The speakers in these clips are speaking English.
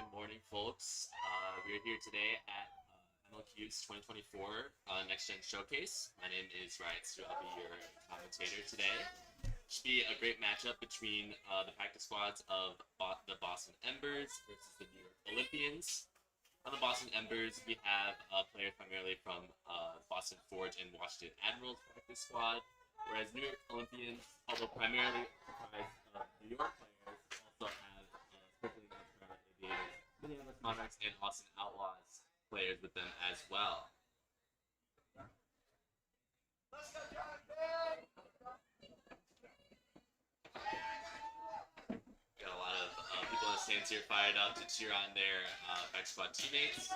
Good morning, folks. We're here today at MLQ's 2024 Next Gen Showcase. My name is Ryan Stu. I'll be your commentator today. Should be a great matchup between the practice squads of the Boston Embers versus the New York Olympians. On the Boston Embers, we have players primarily from Boston Forge and Washington Admirals practice squad, whereas New York Olympians, although primarily comprised of New York players, also have sprinkling of Aviators, Minneapolis Monarchs, and Austin Outlaws players with them as well. Got a lot of people in the stands here fired up to cheer on their back squad teammates.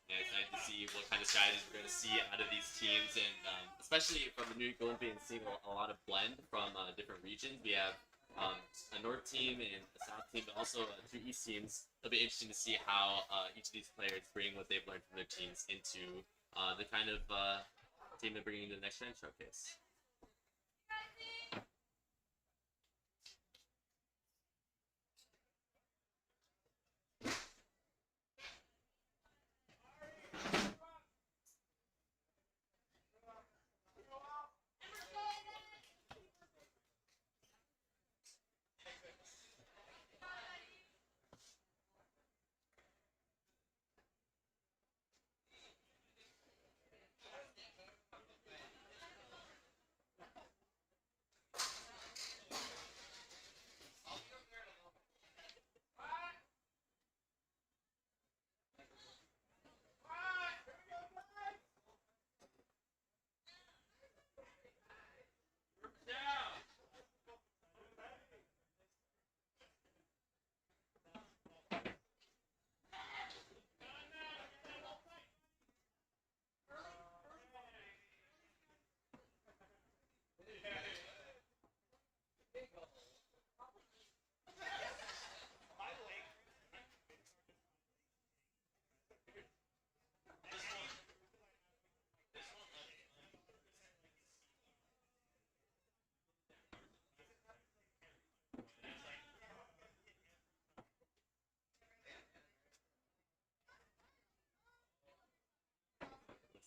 And excited to see what kind of strategies we're going to see out of these teams, and especially from the New York Olympians, seeing a lot of blend from different regions. We have a North team and a South team, but also two East teams. It'll be interesting to see how each of these players bring what they've learned from their teams into the kind of team they're bringing to the Next Gen Showcase.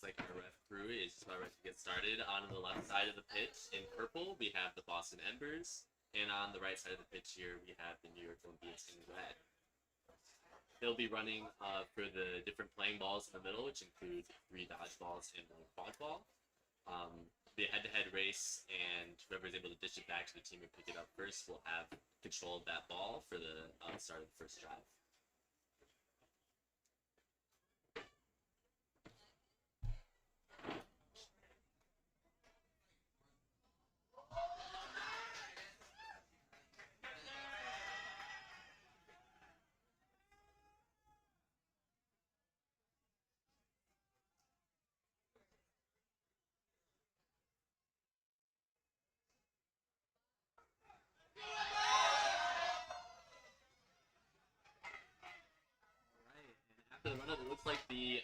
Like our ref crew is just about ready to get started. On the left side of the pitch in purple, we have the Boston Embers, and on the right side of the pitch here, we have the New York Olympians in red. They'll be running for the different playing balls in the middle, which include 3 dodgeballs and 1 quadball. The head-to-head race, and whoever is able to dish it back to the team and pick it up first will have control of that ball for the start of the first drive. After the run-up, it looks like the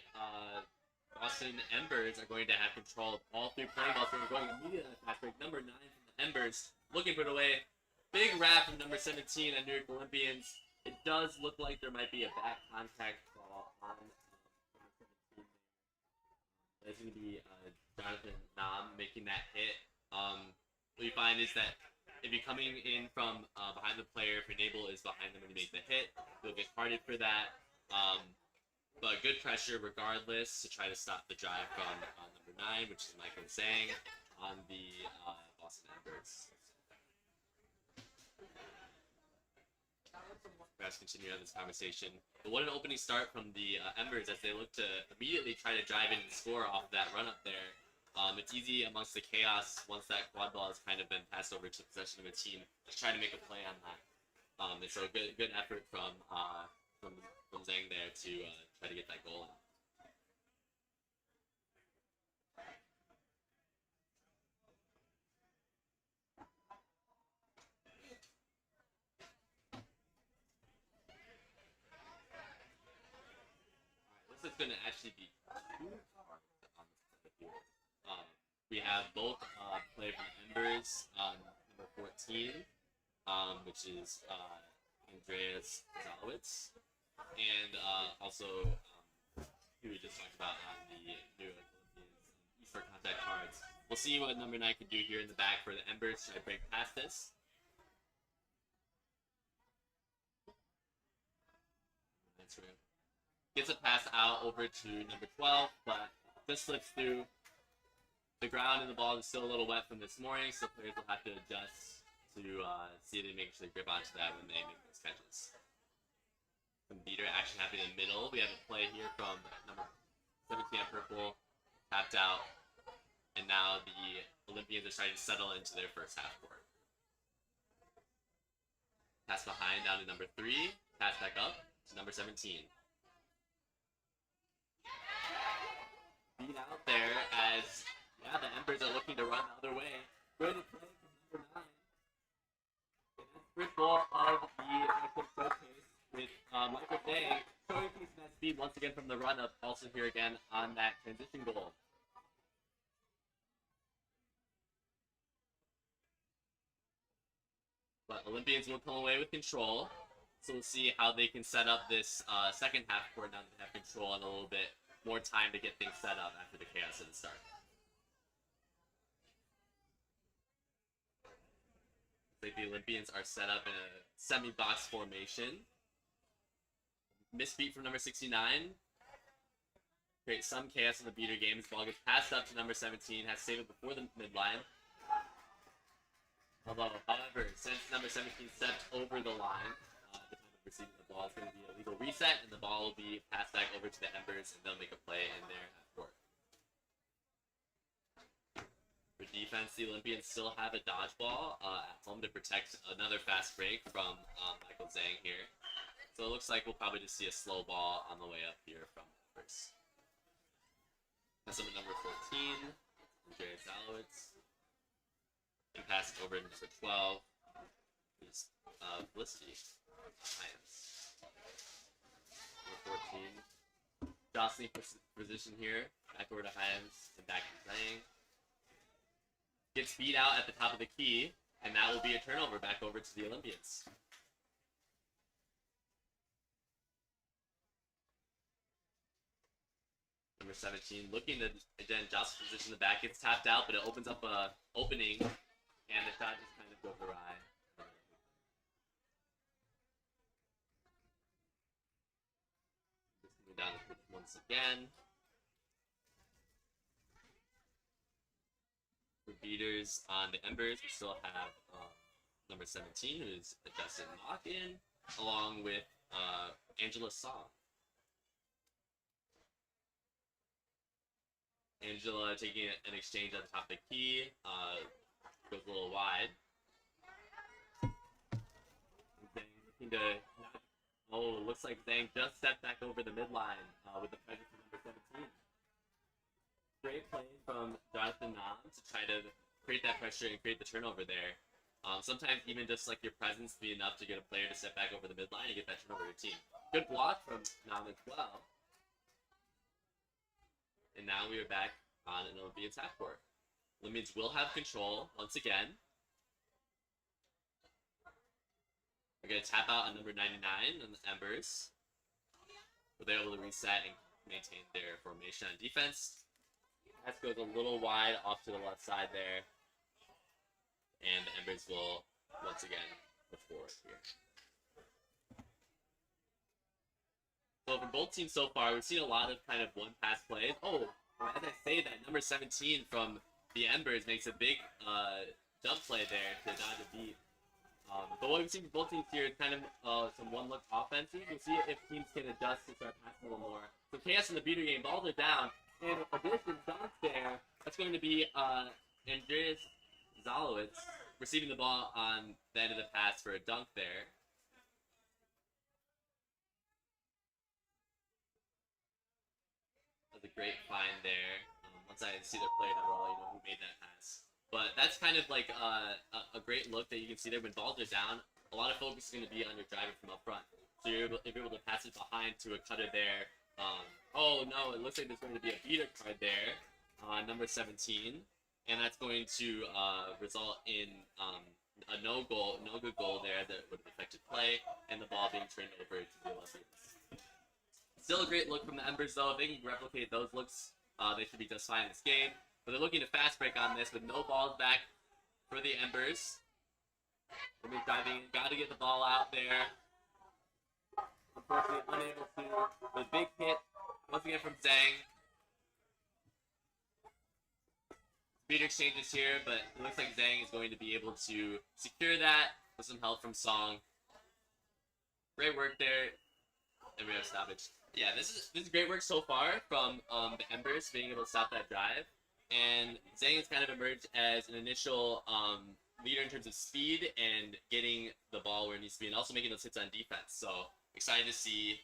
Boston Embers are going to have control of all 3 playing balls. We're going immediately on the fast break. Number 9 from the Embers, looking for it away. Big wrap from number 17 on New York Olympians. It does look like there might be a back contact call on number 17. That's going to be Jonathan Nam making that hit. What you find is that if you're coming in from behind the player, if your enable is behind them when you make the hit, you'll get carded for that. But good pressure regardless to try to stop the drive from number 9, which is Michael Zhang, on the Boston Embers. Perhaps continue on this conversation. But what an opening start from the Embers as they look to immediately try to drive in and score off that run up there. It's easy amongst the chaos once that quad ball has kind of been passed over to possession of a team to try to make a play on that. And so good effort from Zhang there to try to get that goal in. This is going to actually be 2 cards on the field. We have both player from Embers, number 14, which is Andreas Zalowitz, and also who we just talked about on the new Olympians eSport contact cards. We'll see what number 9 can do here in the back for the Embers. Should I break past this? That's right. Gets a pass out over to number 12, but just slips through. The ground and the ball is still a little wet from this morning, so players will have to adjust to see if they make sure they grip onto that when they make those catches. Some beater action happening in the middle. We have a play here from number 17 at purple, tapped out, and now the Olympians are trying to settle into their first half court. Pass behind down to number 3, pass back up to number 17. Beat out there as the Embers are looking to run the other way. Good play from number 9. And that's first ball of the MLQ showcase with Michael Day showcasing that speed once again from the run-up. Also here again on that transition goal. But Olympians will come away with control. So we'll see how they can set up this second half court now that they have control and a little bit more time to get things set up after the chaos at the start. The Olympians are set up in a semi-box formation. Misbeat from number 69. Create some chaos in the beater game. This ball gets passed up to number 17. Has to save it before the midline. However, since number 17 stepped over the line at the time of receiving the ball, it's going to be a legal reset, and the ball will be passed back over to the Embers, and they'll make a play in their half court. For defense, the Olympians still have a dodgeball at home to protect another fast break from Michael Zhang here. So it looks like we'll probably just see a slow ball on the way up here from Embers. That's number 14, Andrea Zalowitz. And pass it over to number 12, is Felicity Hyams. Number 14. Jostling position here, back over to Hyams and back to Zhang. Gets beat out at the top of the key, and that will be a turnover back over to the Olympians. Number 17 looking to again jostle position in the back, gets tapped out, but it opens up a opening, and the shot just kind of goes awry. Just moving down the pitch once again. For beaters on the Embers, we still have number 17, who's Justin Lock-in, along with Angela Saw. Angela taking an exchange at the top of the key, goes a little wide. Zhang looking to looks like Zhang just stepped back over the midline with the pressure from number 17. Great play from Jonathan Nam to try to create that pressure and create the turnover there. Sometimes even just like your presence be enough to get a player to step back over the midline and get that turnover to your team. Good block from Nam as well. And now we are back on an Olympians half court. Olympians will have control once again. We're going to tap out on number 99 on the Embers. Where they're able to reset and maintain their formation on defense. That goes a little wide off to the left side there. And the Embers will once again push forward here. So for both teams so far, we've seen a lot of kind of one-pass plays. Oh, as I say that, number 17 from the Embers makes a big jump play there to dodge a beat. But what we've seen from both teams here is kind of some one-look offenses. We'll see if teams can adjust to start passing a little more. So chaos in the beater game, balls are down. And addition dunk there, that's going to be Andreas Zalowitz receiving the ball on the end of the pass for a dunk there. That's a great find there. Once I see their play number, I'll know who made that pass. But that's kind of like a great look that you can see there. When balls are down, a lot of focus is going to be on your driver from up front. So you're able to pass it behind to a cutter there. Oh no, it looks like there's going to be a beater card there on number 17. And that's going to result in a no good goal there that would have affected play, and the ball being turned over to the Olympians. Still a great look from the Embers, though. If they can replicate those looks, they should be just fine in this game. But they're looking to fast break on this with no balls back for the Embers. They'll be driving. Got to get the ball out there. Unfortunately, unable to. With a big hit once again from Zhang. Beater exchanges here, but it looks like Zhang is going to be able to secure that with some help from Song. Great work there. And we have stoppage. Yeah, this is great work so far from the Embers being able to stop that drive. And Zhang has kind of emerged as an initial leader in terms of speed and getting the ball where it needs to be, and also making those hits on defense. So excited to see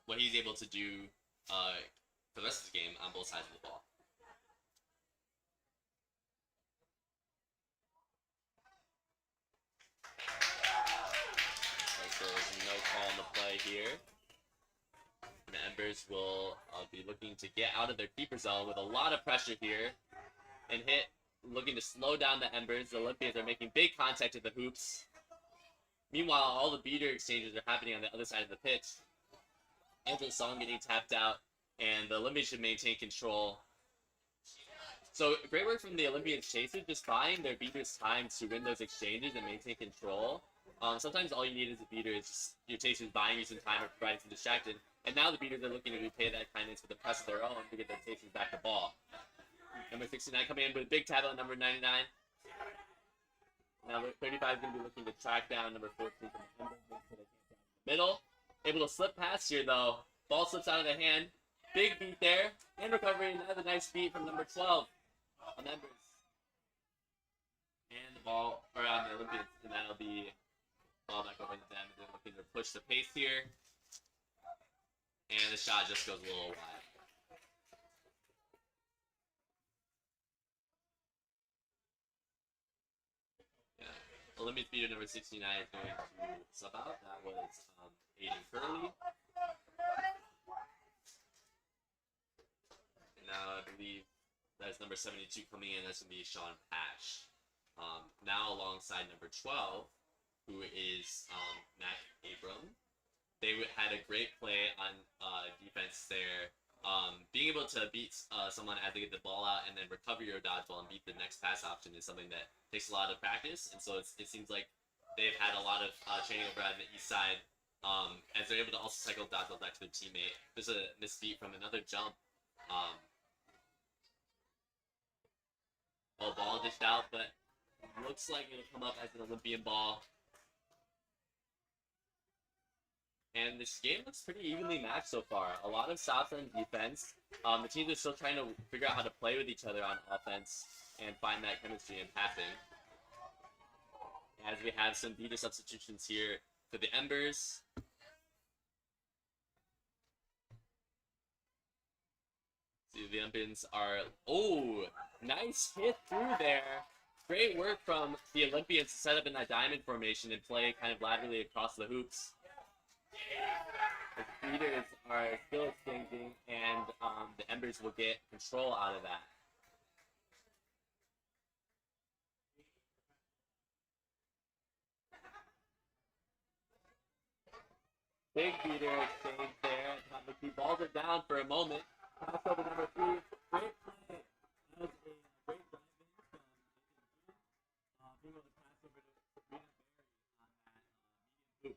what he's able to do for the rest of the game on both sides of the ball. So there's no call on the play here. The Embers will be looking to get out of their keeper zone with a lot of pressure here. And hit, looking to slow down the Embers. The Olympians are making big contact at the hoops. Meanwhile, all the beater exchanges are happening on the other side of the pitch. Angela Song getting tapped out, and the Olympians should maintain control. So great work from the Olympians chasers, just buying their beaters time to win those exchanges and maintain control. Sometimes all you need as a beater is just your chasers buying you some time or providing some distraction. And now the beaters are looking to repay that kindness with a press of their own to get their chasers back the ball. Number 69 coming in with a big tap on number 99. Now 35 is going to be looking to track down number 14 from the Embers into the middle. Able to slip past here though. Ball slips out of the hand. Big beat there. And recovery. Another nice beat from number 12 on Embers. And the ball, or on the Olympians, and that'll be ball back over to them. They're looking to push the pace here. And the shot just goes a little wide. Yeah. Olympians beater number 69 is going to sub out. That was Aiden Curley. And now I believe that's number 72 coming in. That's going to be Sean Pash. Now alongside number 12, who is Mac Abram. They had a great play on defense there. Being able to beat someone as they get the ball out and then recover your dodgeball and beat the next pass option is something that takes a lot of practice. And so it seems like they've had a lot of training over on the east side as they're able to also cycle dodgeball back to their teammate. There's a misbeat from another jump. Ball dished out, but looks like it'll come up as an Olympian ball. And this game looks pretty evenly matched so far. A lot of stops on defense. The teams are still trying to figure out how to play with each other on offense and find that chemistry in passing. As we have some beater substitutions here for the Embers. See, the Olympians are... Oh, nice hit through there. Great work from the Olympians to set up in that diamond formation and play kind of laterally across the hoops. The beaters are still exchanging, and the Embers will get control out of that. Big beater exchange there. The two balls are down for a moment. Pass over number 3. Great play. That was a great drive in from being able to pass over to Sabrina Berry on that medium hoop.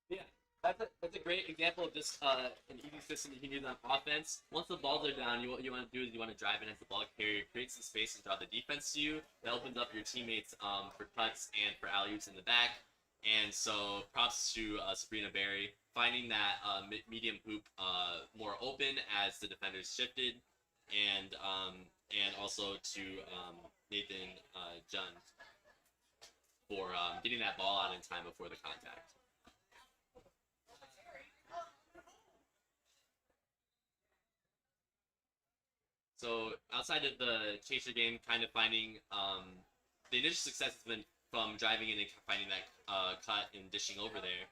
Yeah, that's a great example of just an easy system you can use on offense. Once the balls are down, what you want to do is you want to drive in as the ball carrier, create some space and draw the defense to you. That opens up your teammates for cuts and for alley-oops in the back. And so props to Sabrina Berry finding that medium hoop more open as the defenders shifted, and also to Nathan Jun for getting that ball out in time before the contact. So outside of the chaser game, kind of finding the initial success has been from driving in and finding that cut and dishing over there.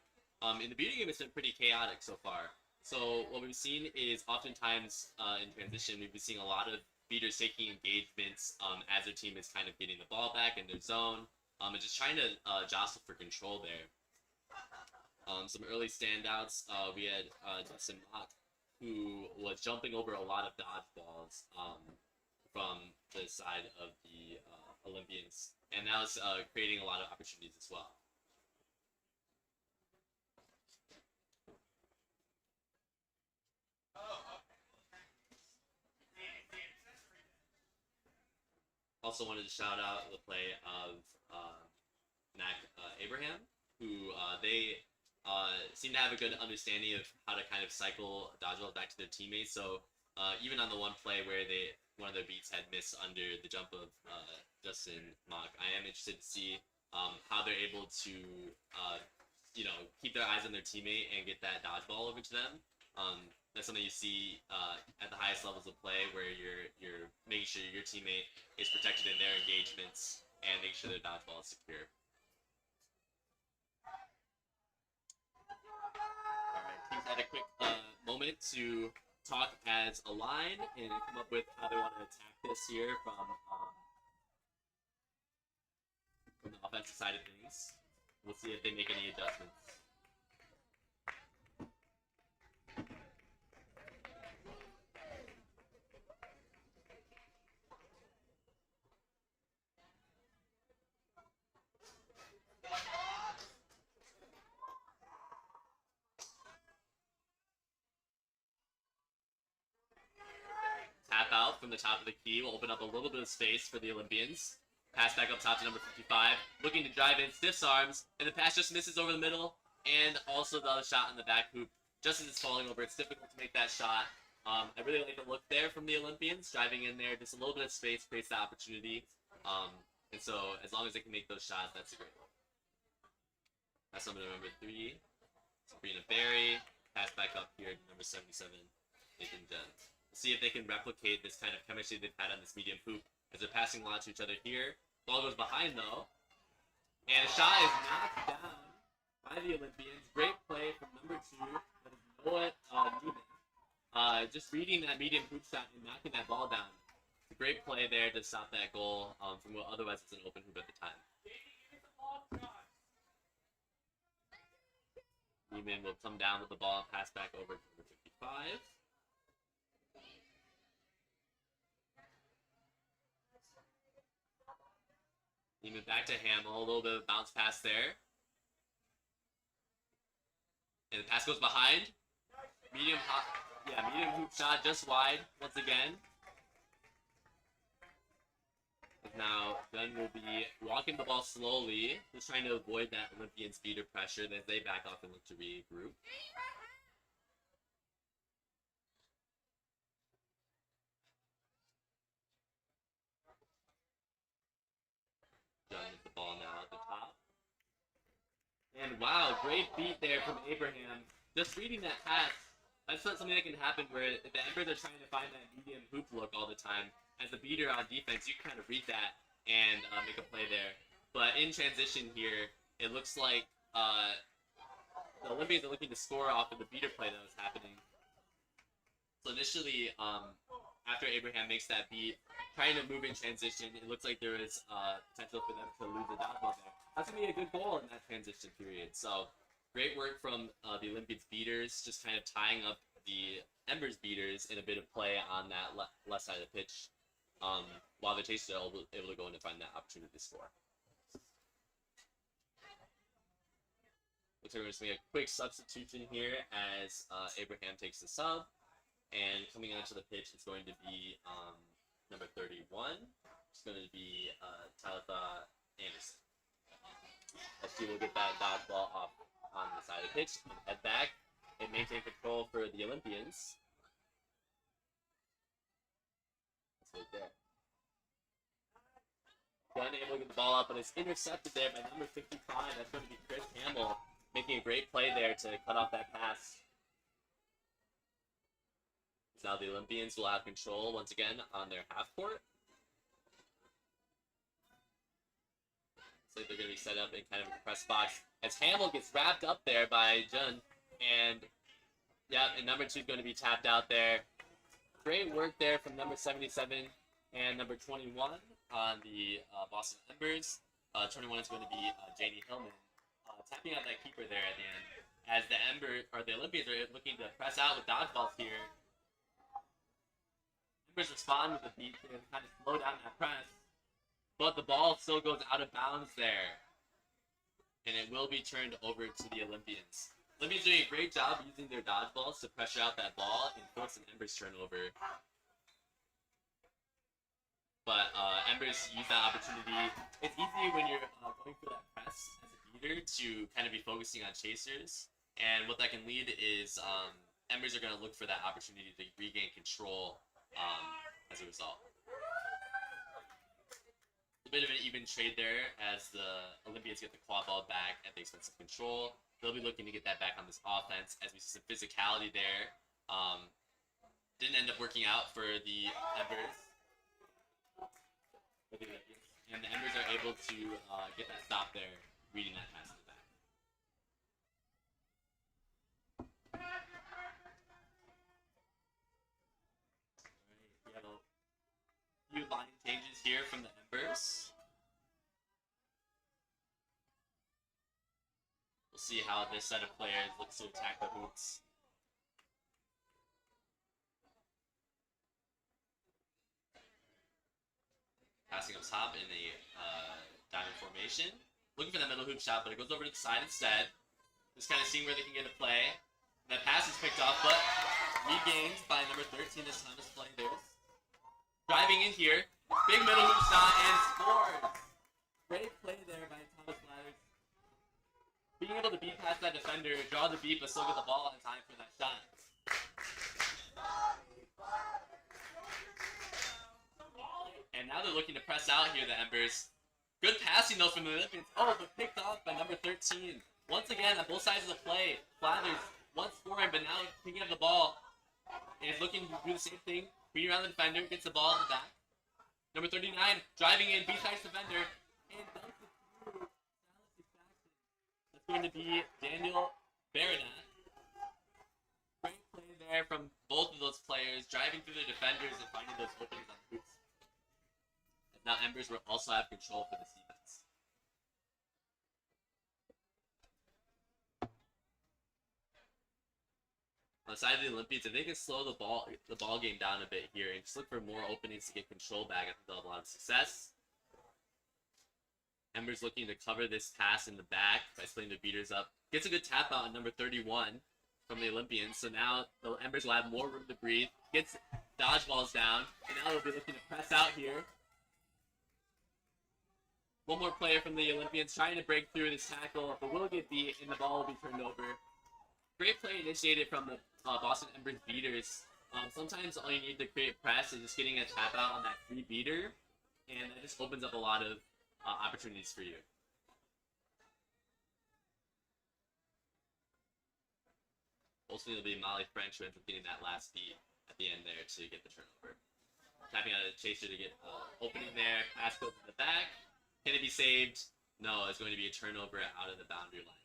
In the beater game, it's been pretty chaotic so far. So what we've seen is oftentimes in transition, we've been seeing a lot of beaters taking engagements as their team is kind of getting the ball back in their zone and just trying to jostle for control there. Some early standouts, we had Justin Mott, who was jumping over a lot of dodgeballs from the side of the Olympians, and that was creating a lot of opportunities as well. Also wanted to shout out the play of Mac Abraham, who they seem to have a good understanding of how to kind of cycle dodgeballs back to their teammates. So even on the one play where one of their beats had missed under the jump of Justin Mock, I am interested to see how they're able to keep their eyes on their teammate and get that dodgeball over to them. That's something you see at the highest levels of play, where you're making sure your teammate is protected in their engagements and making sure their dodgeball is secure. All right, teams had a quick moment to talk as a line and come up with how they want to attack this here from the offensive side of things. We'll see if they make any adjustments. Tap out from the top of the key will open up a little bit of space for the Olympians. Pass back up top to number 55, looking to drive in, stiffs arms, and the pass just misses over the middle, and also the other shot in the back hoop. Just as it's falling over, it's difficult to make that shot. I really like the look there from the Olympians, driving in there, just a little bit of space creates the opportunity. And so as long as they can make those shots, that's a great look. That's number 3, Sabrina Berry. Pass back up here to number 77, Nathan Jens. See if they can replicate this kind of chemistry they've had on this medium hoop as they're passing a lot to each other here. Ball goes behind though, and a shot is knocked down by the Olympians. Great play from number 2, that is Noah Neiman. Just reading that medium hoop shot and knocking that ball down. It's a great play there to stop that goal from what otherwise was an open hoop at the time. Neiman will come down with the ball and pass back over to number 55. Neiman back to Hamill, a little bit of a bounce pass there. And the pass goes behind. Medium hoop shot just wide once again. Now, Gunn will be walking the ball slowly, just trying to avoid that Olympians beater pressure as they back off and look to regroup. Gunn with the ball now at the top. And wow, great beat there from Abraham. Just reading that pass, that's not something that can happen where the Embers are trying to find that medium hoop look all the time. As the beater on defense, you can kind of read that and make a play there. But in transition here, it looks like the Olympians are looking to score off of the beater play that was happening. So initially, after Abraham makes that beat, trying to move in transition, it looks like there is potential for them to lose the dodgeball there. That's going to be a good goal in that transition period. So great work from the Olympians beaters, just kind of tying up the Embers beaters in a bit of play on that left side of the pitch. While the Chasers are able to go in and find that opportunity to score. Looks like we're just making a quick substitution here as Abraham takes the sub. And coming onto the pitch is going to be number 31. It's going to be Talitha Anderson. As she will get that dodgeball off on the side of the pitch and head back and maintain control for the Olympians. Right there. Gunn able to get the ball up, but it's intercepted there by number 55. That's going to be Chris Hamill making a great play there to cut off that pass. So now the Olympians will have control once again on their half court. So they're going to be set up in kind of a press box as Hamill gets wrapped up there by Jun. And yeah, and number 2 is going to be tapped out there. Great work there from number 77 and number 21 on the Boston Embers. 21 is going to be Janie Hillman. tapping out that keeper there at the end. As the Olympians are looking to press out with dodgeballs here. Embers respond with the beat to kind of slow down that press. But the ball still goes out of bounds there. And it will be turned over to the Olympians. Olympians doing a great job using their dodgeballs to pressure out that ball and force an Embers turnover. But Embers use that opportunity. It's easy when you're going for that press as a beater to kind of be focusing on chasers. And what that can lead is Embers are going to look for that opportunity to regain control as a result. A bit of an even trade there as the Olympians get the quad ball back at the expense of control. They'll be looking to get that back on this offense as we see some physicality there. Didn't end up working out for the Embers. And the Embers are able to get that stop there, reading that pass in the back. Alright, we have a few line changes here from the Embers. We'll see how this set of players looks to attack the hoops. Passing up top in a diamond formation. Looking for that middle hoop shot, but it goes over to the side instead. Just kind of seeing where they can get a play. That pass is picked off, but regained by number 13 this time is playing theirs. Driving in here. Big middle hoop shot and scores. Great play there by Thomas Blatters. Being able to beat past that defender, draw the beat, but still get the ball in time for that shot. And now they're looking to press out here, the Embers. Good passing, though, from the Olympians. Oh, but picked off by number 13. Once again, on both sides of the play, Blatters once scoring, but now picking up the ball. And is looking to do the same thing. Beating around the defender, gets the ball in the back. Number 39, driving in, B-sides defender, and dunks it through. That's going to be Daniel Baronat. Great play there from both of those players, driving through the defenders and finding those openings on the hoops. Now Embers will also have control for this defense. On the side of the Olympians, if they can slow the ball game down a bit here and just look for more openings to get control back, I think they'll have a lot of success. Embers looking to cover this pass in the back by splitting the beaters up. Gets a good tap out on number 31 from the Olympians. So now the Embers will have more room to breathe. Gets dodgeballs down, and now they'll be looking to press out here. One more player from the Olympians trying to break through this tackle, but will get beat, and the ball will be turned over. Great play initiated from the Boston Embers beaters. Sometimes all you need to create press is just getting a tap out on that free beater, and it just opens up a lot of opportunities for you. Ultimately, it'll be Molly French who ends up getting that last beat at the end there to get the turnover. Tapping out a chaser to get opening there. Pass goes to the back. Can it be saved? No, it's going to be a turnover out of the boundary line there.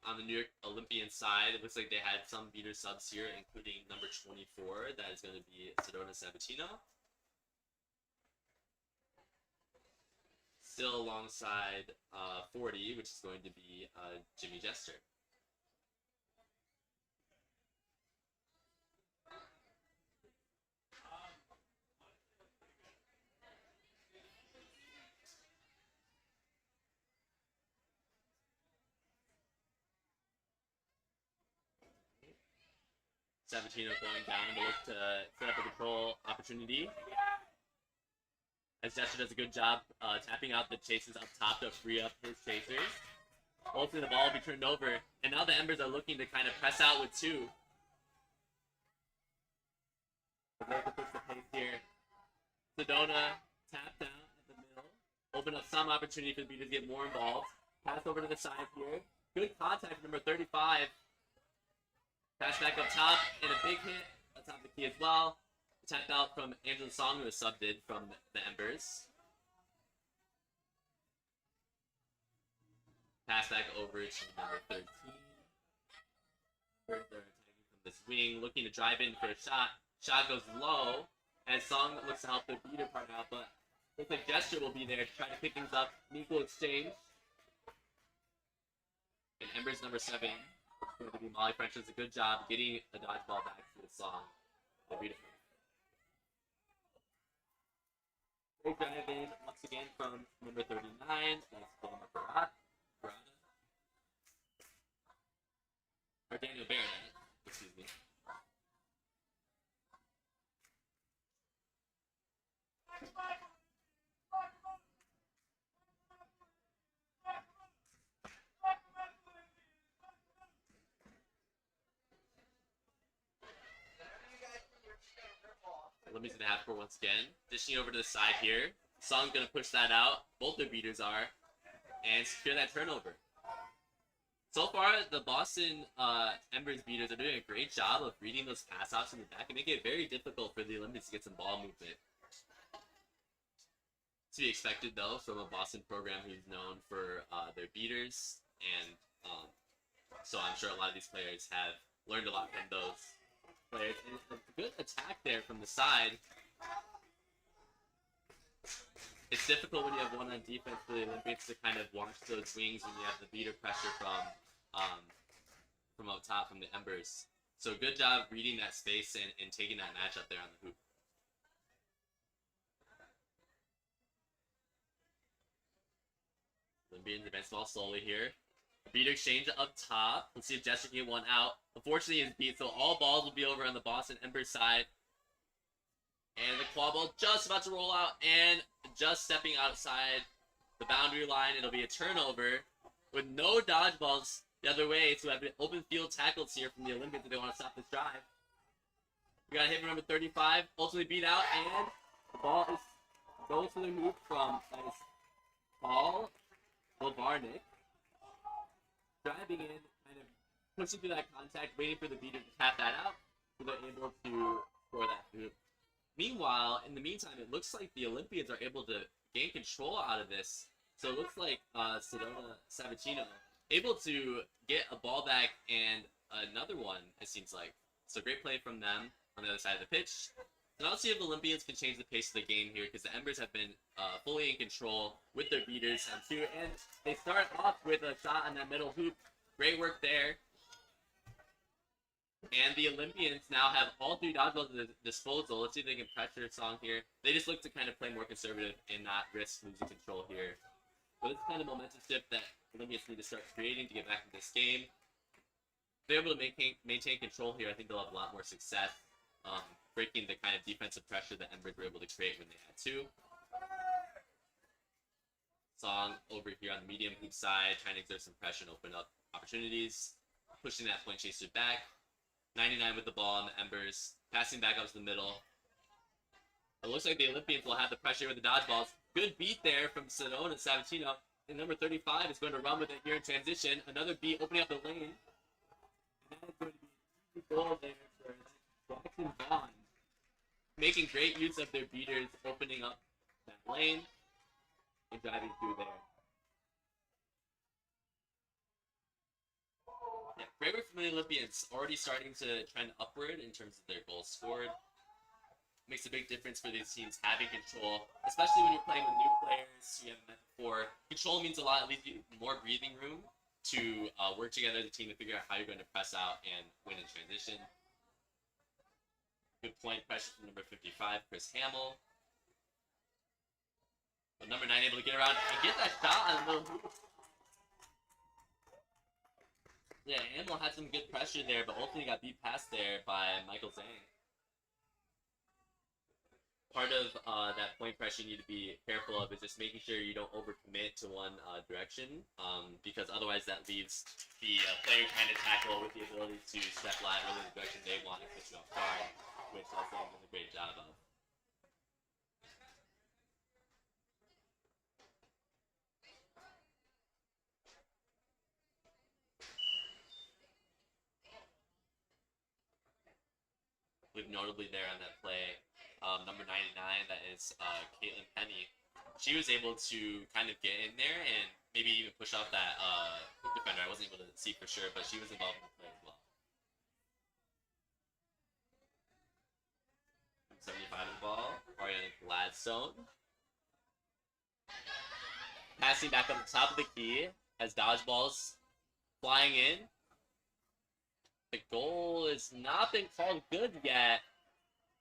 On the New York Olympian side, it looks like they had some beater subs here, including number 24. That is going to be Sedona Sabatino. Still alongside 40, which is going to be Jimmy Jester. Sabatino going down to look to set up a control opportunity. As Jester does a good job tapping out the chases up top to free up his chasers. Ultimately, the ball will be turned over, and now the Embers are looking to kind of press out with two. They'll have to push the pace here. Sedona tap down at the middle. Open up some opportunity for the beaters to get more involved. Pass over to the side here. Good contact from number 35. Pass back up top, and a big hit atop the key as well. Tapped out from Angela Song, who was subbed in from the Embers. Pass back over to number 13. They're attacking from wing, looking to drive in for a shot. Shot goes low, and Song looks to help the beater part out, but looks like Gesture will be there to try to pick things up. Equal exchange. And Embers number 7 is going to be Molly French. Does a good job getting a dodgeball back to the Song. Beautiful. Great drive in once again from number 39. That's Barada. Or Daniel Barrett, excuse me. Olympians in the half court once again. Dishing over to the side here. Song's gonna push that out. Both their beaters are. And secure that turnover. So far, the Boston Embers beaters are doing a great job of reading those pass outs in the back and making it very difficult for the Olympians to get some ball movement. To be expected, though, from a Boston program who's known for their beaters. And so I'm sure a lot of these players have learned a lot from those players. And a good attack there from the side. It's difficult when you have one on defense for the Olympians to kind of watch those wings when you have the beater pressure from up top from the Embers. So good job reading that space and taking that matchup there on the hoop. Olympians advance ball slowly here. Beater exchange up top. Let's see if Jester can get one out. Unfortunately, he's beat, so all balls will be over on the Boston Embers side. And the quad ball just about to roll out and just stepping outside the boundary line. It'll be a turnover with no dodgeballs the other way. So we have open field tackles here from the Olympians if they want to stop this drive. We got a hit from number 35, ultimately beat out, and the ball goes to the hoop from Paul Lovarnik. Driving in, kind of pushing through that contact, waiting for the beater to tap that out, so they're able to score that hoop. Meanwhile, in the meantime, it looks like the Olympians are able to gain control out of this. So it looks like Sedona Sabatino able to get a ball back and another one, it seems like. So great play from them on the other side of the pitch. And I'll see if the Olympians can change the pace of the game here, because the Embers have been fully in control with their beaters and too. And they start off with a shot on that middle hoop. Great work there. And the Olympians now have all 3 dodgeballs at their disposal. Let's see if they can pressure Song here. They just look to kind of play more conservative and not risk losing control here. But it's kind of momentum shift that Olympians need to start creating to get back into this game. If they're able to maintain control here, I think they'll have a lot more success breaking the kind of defensive pressure that Embers were able to create when they had to. Song over here on the medium hoop side, trying to exert some pressure and open up opportunities. Pushing that point chaser back. 99 with the ball on the Embers, passing back up to the middle. It looks like the Olympians will have the pressure with the dodgeballs. Good beat there from Sedona Sabatino. And number 35 is going to run with it here in transition. Another beat opening up the lane. And that is going to be an easy goal there for Jackson Bond. Making great use of their beaters, opening up that lane and driving through there. Yeah, great work from the Olympians, already starting to trend upward in terms of their goals scored. Makes a big difference for these teams having control, especially when you're playing with new players you haven't met before. Control means a lot, it leaves you more breathing room to work together as a team to figure out how you're going to press out and win in transition. Good point pressure from number 55, Chris Hamill. But number 9 able to get around and get that shot on the middle hoop. Yeah, Hamill had some good pressure there, but ultimately got beat past there by Michael Zhang. Part of that point pressure you need to be careful of is just making sure you don't overcommit to one direction, because otherwise that leaves the player trying to tackle with the ability to step laterally in the direction they want and push you off guard, which also does a great job of. Notably there on that play, number 99, that is Caitlin Penny. She was able to kind of get in there and maybe even push off that hoop defender. I wasn't able to see for sure, but she was involved in the play as well. 75 in the ball. Ariana Gladstone. Passing back up the top of the key as dodgeballs flying in. The goal has not been called good yet.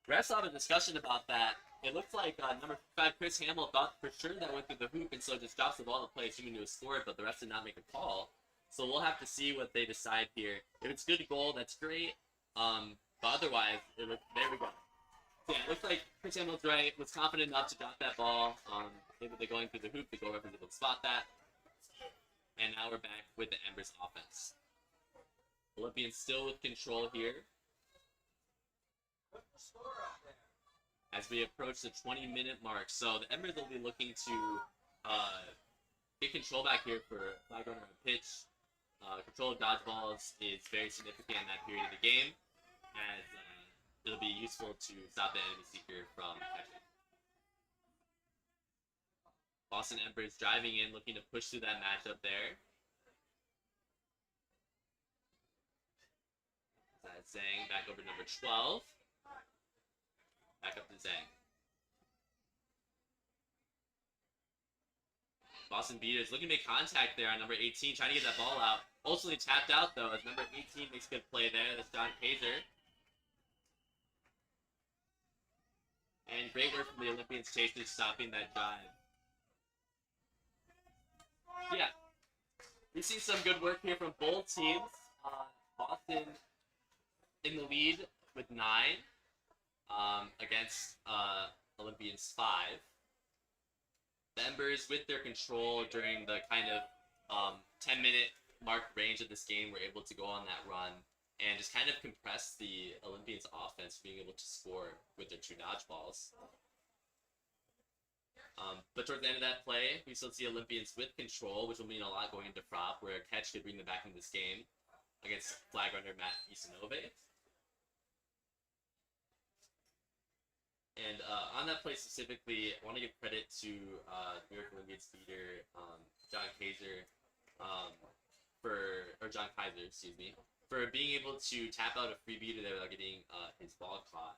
Refs have a discussion about that. It looks like number 5, Chris Hamill, thought for sure that went through the hoop, and so just drops the ball to play, assuming to score it, but the refs did not make a call. So we'll have to see what they decide here. If it's good goal, that's great. But otherwise, there we go. So yeah, it looks like Chris Hamill's right, was confident enough to drop that ball. Maybe they're going through the hoop, the goalkeeper was able to spot that. And now we're back with the Embers offense. Olympians still with control here. As we approach the 20-minute mark. So the Embers will be looking to get control back here for flag runner on pitch. Control of dodgeballs is very significant in that period of the game, as it'll be useful to stop the enemy seeker from catching. Boston Embers driving in, looking to push through that matchup there. That's Zhang back over to number 12. Back up to Zhang. Boston Beaters looking to make contact there on number 18, trying to get that ball out. Ultimately tapped out though, as number 18 makes good play there. That's John Kaiser. And great work from the Olympians chasers stopping that drive. Yeah, we see some good work here from both teams. Boston in the lead with 9 against Olympians 5. The Embers, with their control during the kind of 10-minute mark range of this game, were able to go on that run and just kind of compress the Olympians' offense, being able to score with their 2 dodgeballs. But towards the end of that play, we still see Olympians with control, which will mean a lot going into prop, where a catch could bring them back into this game against flag runner Matt Isanove. And on that play specifically, I want to give credit to New York Olympians leader John Kaiser, for being able to tap out a free beater there without getting his ball caught.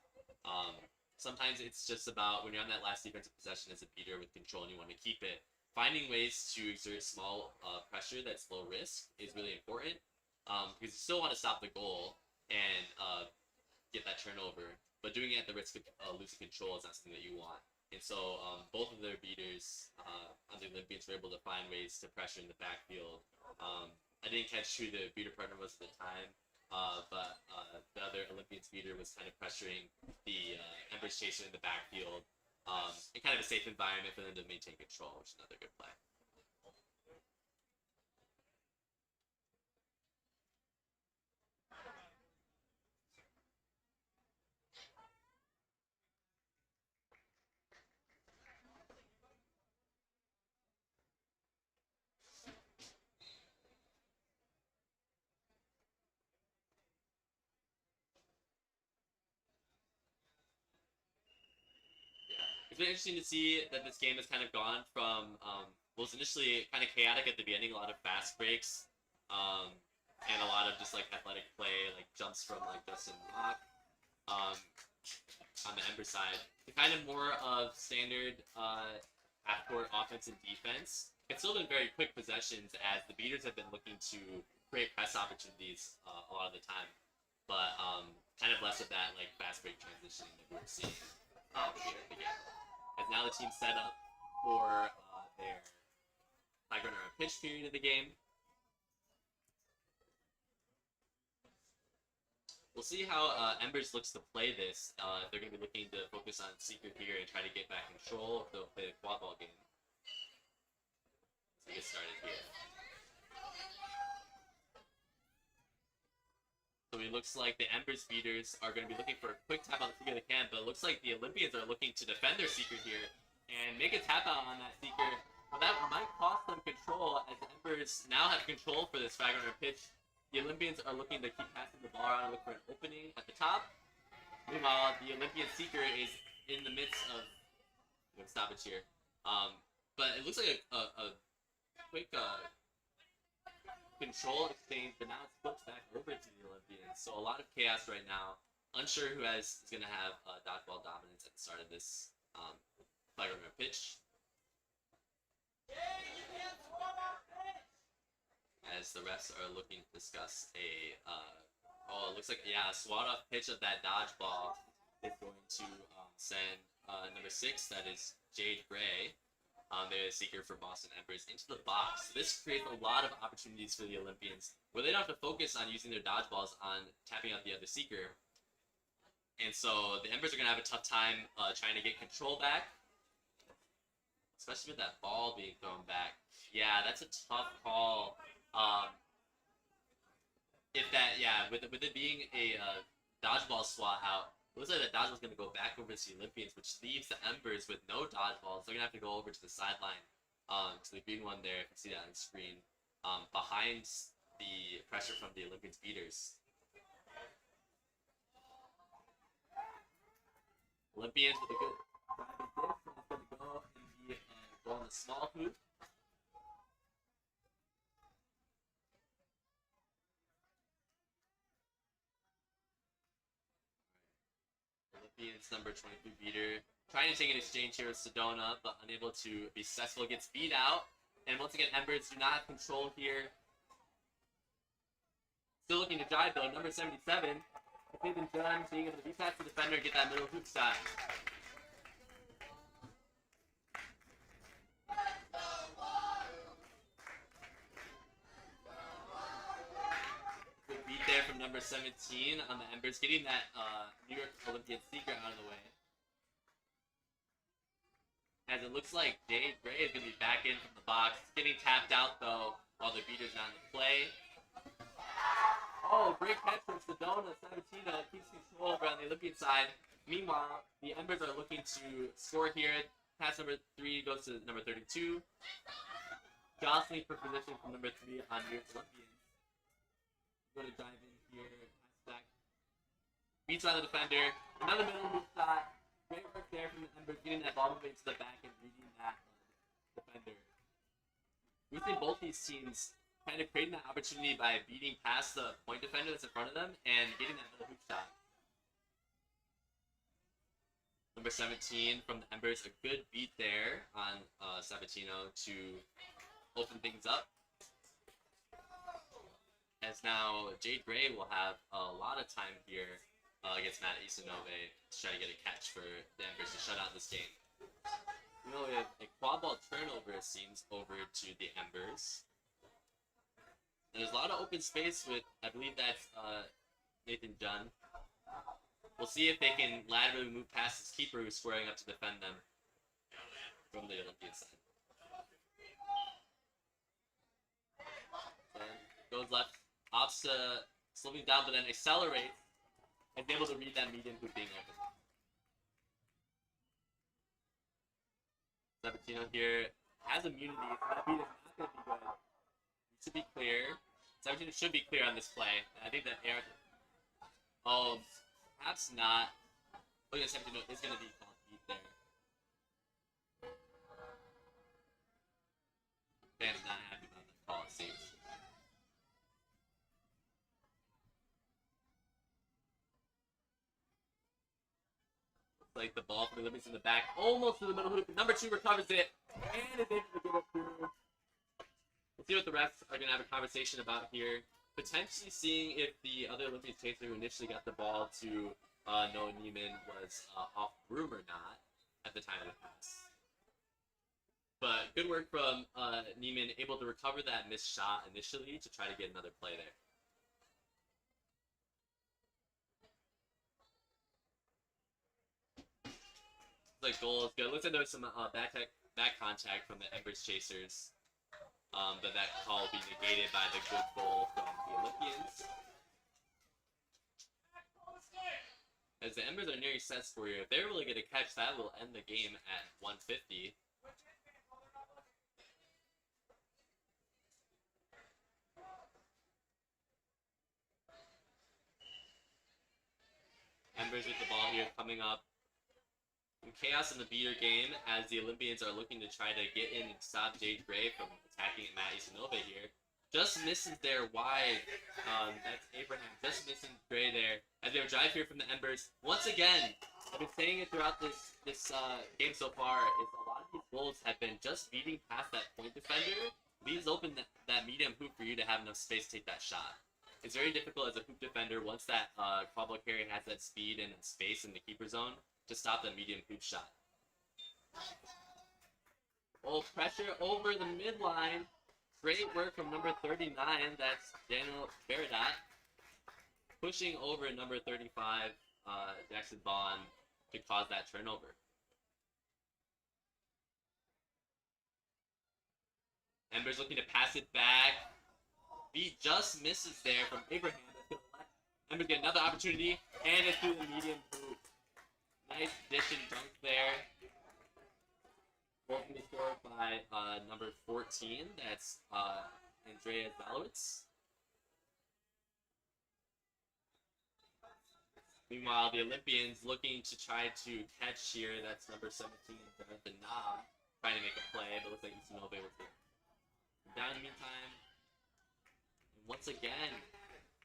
Sometimes it's just about, when you're on that last defensive possession as a beater with control and you want to keep it, finding ways to exert small pressure that's low risk is really important, because you still want to stop the goal and get that turnover. But doing it at the risk of losing control is not something that you want. And so both of their beaters on the Olympians were able to find ways to pressure in the backfield. I didn't catch who the beater partner was at the time, but the other Olympians beater was kind of pressuring the Embers chaser in the backfield in kind of a safe environment for them to maintain control, which is another good play. It's been interesting to see that this game has kind of gone from what was initially kind of chaotic at the beginning, a lot of fast breaks, and a lot of just like athletic play, like jumps from like Justin Locke on the Ember side, to kind of more of standard half-court offense and defense. It's still been very quick possessions, as the beaters have been looking to create press opportunities a lot of the time, but kind of less of that like fast break transitioning that we're seeing here at the game. As now the team's set up for their flag runner on pitch period of the game. We'll see how Embers looks to play this. They're going to be looking to focus on Seeker here and try to get back control. They'll play the quadball game. So get started here. So it looks like the Embers beaters are going to be looking for a quick tap on the Seeker they can, but it looks like the Olympians are looking to defend their Seeker here and make a tap out on that Seeker. But that might cost them control, as the Embers now have control for this flag runner pitch. The Olympians are looking to keep passing the ball around and look for an opening at the top. Meanwhile, the Olympian Seeker is in the midst of... I'm going to stop it here. But it looks like a quick... control exchange, but now it's flipped back over to the Olympians. So a lot of chaos right now. Unsure who is going to have dodgeball dominance at the start of this flag runner pitch. As the refs are looking to discuss a, it looks like, yeah, a swat-off pitch of that dodgeball is going to send number 6, that is Jade Gray, the seeker for Boston Embers, into the box. This creates a lot of opportunities for the Olympians, where they don't have to focus on using their dodgeballs on tapping out the other seeker. And so the Embers are going to have a tough time trying to get control back, especially with that ball being thrown back. Yeah, that's a tough call. With it being a dodgeball swat out, it looks like the dodgeball's going to go back over to the Olympians, which leaves the Embers with no dodgeballs. They're going to have to go over to the sideline. So the green one there, if you see that on the screen, behind the pressure from the Olympians beaters. Olympians with a good driving disc, and it's going to go and be go on the small hoop. Olympians number 23 beater trying to take an exchange here with Sedona, but unable to be successful, gets beat out. And once again, Embers do not have control here. Still looking to drive though, number 77. Nathan Dunn being able to be past the defender and get that middle hoop shot. Good beat there from number 17 on the Embers, getting that New York Olympian seeker out of the way. As it looks like Jade Gray is going to be back in from the box. Getting tapped out though while the beater's not in the play. Oh, great catch from Sedona. Sabatino keeps control over on the Olympian side. Meanwhile, the Embers are looking to score here. Pass number 3 goes to number 32. Jostling for position from number 3 on New York Olympians. Going to dive in here. Pass back. Beats by the defender. Another middle hoop shot. Great work there from the Embers, getting that ball moving to the back and reading that defender. We've seen both these teams kind of creating that opportunity by beating past the point defender that's in front of them and getting that middle hoop shot. Number 17 from the Embers, a good beat there on Sabatino to open things up. As now Jade Gray will have a lot of time here against Matt Isanove to try to get a catch for the Embers to shut out this game. You know, we have a quad ball turnover, it seems, over to the Embers. And there's a lot of open space with, I believe that's Nathan Dunn. We'll see if they can laterally move past his keeper who's squaring up to defend them from the Olympian side. And goes left, opts slowing down, but then accelerates and be able to read that median hoop being open. Sabatino here has immunity, so that beat is not going to be good. It should be clear. Sabatino should be clear on this play. I think that air. Oh, perhaps not. Look at Sabatino is going to be called beat there. Fans not happy about that call, it seems. Like the ball from the Olympians in the back, almost to the middle hoop. Number 2 recovers it and is able to get it through. Let's see what the refs are going to have a conversation about here. Potentially seeing if the other Olympian chaser who initially got the ball to Noah Neiman was off broom or not at the time of the pass. But good work from Neiman, able to recover that missed shot initially to try to get another play there. Like goal is good. Looks like there was some back contact from the Embers chasers, but that call will be negated by the good goal from the Olympians. As the Embers are nearing set score here, if they're really going to catch, that will end the game at 150. Embers with the ball here coming up. Chaos in the beater game as the Olympians are looking to try to get in and stop Jade Gray from attacking Matt Isanove here. Just misses there wide. That's Abraham just missing Gray there. As as we have a drive here from the Embers. Once again, I've been saying it throughout this game so far, is a lot of these goals have been just beating past that point defender, leaves open that medium hoop for you to have enough space to take that shot. It's very difficult as a hoop defender once that Quadball carry has that speed and space in the keeper zone to stop the medium hoop shot. Oh, pressure over the midline. Great work from number 39. That's Daniel Beradat. Pushing over number 35, Jackson Bond, to cause that turnover. Embers looking to pass it back. Beat just misses there from Abraham. Embers get another opportunity, and it's through the medium hoop. Nice dish and dunk there. Both be scored by number 14. That's Andrea Zalowitz. Meanwhile, the Olympians looking to try to catch here. That's number 17, Jonathan Knob, trying to make a play, but looks like he's no able to. Down in the meantime, once again,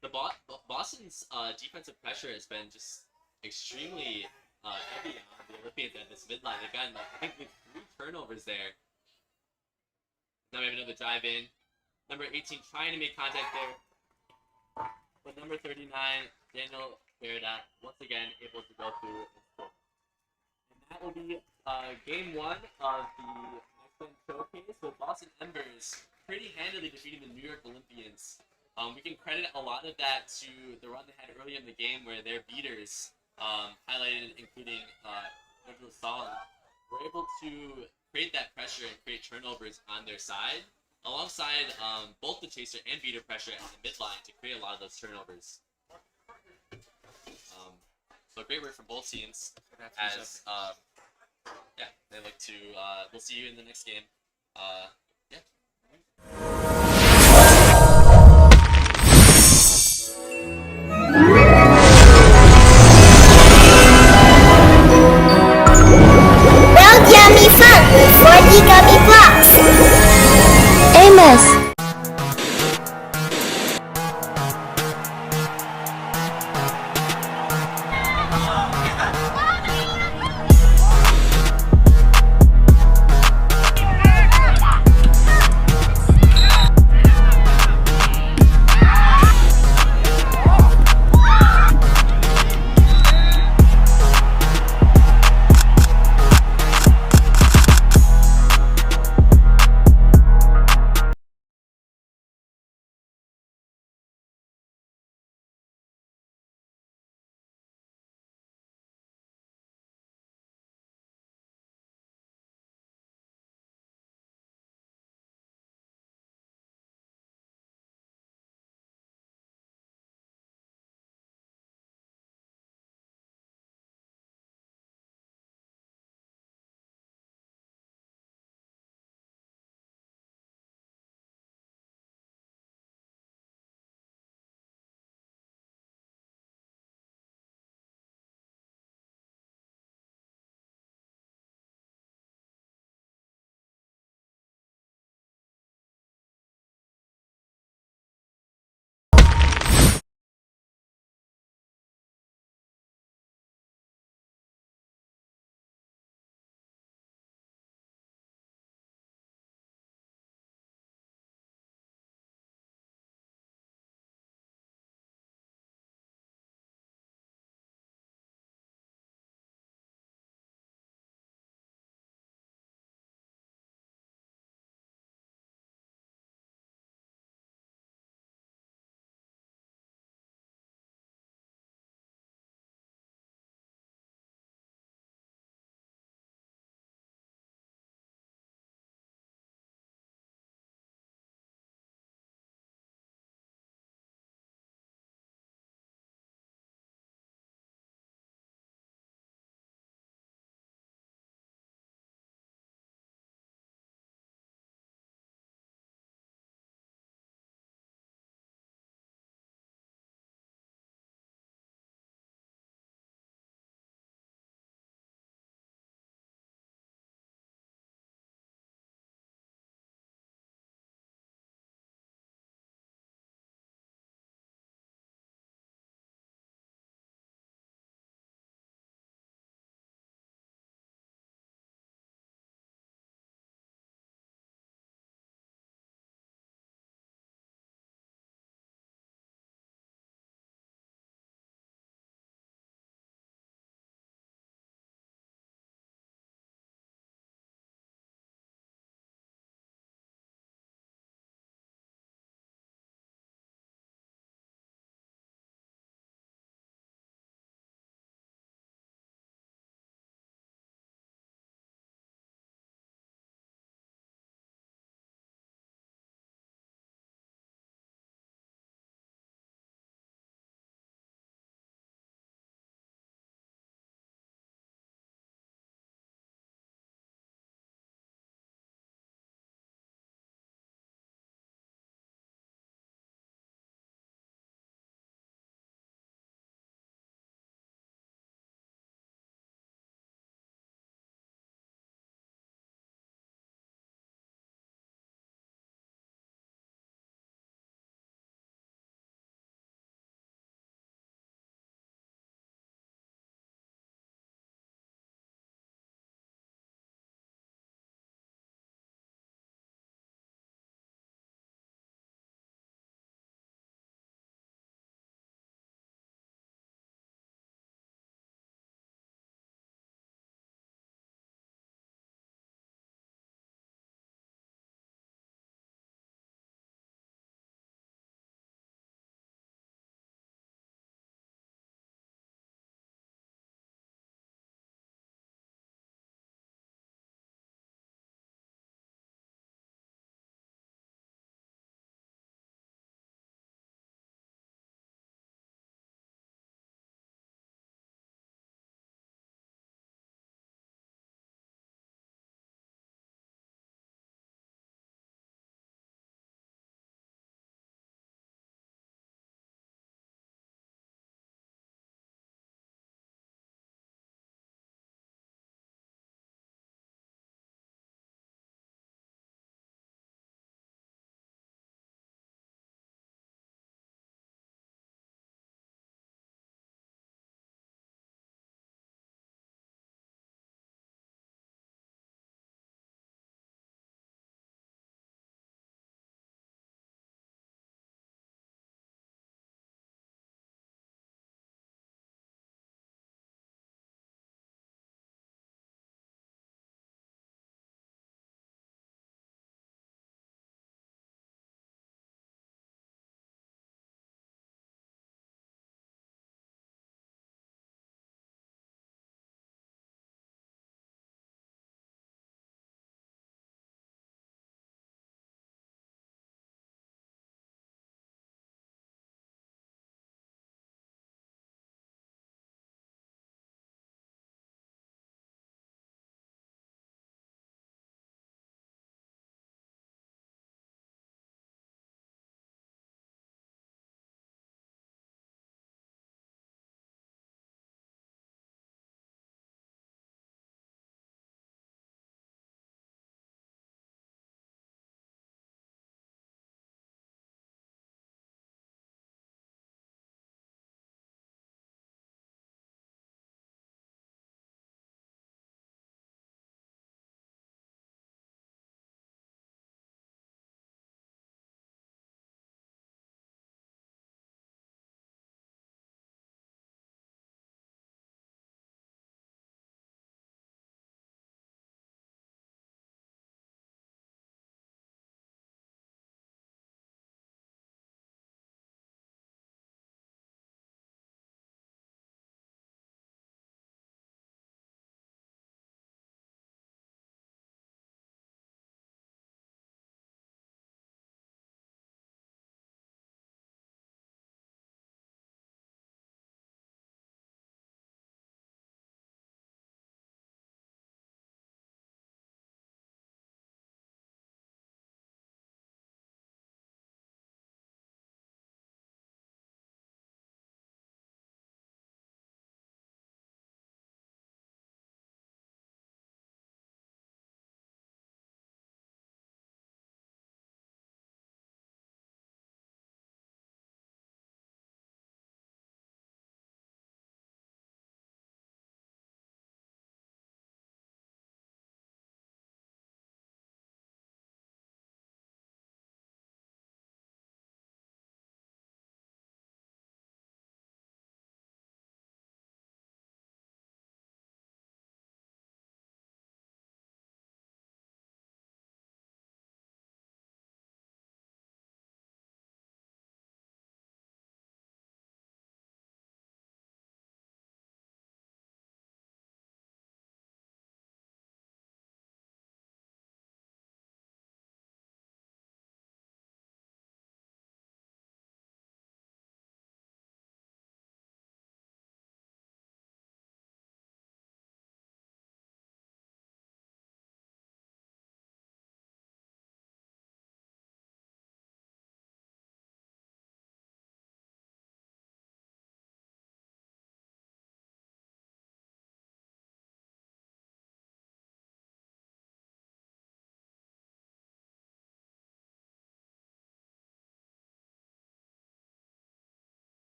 the Boston's defensive pressure has been just extremely heavy on the Olympians at this midline. They've gotten, I think, 3 turnovers there. Now we have another drive in. Number 18 trying to make contact there, but number 39, Daniel Beradat, once again able to go through and score. And that will be game 1 of the next one showcase, with Boston Embers pretty handily defeating the New York Olympians. We can credit a lot of that to the run they had earlier in the game, where their beaters, highlighted including Angela Solon, were able to create that pressure and create turnovers on their side, alongside both the chaser and beater pressure at the midline to create a lot of those turnovers. So great work from both teams as yeah, they look to we'll see you in the next game. Yeah. Well, yummy fun with 4D gummy blocks. Amos.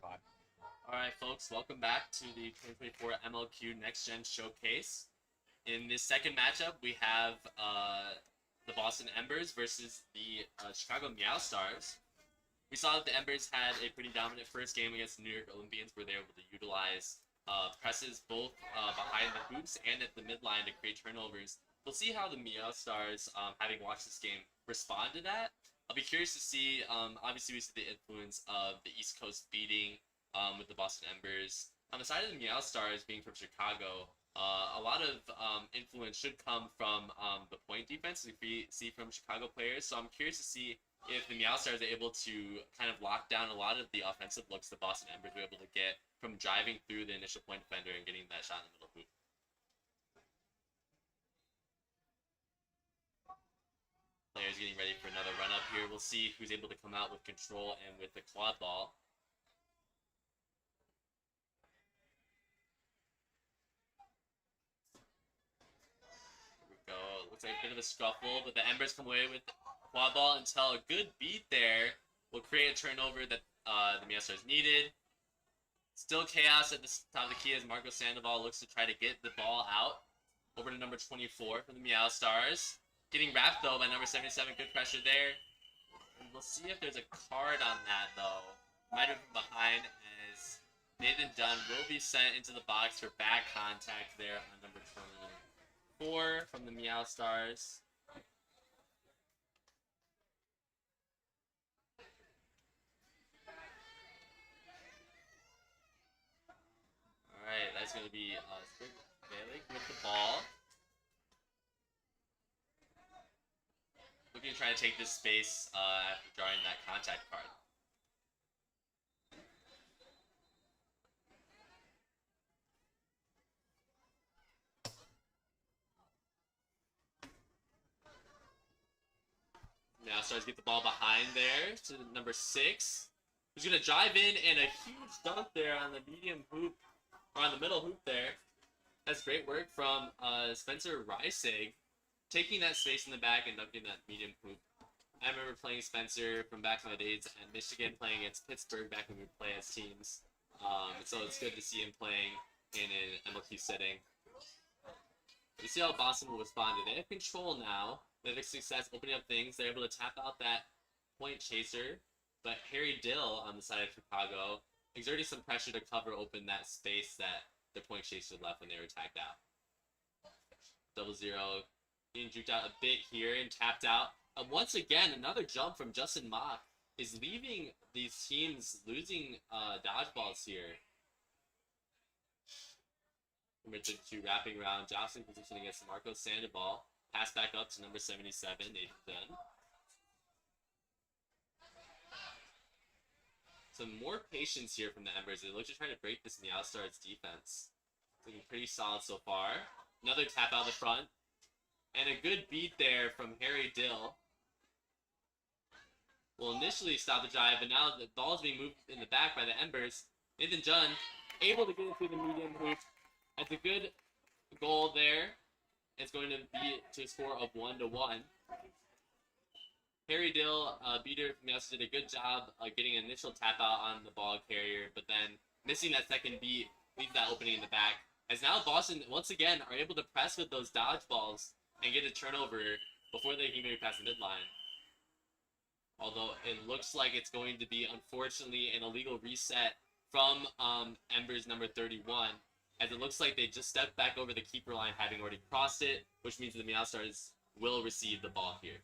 5. Alright folks, welcome back to the 2024 MLQ Next Gen Showcase. In this second matchup, we have the Boston Embers versus the Chicago Meow Stars. We saw that the Embers had a pretty dominant first game against the New York Olympians, where they were able to utilize presses both behind the hoops and at the midline to create turnovers. We'll see how the Meow Stars, having watched this game, respond to that. I'll be curious to see, obviously we see the influence of the East Coast beating with the Boston Embers. On the side of the Meow Stars being from Chicago, a lot of influence should come from the point defense we see from Chicago players. So I'm curious to see if the Meow Stars are able to kind of lock down a lot of the offensive looks the Boston Embers were able to get from driving through the initial point defender and getting that shot in the middle hoop. Players getting ready for another run up here. We'll see who's able to come out with control and with the quad ball. Looks like a bit of a scuffle, but the Embers come away with quad ball until a good beat there will create a turnover that the Meow Stars needed. Still chaos at the top of the key as Marco Sandoval looks to try to get the ball out. Over to number 24 for the Meow Stars. Getting wrapped though by number 77, good pressure there. And we'll see if there's a card on that though. Might have been behind as Nathan Dunn will be sent into the box for back contact there on number 24 from the Meow Stars. Alright, that's going to be Balik with the ball. Looking to try to take this space after drawing that contact card. Now starts to get the ball behind there to number 6. Who's going to drive in and a huge dunk there on the medium hoop, or on the middle hoop there. That's great work from Spencer Reisig, taking that space in the back and dunking that medium hoop. I remember playing Spencer from back in the days at Michigan, playing against Pittsburgh back when we would play as teams. So it's good to see him playing in an MLQ setting. You see how Boston will respond. They have control now. They have success opening up things. They're able to tap out that point chaser. But Harry Dill on the side of Chicago exerting some pressure to cover open that space that the point chaser left when they were tagged out. 0-0. Being juked out a bit here and tapped out. Once again, another jump from Justin Mock is leaving these teams losing dodgeballs here. Number 32 wrapping around. Johnson position against Marco Sandoval. Pass back up to number 77, Nathan Dunn. Some more patience here from the Embers. They look to try to break this Meow Stars defense. Looking pretty solid so far. Another tap out the front. And a good beat there from Harry Dill. Will initially stop the drive, but now the ball is being moved in the back by the Embers. Nathan Dunn able to get it through the medium hoop. That's a good goal there. It's going to be to a score of 1-1. Harry Dill, beater from Meow Stars, did a good job getting an initial tap out on the ball carrier, but then missing that second beat leaves that opening in the back. As now Boston, once again, are able to press with those dodgeballs and get a turnover before they can maybe pass the midline. Although it looks like it's going to be, unfortunately, an illegal reset from Embers number 31. As it looks like they just stepped back over the keeper line, having already crossed it, which means the Meow Stars will receive the ball here.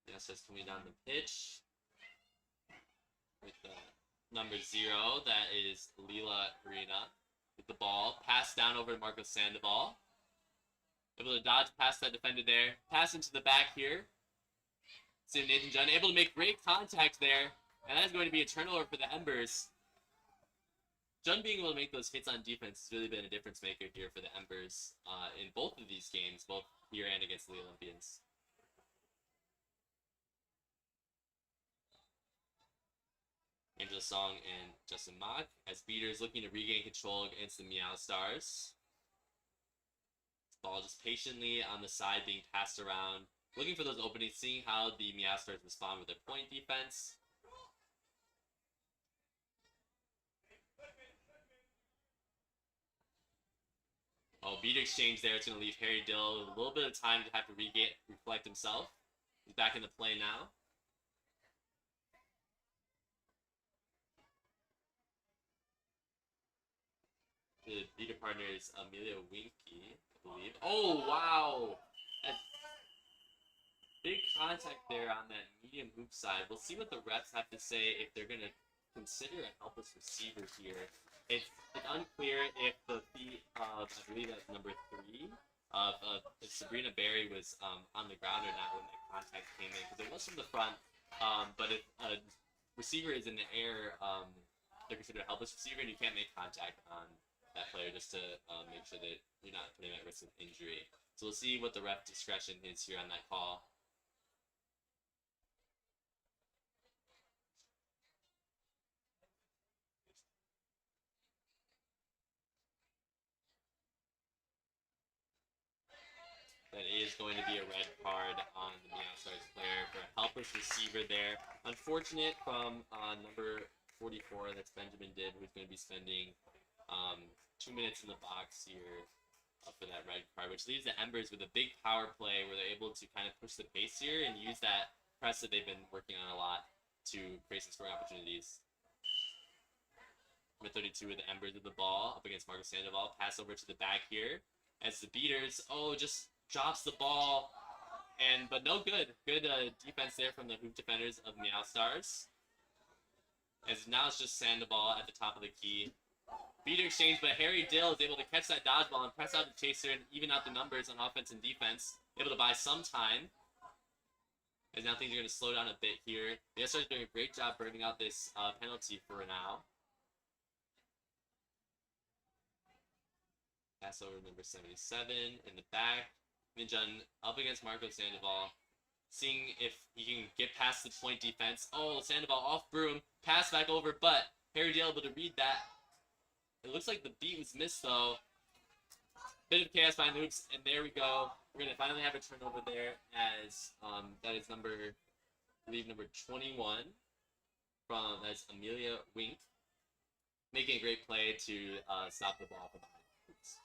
Meow Stars coming down the pitch with number 0, that is Lila Arena, with the ball. Pass down over to Marco Sandoval. Able to dodge past that defender there. Pass into the back here. See Nathan Dunn able to make great contact there. And that is going to be a turnover for the Embers. Dunn being able to make those hits on defense has really been a difference maker here for the Embers in both of these games, both here and against the Olympians. Angela Song and Justin Mock as beaters looking to regain control against the Meow Stars. Ball just patiently on the side being passed around. looking for those openings, seeing how the Meow Stars respond with their point defense. Oh, beat exchange there. It's going to leave Harry Dill a little bit of time to have to reflect himself. He's back in the play now. The beater partner is Amelia Winky, I believe. Oh, wow! That's big contact there on that medium hoop side. We'll see what the refs have to say if they're going to consider a helpless receiver here. It's unclear if the feet of, I believe that's number 3, of Sabrina Berry was on the ground or not when that contact came in, because it was from the front. But if a receiver is in the air, they're considered a helpless receiver, and you can't make contact on that player just to make sure that you're not putting him at risk of injury. So we'll see what the ref discretion is here on that call. That is going to be a red card on the Meow Stars player for a helpless receiver there. Unfortunate from number 44, that's Benjamin Dibb, who's going to be spending 2 minutes in the box here for that red card, which leaves the Embers with a big power play where they're able to kind of push the pace here and use that press that they've been working on a lot to create some scoring opportunities. Number 32 with the Embers with the ball up against Marcus Sandoval. Pass over to the back here as the Beaters, just drops the ball, but no good. Good defense there from the hoop defenders of Meow Stars. As now it's just Sandoval at the top of the key. Beater exchange, but Harry Dill is able to catch that dodgeball and press out the chaser and even out the numbers on offense and defense. Able to buy some time. As now things are going to slow down a bit here. The SR is doing a great job burning out this penalty for now. Pass over to number 77 in the back. Minjun up against Marco Sandoval, seeing if he can get past the point defense. Oh, Sandoval off broom, pass back over, but Harry Dill able to read that. It looks like the beat was missed though. Bit of chaos behind the hoops, and there we go. We're gonna finally have a turnover there as that is number 21 from that's Amelia Wink, making a great play to stop the ball from behind the hoops.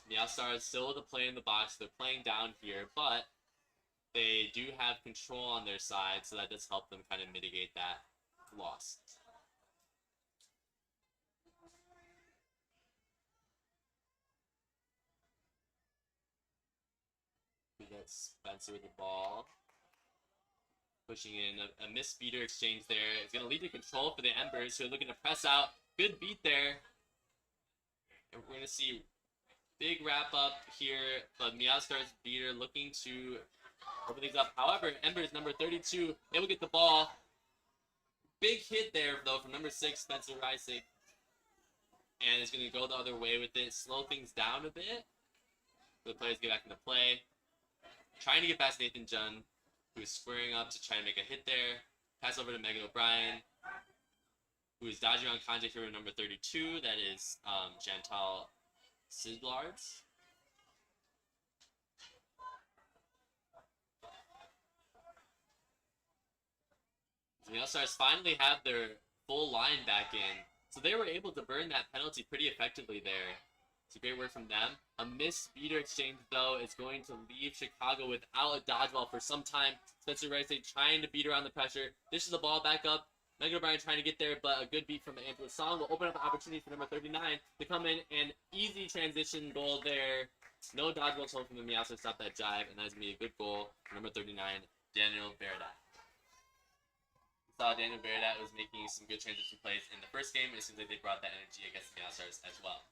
The Outstars still with the play in the box. They're playing down here, but they do have control on their side, so that does help them kind of mitigate that loss. We got Spencer with the ball. Pushing in a missed beater exchange there. It's going to lead to control for the Embers, who are looking to press out. Good beat there. And we're going to see big wrap up here, but Meow Stars beater looking to open things up. However, Embers number 32 able to get the ball. Big hit there though from number 6 Spencer Reisig, and it's going to go the other way with it, slow things down a bit. The players get back into play, trying to get past Nathan Jun, who's squaring up to try and make a hit there. Pass over to Megan O'Brien, who is dodging on contact here with number 32. That is Chantal Sidlards. The All-Stars finally have their full line back in, so they were able to burn that penalty pretty effectively there. It's a great work from them. A missed beater exchange, though, is going to leave Chicago without a dodgeball for some time. Spencer Rice trying to beat around the pressure. Dishes the ball back up. Megan O'Brien trying to get there, but a good beat from Angela Song will open up an opportunity for number 39 to come in, and easy transition goal there. No dodgeball total from the Meow to stop that jive, and that's going to be a good goal for number 39, Daniel Beradat. We saw Daniel Beradat was making some good transition plays in the first game, and it seems like they brought that energy against the Meow Stars as well.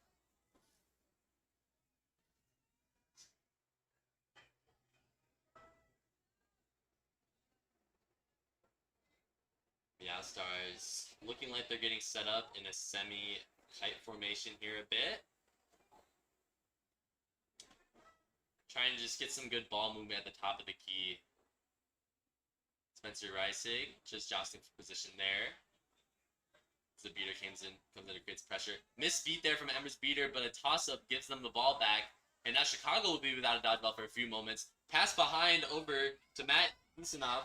Meow Stars looking like they're getting set up in a semi-kite formation here a bit. Trying to just get some good ball movement at the top of the key. Spencer Reisig just jostling for position there. As the beater comes in and creates pressure. Missed beat there from Embers beater, but a toss-up gives them the ball back. And now Chicago will be without a dodgeball for a few moments. Pass behind over to Matt Kusanov.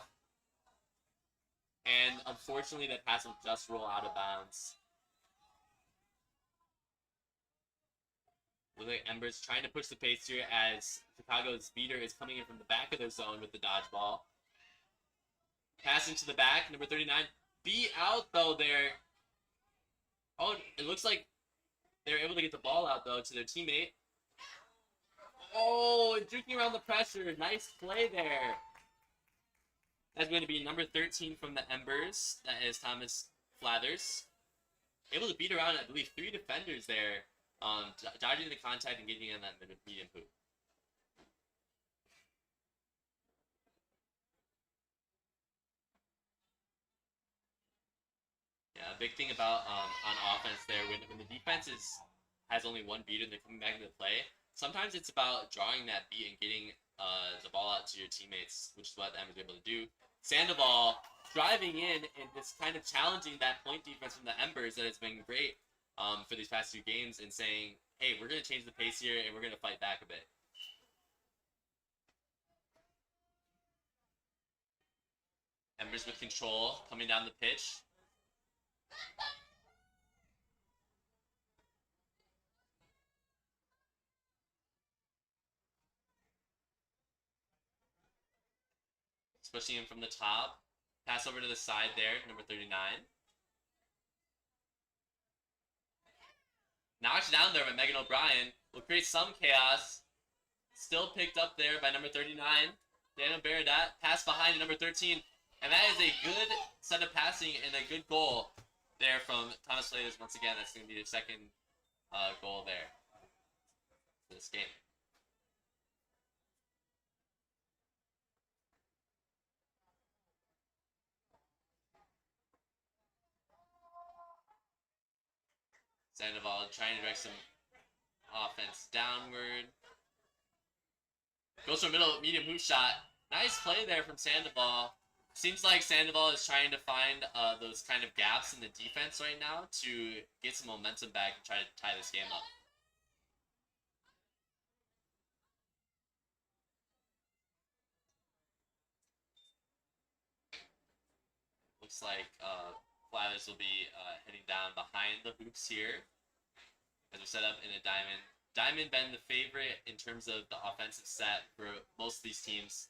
And unfortunately, that pass will just roll out of bounds. Look like Embers trying to push the pace here as Chicago's beater is coming in from the back of their zone with the dodgeball. Passing to the back, number 39. Beat out, though, there. Oh, it looks like they were able to get the ball out, though, to their teammate. Oh, juking around the pressure. Nice play there. That's going to be number 13 from the Embers. That is Thomas Flathers. Able to beat around, I believe, 3 defenders there. Dodging the contact and getting in that medium hoop. Yeah, a big thing about on offense there, when the defense has only one beat and they're coming back into play, sometimes it's about drawing that beat and getting the ball out to your teammates, which is what the Embers are able to do. Sandoval driving in and just kind of challenging that point defense from the Embers that has been great for these past 2 games, and saying, hey, we're going to change the pace here and we're going to fight back a bit. Embers with control coming down the pitch. Pushing him from the top. Pass over to the side there, number 39. Knocked down there by Megan O'Brien. Will create some chaos. Still picked up there by number 39. Daniel Baradat. Pass behind number 13. And that is a good set of passing and a good goal there from Thomas Flathers once again. That's going to be the second goal there for this game. Sandoval trying to direct some offense downward. Goes for a middle medium hoop shot. Nice play there from Sandoval. Seems like Sandoval is trying to find those kind of gaps in the defense right now to get some momentum back and try to tie this game up. Looks like Flathers will be heading down behind the hoops here as we're set up in a diamond. Diamond been the favorite in terms of the offensive set for most of these teams.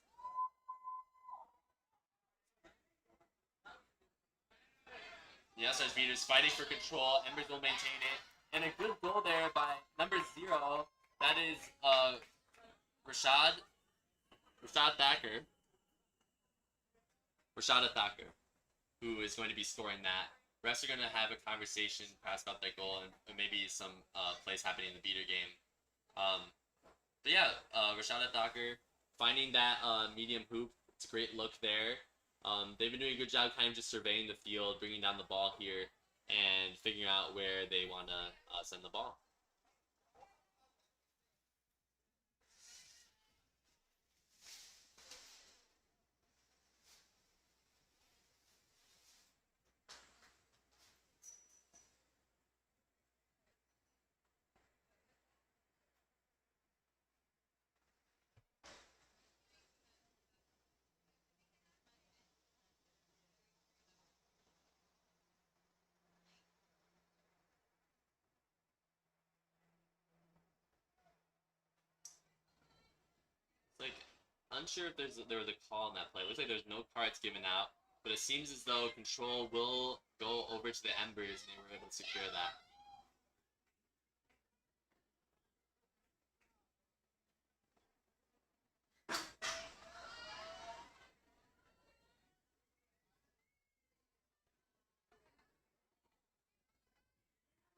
The Outlaws beaters fighting for control. Embers will maintain it. And a good goal there by number 0. That is Rashada Thacker. Rashada Thacker, who is going to be scoring that. Refs are going to have a conversation perhaps about their goal and maybe some plays happening in the beater game. But yeah, Rashada Thacker finding that medium hoop. It's a great look there. They've been doing a good job kind of just surveying the field, bringing down the ball here, and figuring out where they want to send the ball. Unsure if there was a call on that play. Looks like there's no cards given out, but it seems as though control will go over to the Embers, and they were able to secure that.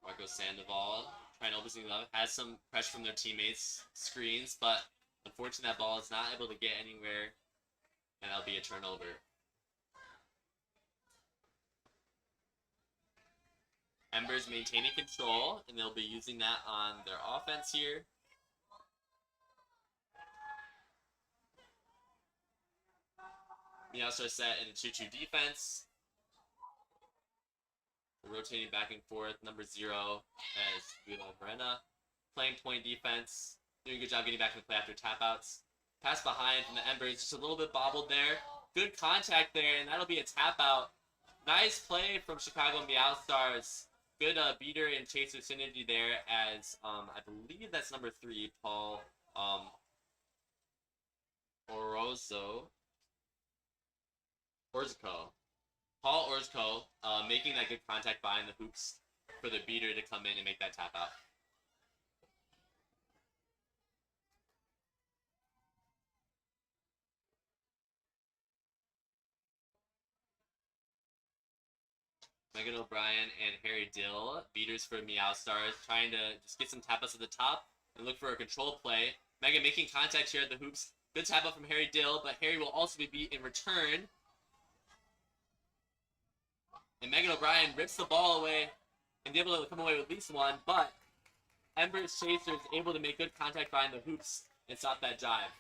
Marco Sandoval trying to open things up, has some pressure from their teammates' screens, but unfortunately, that ball is not able to get anywhere, and that'll be a turnover. Embers maintaining control, and they'll be using that on their offense here. The Outlaws set in a 2-2 defense. They're rotating back and forth. Number 0 as Vila Morena playing point defense. doing a good job getting back in the play after tap outs. Pass behind from the Embers, just a little bit bobbled there. Good contact there, and that'll be a tap out. Nice play from Chicago Meow Stars. Good beater and chaser synergy there as I believe that's number 3, Paul Orozco. Paul Orozco making that good contact behind the hoops for the beater to come in and make that tap out. Megan O'Brien and Harry Dill, beaters for Meow Stars, trying to just get some tap outs at the top and look for a control play. Megan making contact here at the hoops. Good tap out from Harry Dill, but Harry will also be beat in return. And Megan O'Brien rips the ball away and be able to come away with at least one, but Embers Chaser is able to make good contact behind the hoops and stop that jive.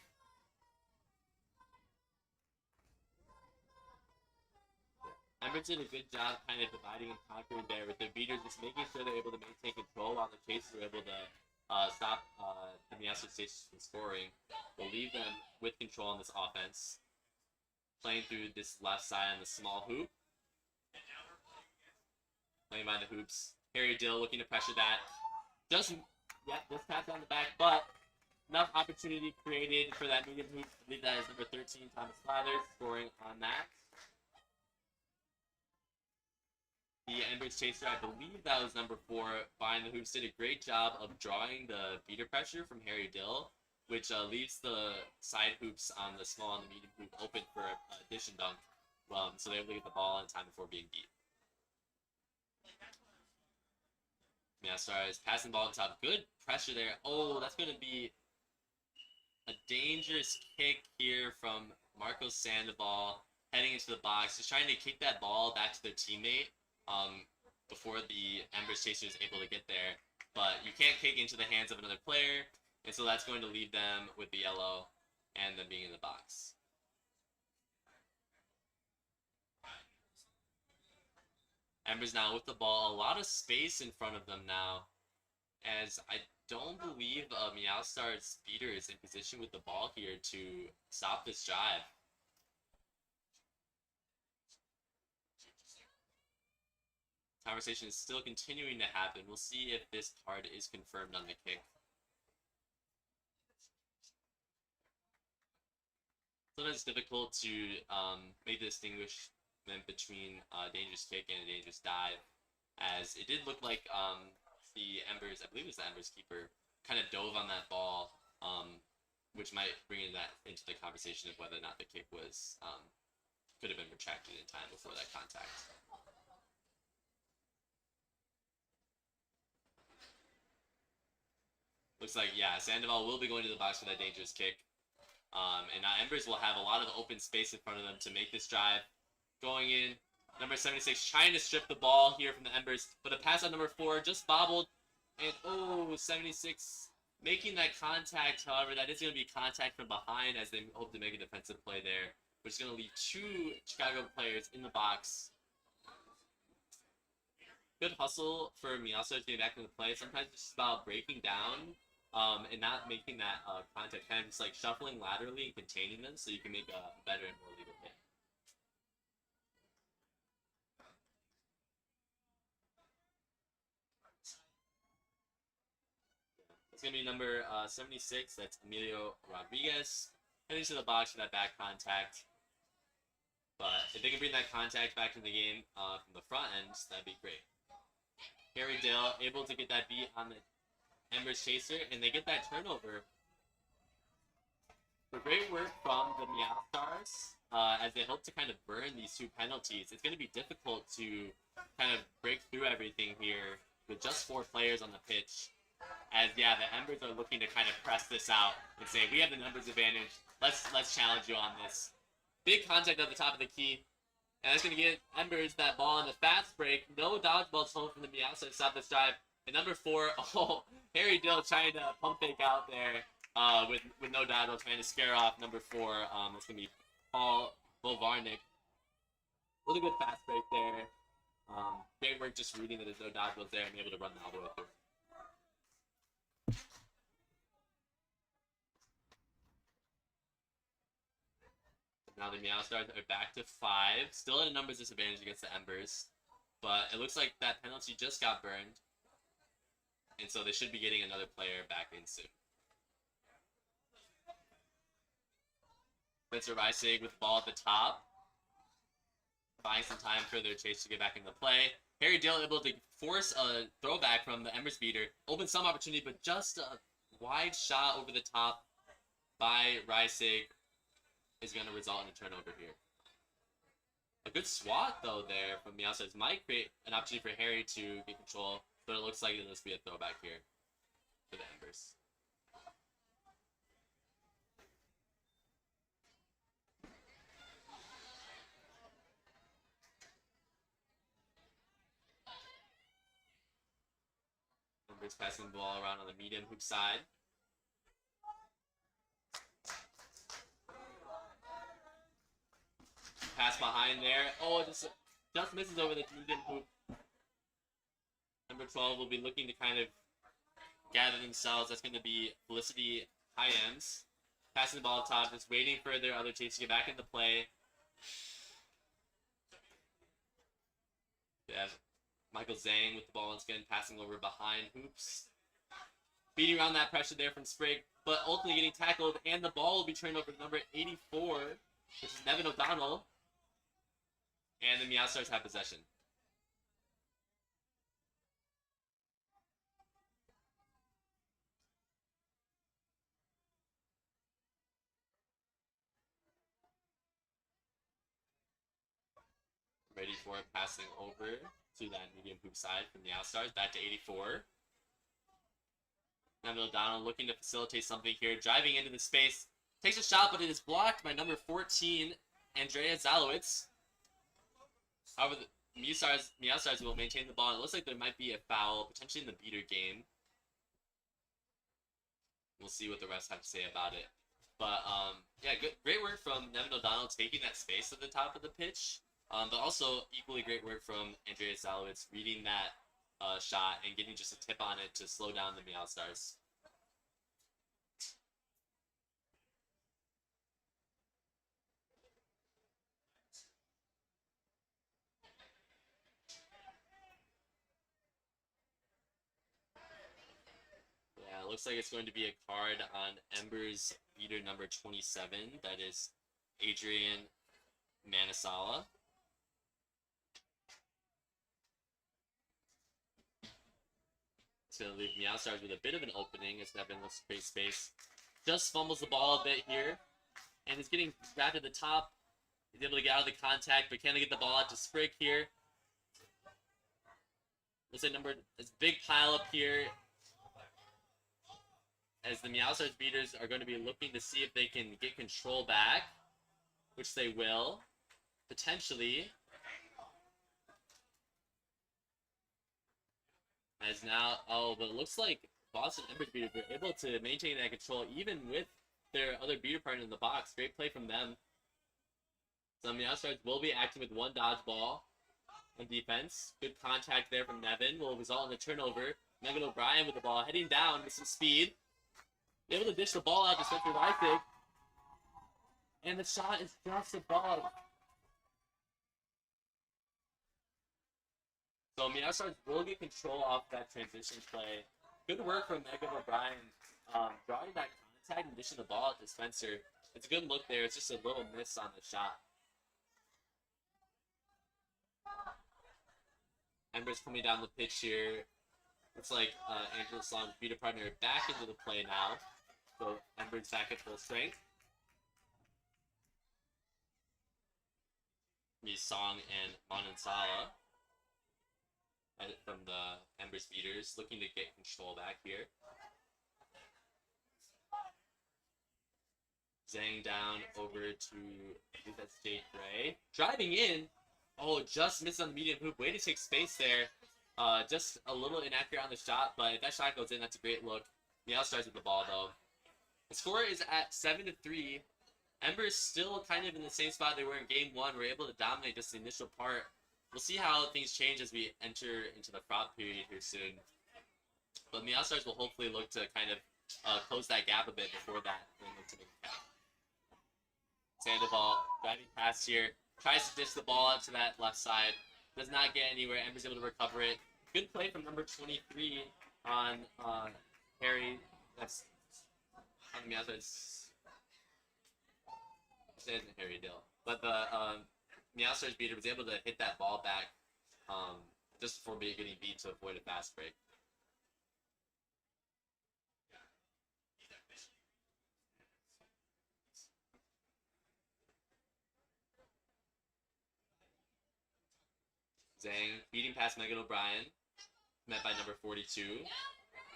Embers did a good job kind of dividing and conquering there with the beaters just making sure they're able to maintain control while the Chasers were able to stop the Minneapolis Chasers from scoring. We'll leave them with control on this offense. Playing through this left side on the small hoop. Playing by the hoops. Harry Dill looking to pressure that. Just pass down the back, but enough opportunity created for that medium hoop. I believe that is number 13, Thomas Slathers, scoring on that. The Embers Chaser, I believe that was number 4, behind the hoops, did a great job of drawing the beater pressure from Harry Dill, which leaves the side hoops on the small and the medium hoop open for a dish and dunk. So they're able to get the ball in time before being beat. Yeah, Stars passing the ball on top. Good pressure there. Oh, that's going to be a dangerous kick here from Marcos Sandoval heading into the box. Just trying to kick that ball back to their teammate before the Embers Chaser is able to get there. But you can't kick into the hands of another player, and so that's going to leave them with the yellow and them being in the box. Embers now with the ball, a lot of space in front of them now, as I don't believe Meow Star's beater is in position with the ball here to stop this drive. Conversation is still continuing to happen. We'll see if this card is confirmed on the kick. Sometimes it's difficult to make the distinguishment between a dangerous kick and a dangerous dive, as it did look like the Embers, I believe it was the Embers keeper, kind of dove on that ball, which might bring that into the conversation of whether or not the kick was could have been retracted in time before that contact. Looks like, yeah, Sandoval will be going to the box for that dangerous kick. And now Embers will have a lot of open space in front of them to make this drive. Going in, number 76 trying to strip the ball here from the Embers, but a pass on number 4 just bobbled. And, oh, 76 making that contact. However, that is going to be contact from behind as they hope to make a defensive play there, which is going to leave 2 Chicago players in the box. Good hustle for Miyaso to get back into play. Sometimes it's just about breaking down and not making that contact, kind of just like shuffling laterally and containing them so you can make a better and more legal hit. It's going to be number 76. That's Emilio Rodriguez. Heading to the box for that back contact. But if they can bring that contact back in the game from the front end, that'd be great. Harry Dill able to get that beat on the Embers Chaser, and they get that turnover. So great work from the Meow Stars as they hope to kind of burn these 2 penalties. It's going to be difficult to kind of break through everything here with just 4 players on the pitch. As, yeah, the Embers are looking to kind of press this out and say, we have the numbers advantage. Let's challenge you on this. Big contact at the top of the key. And that's going to get Embers that ball on the fast break. No dodgeballs home from the Meow to stop this drive. And number 4, oh, Harry Dill trying to pump fake out there with no dodgeball, trying to scare off number 4. It's going to be Paul Bovarnik. Really good fast break there. Great work just reading that there's no dodgeballs there and be able to run the all the way through. Now the Meow Stars are back to 5. Still at a numbers disadvantage against the Embers. But it looks like that penalty just got burned. And so they should be getting another player back in soon. Spencer Reisig with the ball at the top. Buying some time for their chase to get back into play. Harry Dale able to force a throwback from the Embers beater. Open some opportunity, but just a wide shot over the top by Reisig is going to result in a turnover here. A good swat, though, there from the outside might create an opportunity for Harry to get control, but it looks like it'll just be a throwback here for the Embers. Embers passing the ball around on the medium hoop side. Pass behind there. Oh, just misses over the medium hoop. Number 12 will be looking to kind of gather themselves. That's going to be Felicity Hyams. Passing the ball up top, just waiting for their other teams to get back into play. They have Michael Zhang with the ball once again, passing over behind hoops. Beating around that pressure there from Sprague, but ultimately getting tackled, and the ball will be turned over to number 84, which is Nevin O'Donnell. And the Meow Stars have possession. Ready for it, passing over to that medium hoop side from the Outstars, back to 84. Neville O'Donnell looking to facilitate something here, driving into the space, takes a shot, but it is blocked by number 14, Andrea Zalowitz. However, the Meow Stars will maintain the ball, and it looks like there might be a foul, potentially in the beater game. We'll see what the refs have to say about it. But, yeah, great work from Nevin O'Donnell taking that space at the top of the pitch. But also equally great work from Andrea Zalowitz reading that shot and getting just a tip on it to slow down the Meow Stars. Yeah, it looks like it's going to be a card on Embers beater number 27. That is Adrian Manasala. It's going to leave Meow Stars with a bit of an opening as Nevin looks to create space. Just fumbles the ball a bit here. And is getting grabbed at the top. He's able to get out of the contact, but can they get the ball out to Sprigg here? Looks like this big pile up here. As the Meow Stars beaters are going to be looking to see if they can get control back. Which they will. Potentially. As now, but it looks like Boston Embers beaters were able to maintain that control even with their other beater partner in the box. Great play from them. So Meow Stars will be acting with one dodgeball on defense. Good contact there from Nevin will result in a turnover. Megan O'Brien with the ball heading down with some speed. Able to dish the ball out to Spencer Reisig. And the shot is just above. So Meow Stars will get control off that transition play. Good work from Megan O'Brien. Drawing that contact and dishing the ball to Spencer. It's a good look there. It's just a little miss on the shot. Embers coming down the pitch here. Looks like Angela Song's beater partner back into the play now. So Embers back at full strength. Miss Song and Manansala from the Embers beaters looking to get control back here. Zhang down over to, I think that's Jade Gray. Driving in. Oh, just missed on the medium hoop. Way to take space there. Just a little inaccurate on the shot, but if that shot goes in, that's a great look. Meow Stars with the ball, though. The score is at 7-3. Embers still kind of in the same spot they were in Game 1. We're able to dominate just the initial part. We'll see how things change as we enter into the prop period here soon. But Meow Stars will hopefully look to kind of close that gap a bit before that and look to make a count. Sandoval driving past here. Tries to dish the ball out to that left side. Does not get anywhere. Embers able to recover it. Good play from number 23 on Harry. That's on the outside. It isn't Harry Dill. But the Meowstars beater was able to hit that ball back just before getting beat to avoid a fast break. Zhang beating past Megan O'Brien, met by number 42.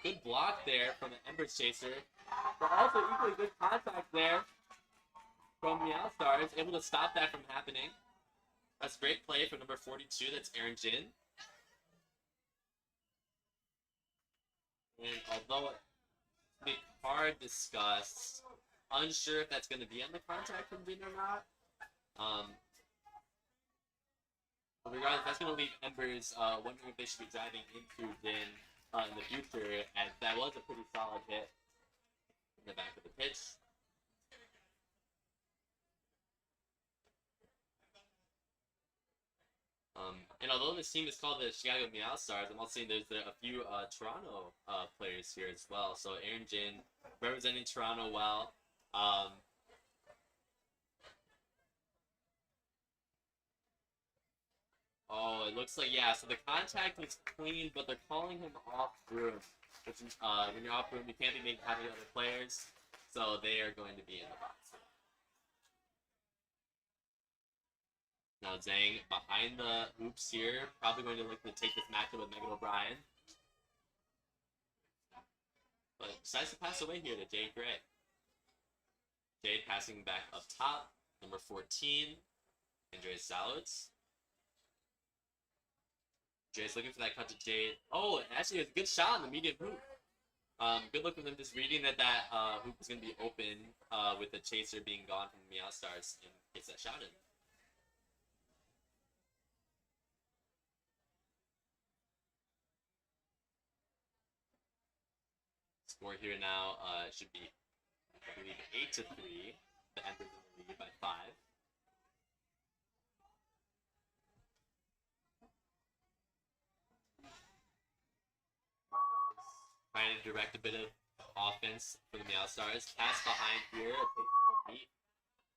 Good block there from the Embers chaser, but also equally good contact there from Meowstars, able to stop that from happening. That's great play from number 42, that's Aaron Jin. And although it's a hard discuss, unsure if that's going to be on the contact from Jin or not. But regardless, that's going to leave Embers wondering if they should be driving into Jin in the future, as that was a pretty solid hit in the back of the pitch. And although this team is called the Chicago Meowstars, I'm also seeing there's a few Toronto players here as well. So Aaron Jin representing Toronto well. Oh, it looks like, yeah, so the contact is clean, but they're calling him off room. Which, when you're off room, you can't be making contact with other players, so they are going to be in the box. Now Zhang behind the hoops here, probably going to look to take this matchup with Megan O'Brien. But decides to pass away here to Jade Gray. Jade passing back up top, number 14, Andres Salads. Jade's looking for that cut to Jade. Oh, actually, it's a good shot on the medium hoop. Good look for them just reading that hoop was going to be open with the chaser being gone from the Meowstars and gets that shot in. Score here now should be, I believe, 8-3. The Embers in the lead by 5. Trying to direct a bit of offense for the Meowstars. Pass behind here. It takes them to beat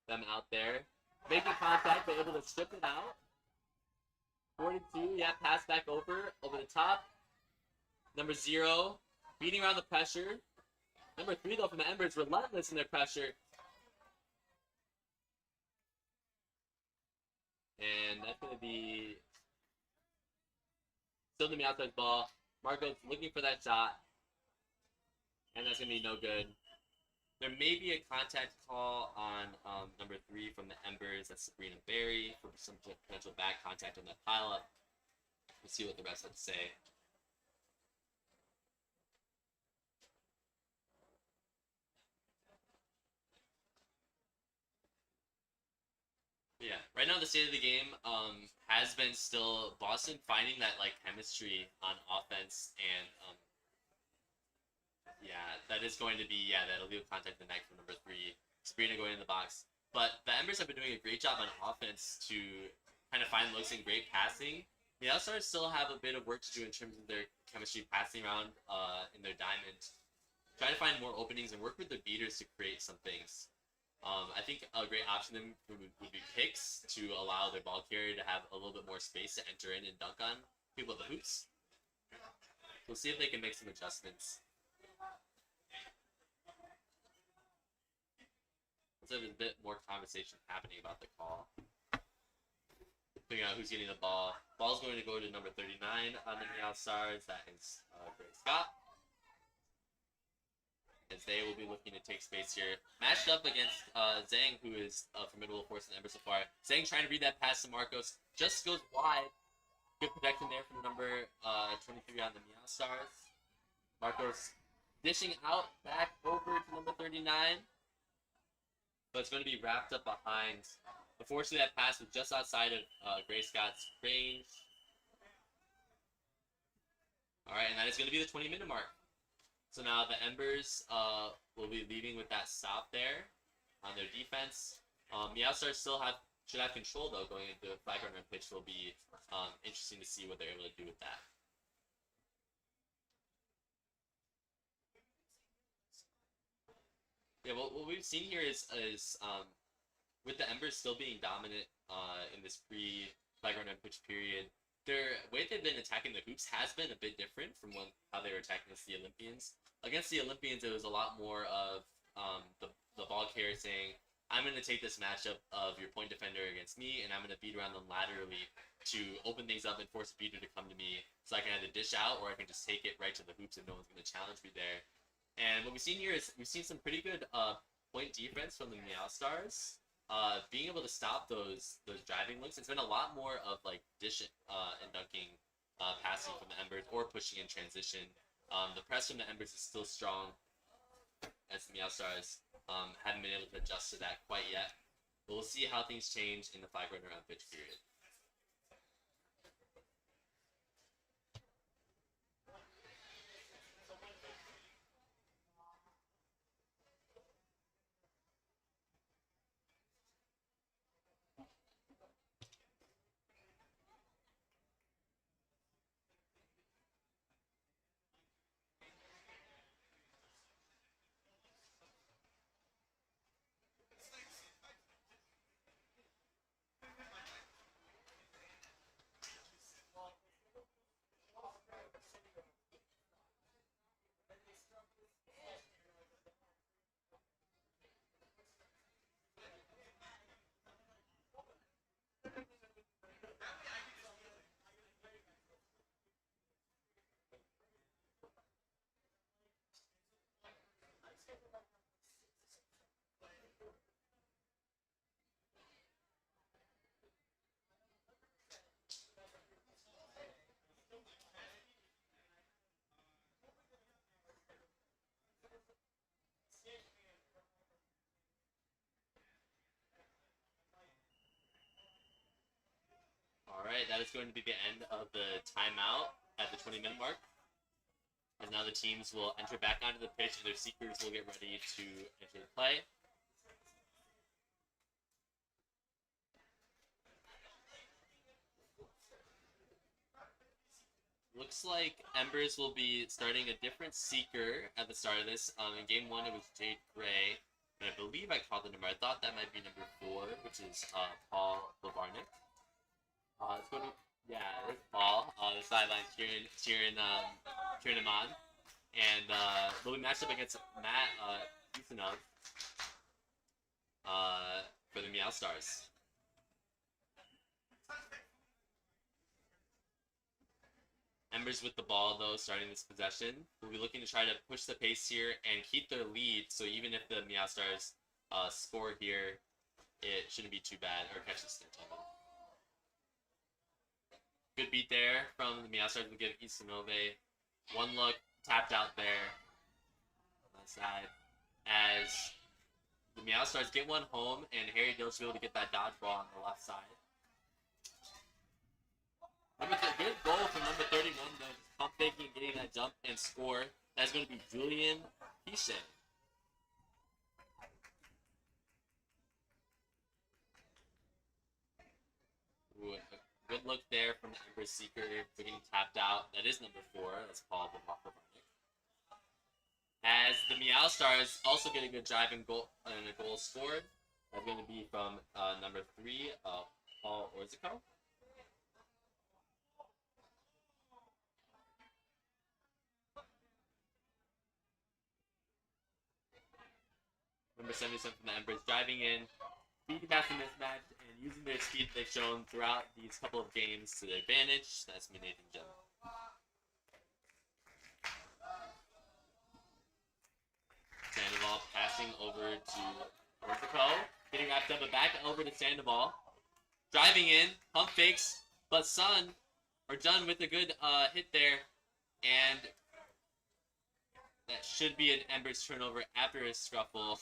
them out there. Making contact, but able to strip it out. 42, yeah, pass back over the top. Number 0, beating around the pressure. Number 3, though, from the Embers, relentless in their pressure. And that's going to be still the Meowstars ball. Marco's looking for that shot. And that's going to be no good. There may be a contact call on number 3 from the Embers. That's Sabrina Berry for some potential back contact on that pileup. We'll see what the rest have to say. Yeah, right now the state of the game has been still Boston finding that like chemistry on offense, and yeah, that is going to be that illegal contact the neck from number 3, Sabrina going in the box. But the Embers have been doing a great job on offense to kind of find looks and great passing. The Outstars still have a bit of work to do in terms of their chemistry passing around in their diamond. Try to find more openings and work with the beaters to create some things. I think a great option then would be picks to allow their ball carrier to have a little bit more space to enter in and dunk on people at the hoops. We'll see if they can make some adjustments. So there's a bit more conversation happening about the call. Figuring out who's getting the ball. Ball's going to go to number 39 on the Outstars. That is Greg Scott. As they will be looking to take space here. Matched up against Zhang, who is a formidable force in the Embers so far. Zhang trying to read that pass to Marcos. Just goes wide. Good protection there from the number 23 on the Meowstars. Marcos dishing out back over to number 39. But it's going to be wrapped up behind. Unfortunately, that pass was just outside of Gray Scott's range. Alright, and that is going to be the 20-minute mark. So now the Embers will be leading with that stop there on their defense. Meowstars should have control though going into the flag runner pitch. Will be interesting to see what they're able to do with that. Yeah, what we've seen here is with the Embers still being dominant in this pre-flag runner pitch period, their way they've been attacking the hoops has been a bit different from how they were attacking against the Olympians. Against the Olympians, it was a lot more of the ball carrier saying, I'm going to take this matchup of your point defender against me, and I'm going to beat around them laterally to open things up and force a beater to come to me so I can either dish out or I can just take it right to the hoops and no one's going to challenge me there. And what we've seen here is we've seen some pretty good point defense from the Meowstars. Being able to stop those driving looks. It's been a lot more of like dishing and dunking passing from the Embers or pushing in transition. The press from the Embers is still strong as the Meowstars haven't been able to adjust to that quite yet. But we'll see how things change in the flag runner round pitch period. Alright, that is going to be the end of the timeout at the 20-minute mark. And now the teams will enter back onto the pitch and their seekers will get ready to enter the play. Looks like Embers will be starting a different seeker at the start of this. In game 1 it was Jade Gray, and I believe I called the number. I thought that might be number 4, which is Paul Lavarnik. It's going to, yeah, there's Paul on the sidelines cheering him on. And they'll be matched up against Matt Usanov for the Meowstars. Embers with the ball, though, starting this possession. We'll be looking to try to push the pace here and keep their lead, so even if the Meowstars score here, it shouldn't be too bad, or catch the stint of it. Good beat there from the Meowstars to give Isanove one look, tapped out there on that side. As the Meowstars get one home, and Harry Dill should be able to get that dodgeball on the left side. Good goal from number 31, though. Just pump faking, getting that jump and score. That's going to be Julian Pichet. Ooh, a good look there from the Ember Seeker, getting tapped out. That is number 4. That's Paul Lavarnik. As the Meowstars also get a good drive and a goal scored. That's going to be from number 3, Paul Orzico. Number 77 from the Embers, driving in, speed passing mismatch, and using their speed they've shown throughout these couple of games to their advantage. That's me, Nathan Gemma. Sandoval passing over to Orzico, getting wrapped up, but back over to Sandoval. Driving in, pump fakes, but John with a good hit there, and that should be an Embers turnover after a scuffle,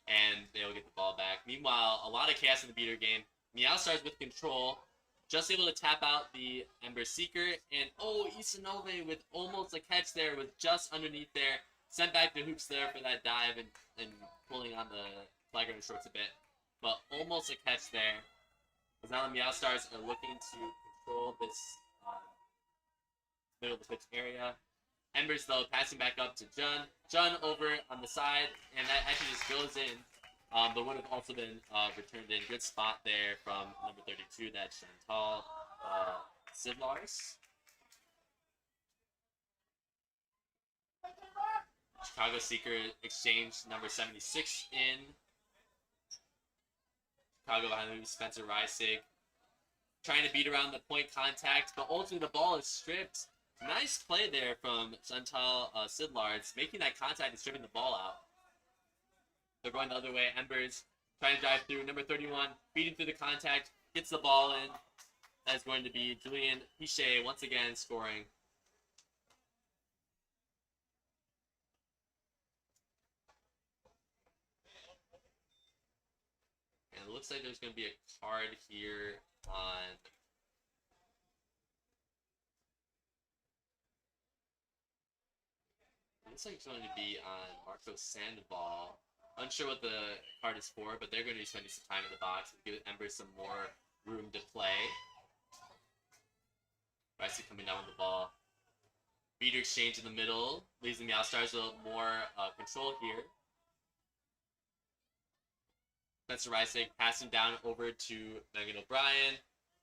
and they'll get the ball back. Meanwhile, a lot of chaos in the beater game. Meowstars with control, just able to tap out the Ember Seeker, and Isanove with almost a catch there, was just underneath there. Sent back the hoops there for that dive and pulling on the flag runner shorts a bit. but almost a catch there. Because now the Meow Stars are looking to control this middle of the pitch area. Embers, though, passing back up to Jun. Jun over on the side, and that actually just goes in. But would have also been returned in. Good spot there from number 32, that's Chantal Sidlars. Chicago Seeker exchange number 76 in. Chicago behind Spencer Reisig. Trying to beat around the point contact, but ultimately the ball is stripped. Nice play there from Chantal Sidlards, making that contact and stripping the ball out. They're going the other way. Embers trying to drive through. Number 31, beating through the contact, gets the ball in. That's going to be Julian Pichet once again scoring. And it looks like there's going to be a card here on... Looks like it's going to be on Marco Sandoval. Unsure what the card is for, but they're going to be spending some time in the box to give Embers some more room to play. Ricey coming down with the ball. Beater exchange in the middle. Leaves the Meow Stars a little more control here. Spencer Reisig passing down over to Megan O'Brien,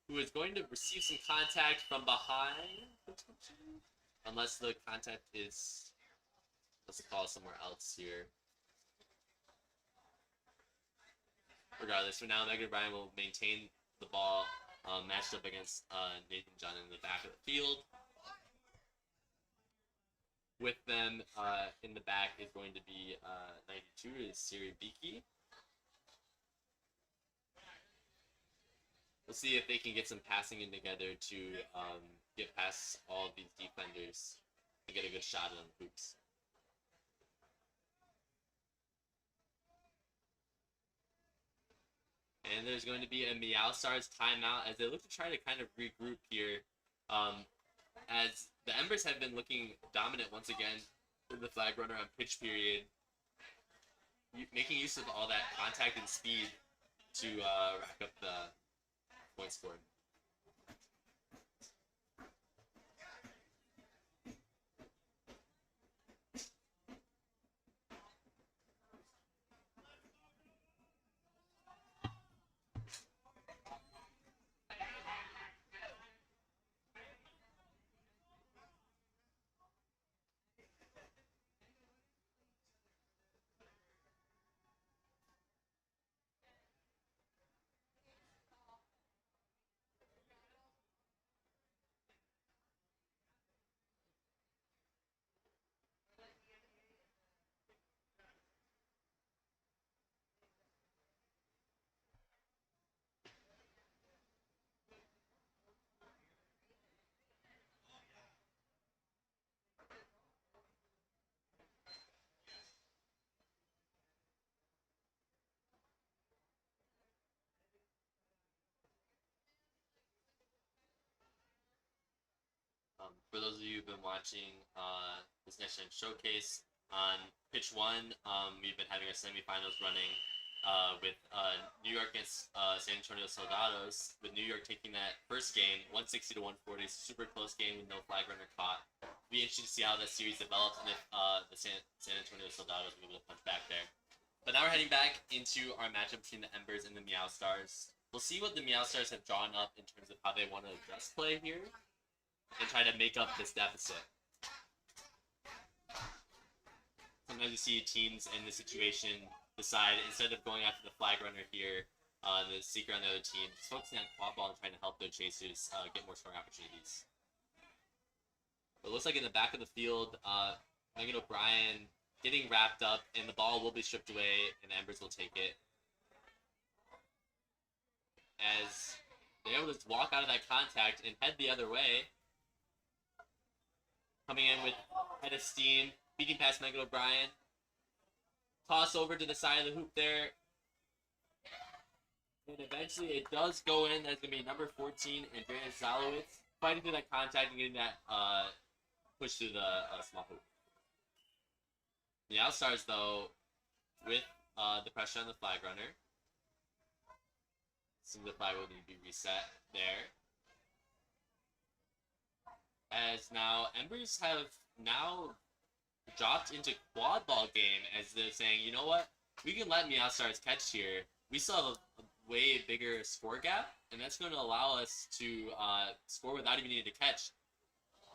who is going to receive some contact from behind, potentially? Unless the contact is... Let's call it somewhere else here. Regardless, for now, Megan O'Brien will maintain the ball matched up against Nathan John in the back of the field. With them in the back is going to be 92 is Siri Biki. We'll see if they can get some passing in together to get past all of these defenders and get a good shot on the hoops. And there's going to be a Meow Stars timeout as they look to try to kind of regroup here. As the Embers have been looking dominant once again in the flag runner on pitch period, making use of all that contact and speed to rack up the points scored. For those of you who've been watching this next gen showcase, on pitch 1, we've been having our semifinals running with New York against San Antonio Soldados, with New York taking that first game 160 to 140, super close game with no flag runner caught. It'll be interesting to see how that series develops and if the San Antonio Soldados will be able to punch back there. But now we're heading back into our matchup between the Embers and the Meow Stars. We'll see what the Meow Stars have drawn up in terms of how they want to adjust play here and try to make up this deficit. Sometimes you see teams in this situation decide, instead of going after the flag runner here, the seeker on the other team, just focusing on quad ball and trying to help their chasers get more scoring opportunities. But it looks like in the back of the field, Megan O'Brien getting wrapped up, and the ball will be stripped away, and the Embers will take it. As they're able to walk out of that contact and head the other way. Coming in with head of steam, beating past Megan O'Brien. Toss over to the side of the hoop there. And eventually it does go in. That's going to be number 14, Andrea Zalowitz, fighting through that contact and getting that push through the small hoop. The Outstars, though, with the pressure on the flag runner. Simplify will need to be reset there. As now, Embers have now dropped into Quadball game as they're saying, you know what? We can let Outstars catch here. We still have a way bigger score gap, and that's going to allow us to score without even needing to catch.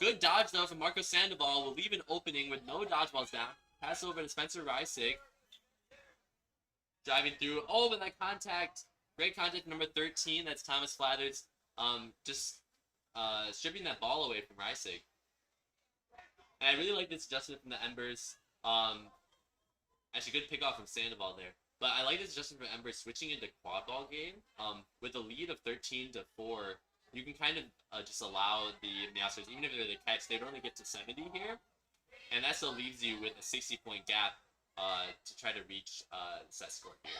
Good dodge, though, from Marco Sandoval. Will leave an opening with no dodgeballs down. Pass over to Spencer Reisig. Driving through. Oh, with that contact. Great contact number 13. That's Thomas Flathers. Just stripping that ball away from Reisig. And I really like this adjustment from the Embers. Actually, good pickoff from Sandoval there. But I like this adjustment from Embers switching into Quadball game. With a lead of 13-4, you can kind of just allow the Outstars, even if they're the catch, they'd only get to 70 here. And that still leaves you with a 60-point gap to try to reach set score here.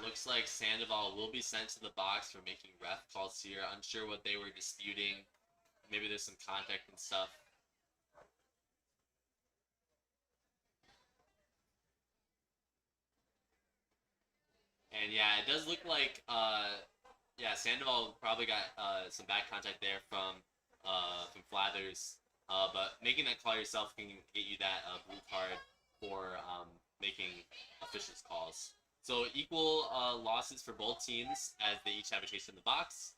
Looks like Sandoval will be sent to the box for making ref calls here. Unsure what they were disputing. Maybe there's some contact and stuff. And yeah, it does look like yeah, Sandoval probably got some bad contact there from Flathers. But making that call yourself can get you that blue card for making officials calls. So equal losses for both teams as they each have a chase in the box.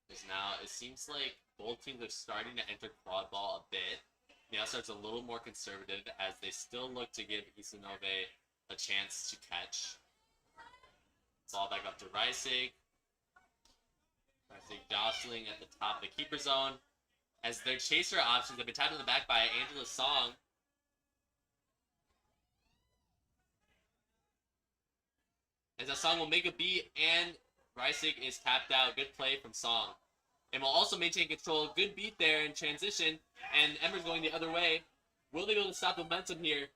Because now it seems like both teams are starting to enter quad ball a bit. Now starts a little more conservative as they still look to give Isanove a chance to catch. Ball back up to Reisig. Reisig jostling at the top of the keeper zone. As their chaser options have been tapped in the back by Angela Song. As that Song will make a beat and Reisig is tapped out. Good play from Song. And will also maintain control. Good beat there in transition. And Embers going the other way. Will they be able to stop the momentum here?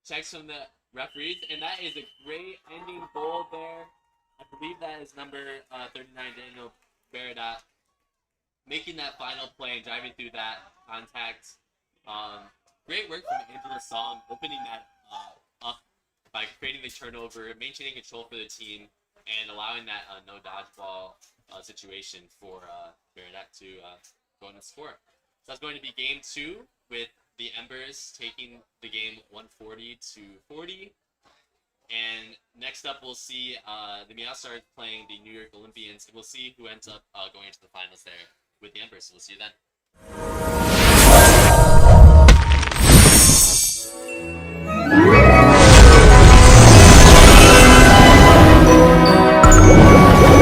Checks from the referees. And that is a great ending goal there. I believe that is number 39, Daniel Baradat. Making that final play and driving through that contact. Great work from Angela Song. Opening that up by creating the turnover, maintaining control for the team, and allowing that no dodgeball situation for Baradat to go on and score. So that's going to be game 2 with the Embers taking the game 140-40. And next up, we'll see the Outstars playing the New York Olympians, and we'll see who ends up going into the finals there with the Embers. So we'll see you then.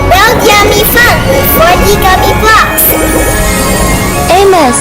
Well, yummy fun with 40 gummy blocks. Amos.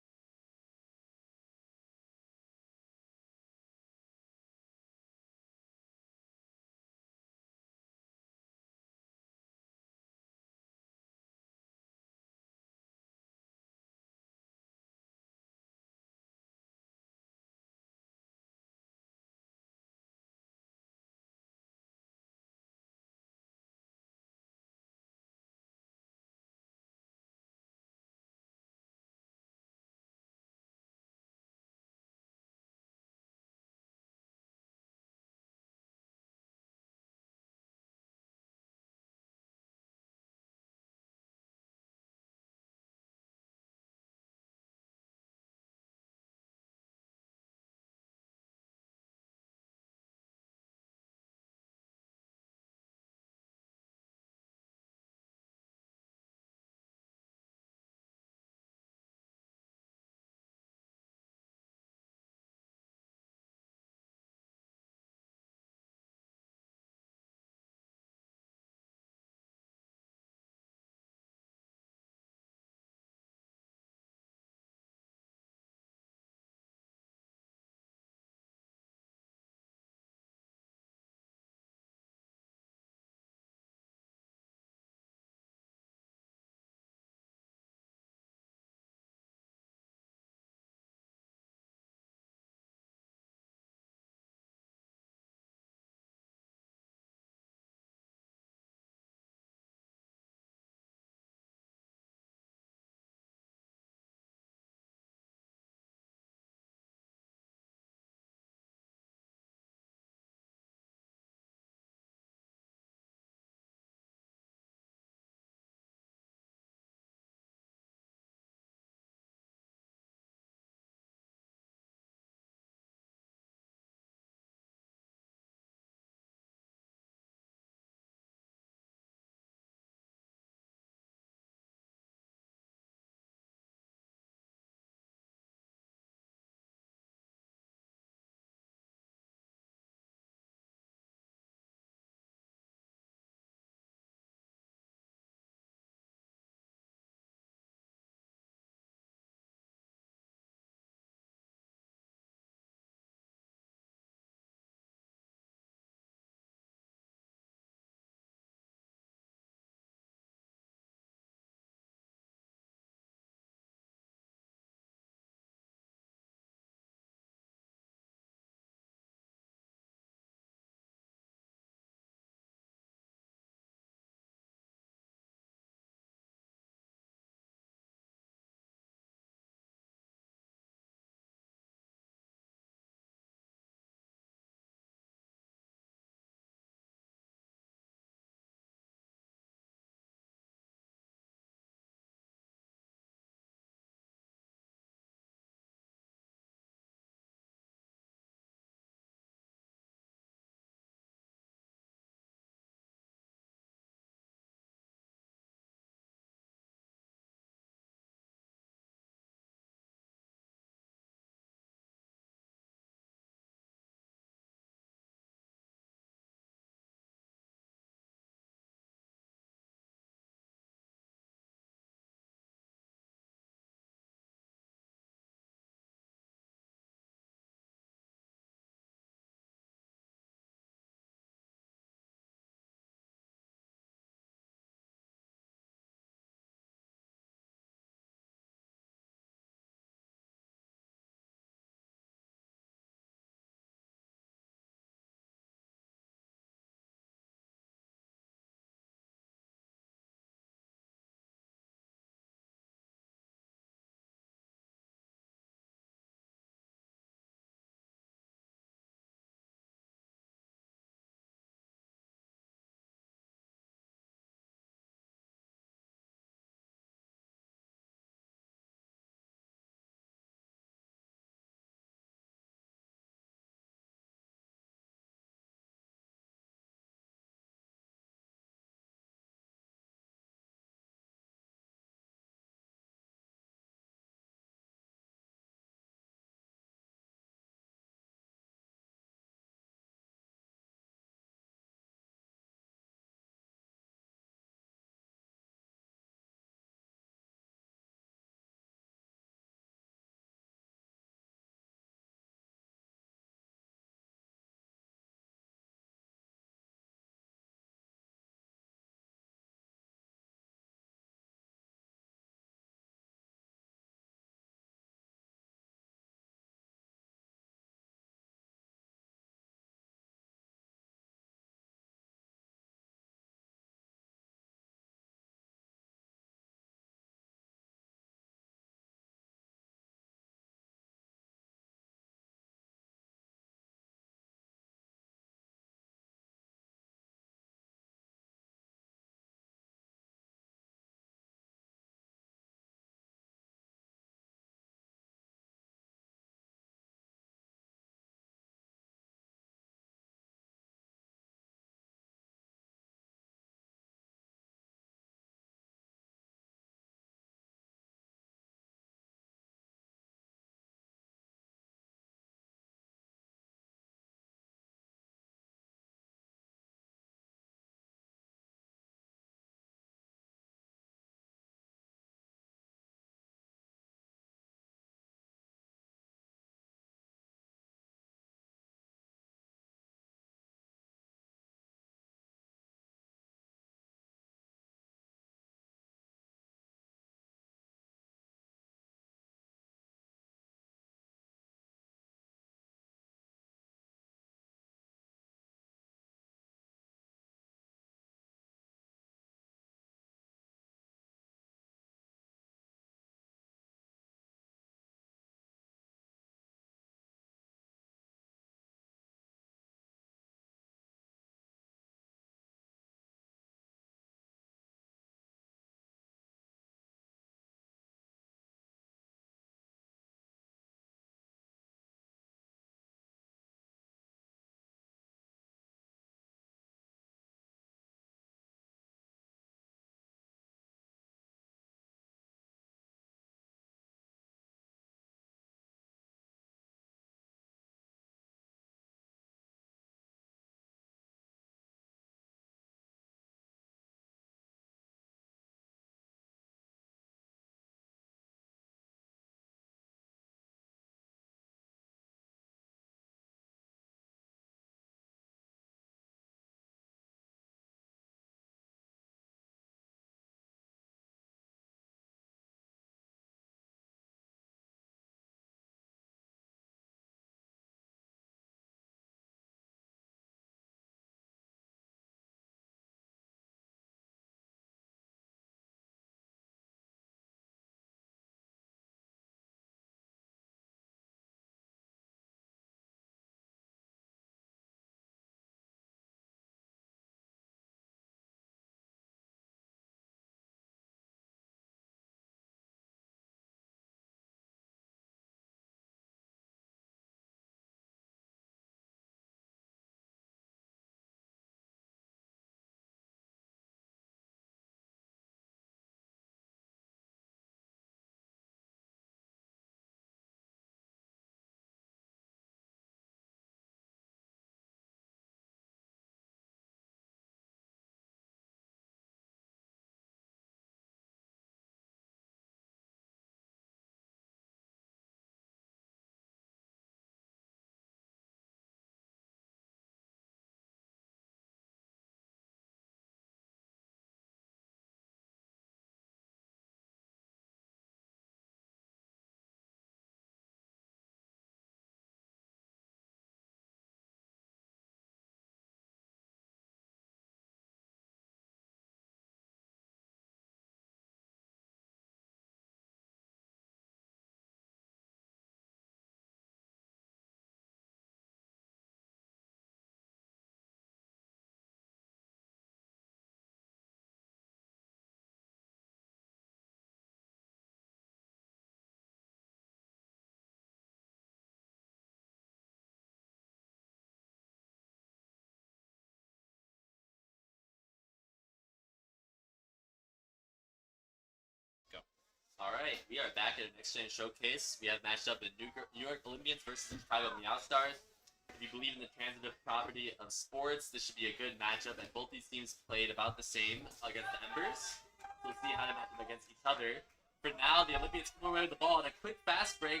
Alright, we are back at an Next Gen Showcase. We have matched up the New York Olympians versus the Chicago Outstars. If you believe in the transitive property of sports, this should be a good matchup, and both these teams played about the same against the Embers. So we'll see how they match up against each other. For now, the Olympians come away with the ball in a quick fast break.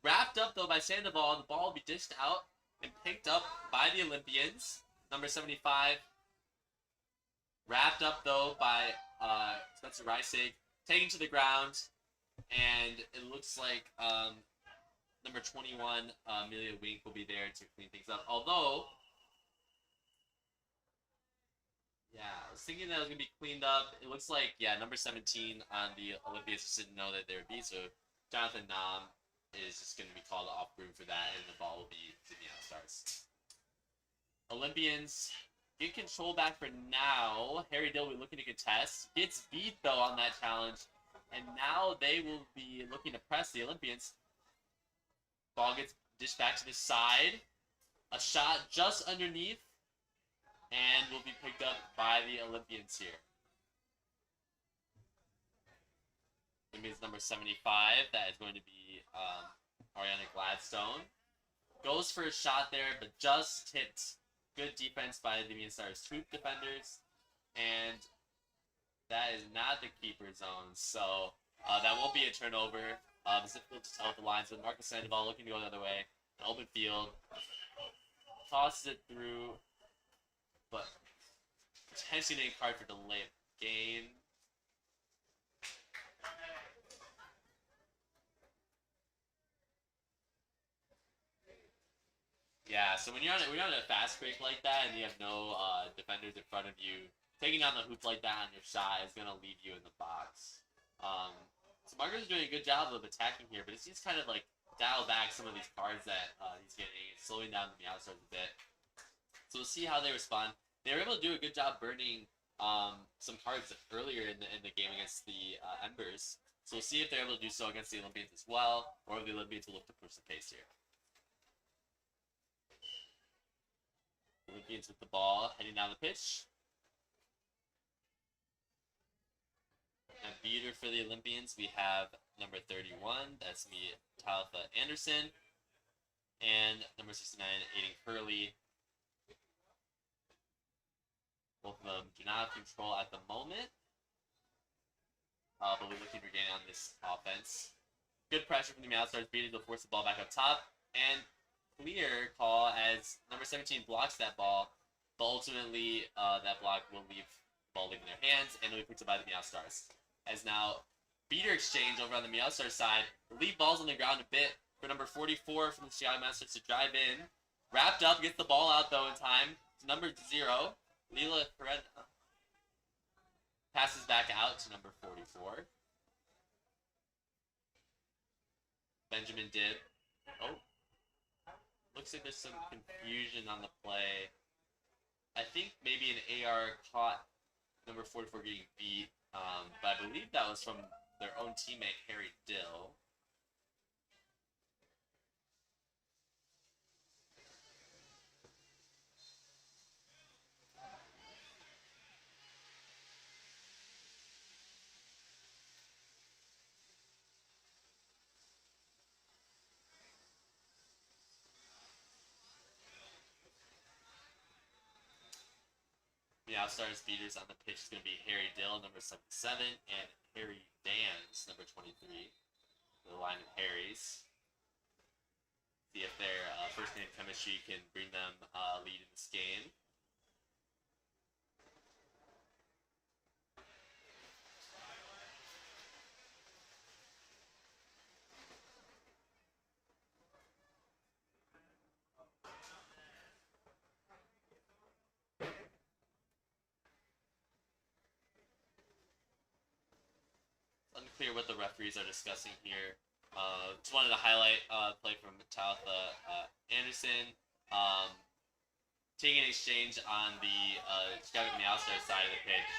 Wrapped up, though, by Sandoval. The ball will be dished out and picked up by the Olympians. Number 75. Wrapped up, though, by Spencer Reisig. Taken to the ground, and it looks like number 21, Amelia Wink, will be there to clean things up. Although, yeah, I was thinking that it was going to be cleaned up. It looks like, yeah, number 17 on the Olympians just didn't know that there would be, so Jonathan Nam is just going to be called off group for that, and the ball will be to the Outstars. Olympians get control back for now. Harry Dill will be looking to contest. Gets beat, though, on that challenge. And now they will be looking to press the Olympians. Ball gets dished back to the side. A shot just underneath. And will be picked up by the Olympians here. Olympians number 75. That is going to be Ariana Gladstone. Goes for a shot there, but just tipped. Good defense by the Indian Stars troop defenders, and that is not the keeper zone, so that won't be a turnover. It's difficult to tell with the lines, but Marcus Sandoval looking to go the other way. An open field, tosses it through, but potentially getting a card for delay of game. Yeah, so when you're on a fast break like that and you have no defenders in front of you, taking down the hoop like that on your shot is gonna leave you in the box. So Marcus is doing a good job of attacking here, but it's just kind of like dial back some of these cards that he's getting, slowing down the Outstars a bit. So we'll see how they respond. They were able to do a good job burning some cards earlier in the game against the Embers. So we'll see if they're able to do so against the Olympians as well, or if the Olympians will look to push the pace here. Olympians with the ball, heading down the pitch. A beater for the Olympians, we have number 31, that's me, Talitha Anderson, and number 69, Aiden Curley. Both of them do not have control at the moment, but we're looking to regain on this offense. Good pressure from the Outstars. Beaters will force the ball back up top, and clear call as number 17 blocks that ball, but ultimately that block will leave the ball leaving their hands, and it'll be picked up by the Outstars. As now, beater exchange over on the Outstars side, leave balls on the ground a bit for number 44 from the Chicago Masters to drive in. Wrapped up, gets the ball out though in time to number 0, Lila Perena. Passes back out to number 44. Benjamin Dibb. Oh. Looks like there's some confusion on the play. I think maybe an AR caught number 44 getting beat, but I believe that was from their own teammate, Harry Dill. The Outstars beaters on the pitch is going to be Harry Dill, number 77, and Harry Vans, number 23. The line of Harrys. See if their first-name chemistry can bring them lead in this game. Unclear what the referees are discussing here. Just wanted to highlight play from Talitha Anderson. Taking an exchange on the Chicago Outstars side of the pitch.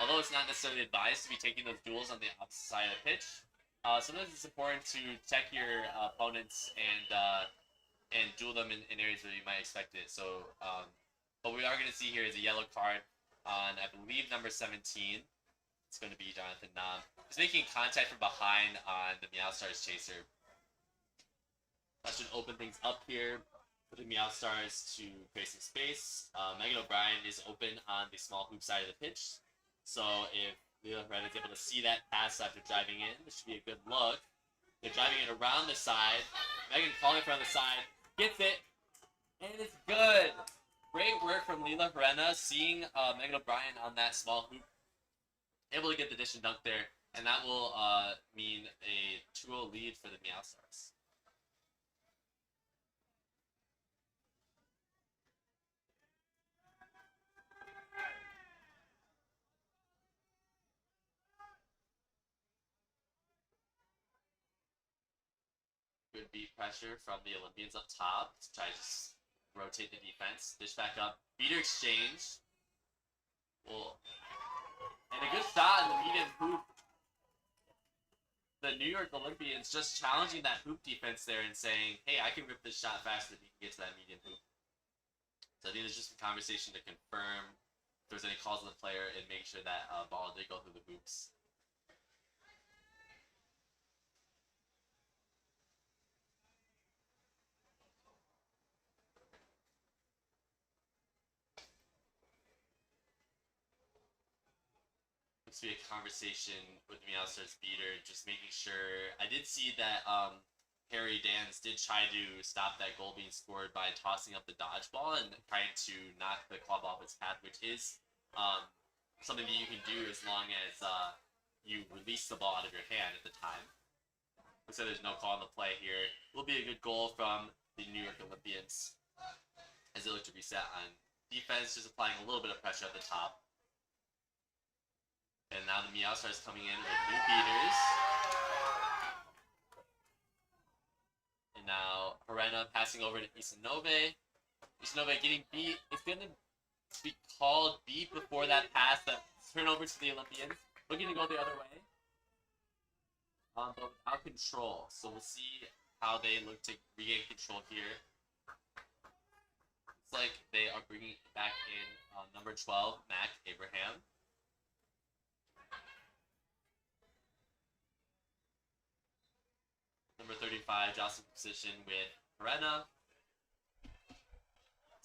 Although it's not necessarily advised to be taking those duels on the opposite side of the pitch, sometimes it's important to check your opponents and duel them in areas where you might expect it. So, but we are going to see here is a yellow card on, I believe, number 17. it's going to be Jonathan Nam. He's making contact from behind on the Meow Stars chaser. That should open things up here for the Meow Stars to create some space. Megan O'Brien is open on the small hoop side of the pitch. So if Leila Herrera is able to see that pass after driving in, this should be a good look. They're driving it around the side. Megan calling from the side. Gets it. And it's good. Great work from Leila Herrera, seeing Megan O'Brien on that small hoop. Able to get the dish and dunk there. And that will mean a 2-0 lead for the Meow Stars. Good beat pressure from the Olympians up top to try to just rotate the defense. Dish back up. Beater exchange. Well, and a good shot in the medium hoop. The New York Olympians just challenging that hoop defense there and saying, hey, I can rip this shot faster than you can get to that medium hoop. So I think there's just a conversation to confirm if there's any calls on the player and make sure that ball did go through the hoops. To be a conversation with the Meow Stars beater, just making sure. I did see that Harry Dans did try to stop that goal being scored by tossing up the dodgeball and trying to knock the club off its path, which is something that you can do as long as you release the ball out of your hand at the time. So there's no call on the play here. Will be a good goal from the New York Olympians as they look to reset on defense, just applying a little bit of pressure at the top. And now the Meow Stars coming in with new beaters. And now Herrera passing over to Isanove. Isanove getting beat. It's going to be called beat before that pass. That turnover to the Olympians. Looking to go the other way. But without control. So we'll see how they look to regain control here. Looks like they are bringing back in number 12, Mac Abraham. Number 35, jostling position with Herrera.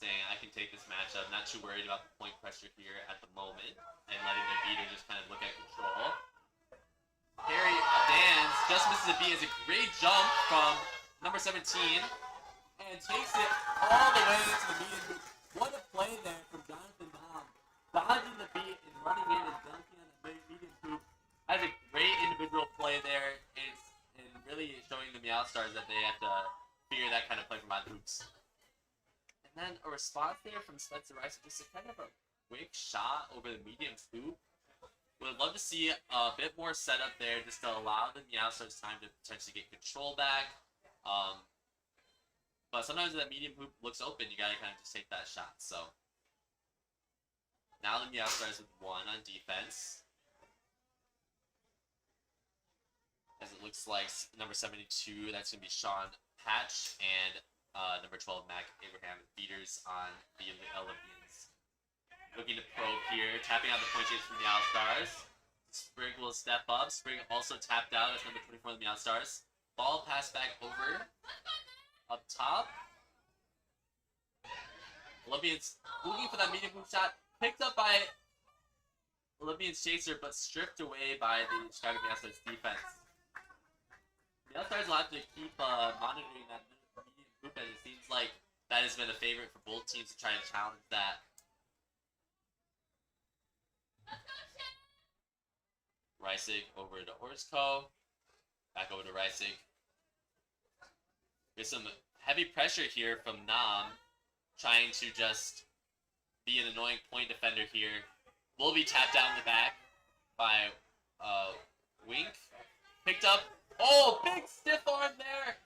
Saying, I can take this matchup. Not too worried about the point pressure here at the moment. And letting the beater just kind of look at control. Harry Dans just misses a beat. Has a great jump from number 17. And takes it all the way into the medium hoop. What a play there from Jonathan Nam. Dodging the beat and running in and dunking on the medium hoop. That's a great individual play there. And really showing the Meow Stars that they have to figure that kind of play from out hoops. And then a response there from Spencer Rice, just a kind of a quick shot over the medium hoop. Would love to see a bit more setup there just to allow the Meow Stars time to potentially get control back. But sometimes when that medium hoop looks open, you gotta kind of just take that shot. So now the Meow Stars with 1 on defense. As it looks like number 72, that's going to be Sean Patch, and number 12, Mac Abraham, beaters on the Olympians. Looking to probe here, tapping out the point chase from the Meow Stars. Spring will step up. Spring also tapped out as number 24 of the Meow Stars. Ball passed back over. Up top. Olympians looking for that medium hoop shot. Picked up by Olympians chaser, but stripped away by the Chicago Meow Stars defense. The Meow Stars will have to keep monitoring that medium hoop, as it seems like that has been a favorite for both teams to try to challenge that. Reisig over to Orsko. Back over to Reisig. There's some heavy pressure here from Nam, trying to just be an annoying point defender here. Will be tapped down the back by Wink. Picked up. Oh, big stiff arm there.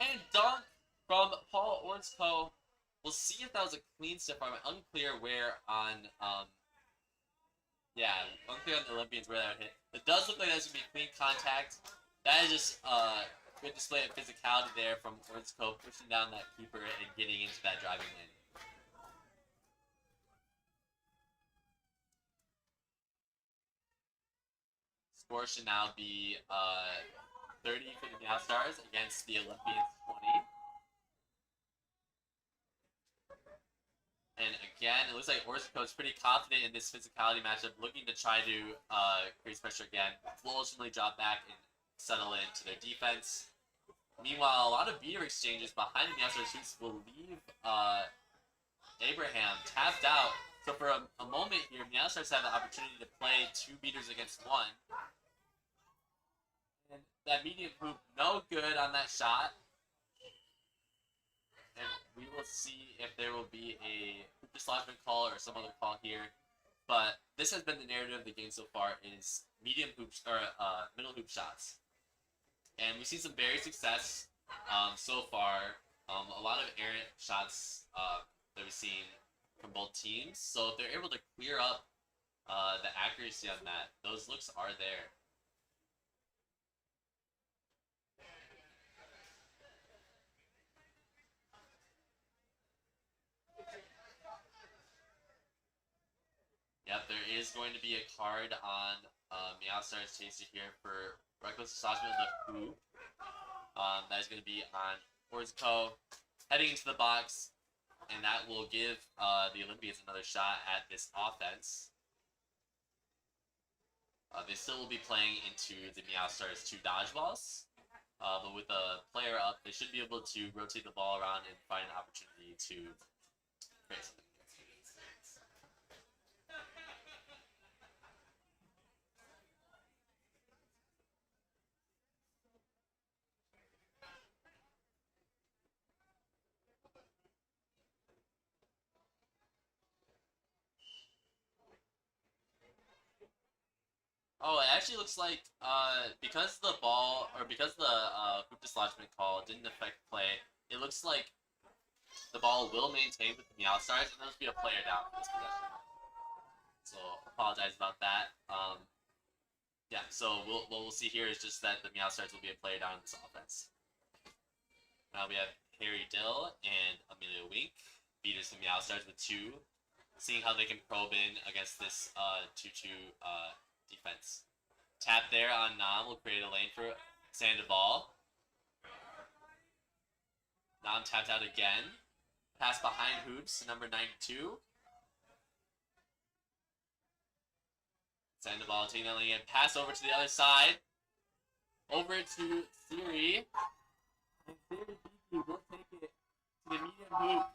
And dunk from Paul Orsko. We'll see if that was a clean stiff arm. Unclear where on, unclear on the Olympians where that would hit. It does look like that's going to be clean contact. That is just good display of physicality there from Orsko, pushing down that keeper and getting into that driving lane. Score should now be 30 for the Meow Stars against the Olympians 20. And again, it looks like Orsico is pretty confident in this physicality matchup, looking to try to create pressure again. Will ultimately drop back and settle into their defense. Meanwhile, a lot of beater exchanges behind the Meow Stars will leave Abraham tapped out. So for a moment here, Meow Stars have the opportunity to play 2 beaters against 1. And that medium hoop, no good on that shot. And we will see if there will be a hoop dislodgement call or some other call here. But this has been the narrative of the game so far, is medium hoops or middle hoop shots. And we've seen some very success so far. A lot of errant shots that we've seen from both teams. So if they're able to clear up the accuracy on that, those looks are there. Yep, there is going to be a card on Meow Stars Chaser here for reckless dislodgement of the hoop. That is going to be on Orsico heading into the box, and that will give the Olympians another shot at this offense. They still will be playing into the Meow Stars 2 dodgeballs, but with a player up, they should be able to rotate the ball around and find an opportunity to create something. Oh, it actually looks like because the ball or because the hoop dislodgement call didn't affect play, it looks like the ball will maintain with the Meow Stars, and there'll be a player down for this possession. So apologize about that. Yeah. So what we'll see here is just that the Meow Stars will be a player down in this offense. Now we have Harry Dill and Amelia Wink, beaters the Meow Stars with 2, seeing how they can probe in against this 2-2 defense. Tap there on Nam will create a lane for Sandoval. Nam tapped out again. Pass behind hoops, number 92. Sandoval taking that lane and pass over to the other side. Over to Siri. And Siri will take it to the medium hoop.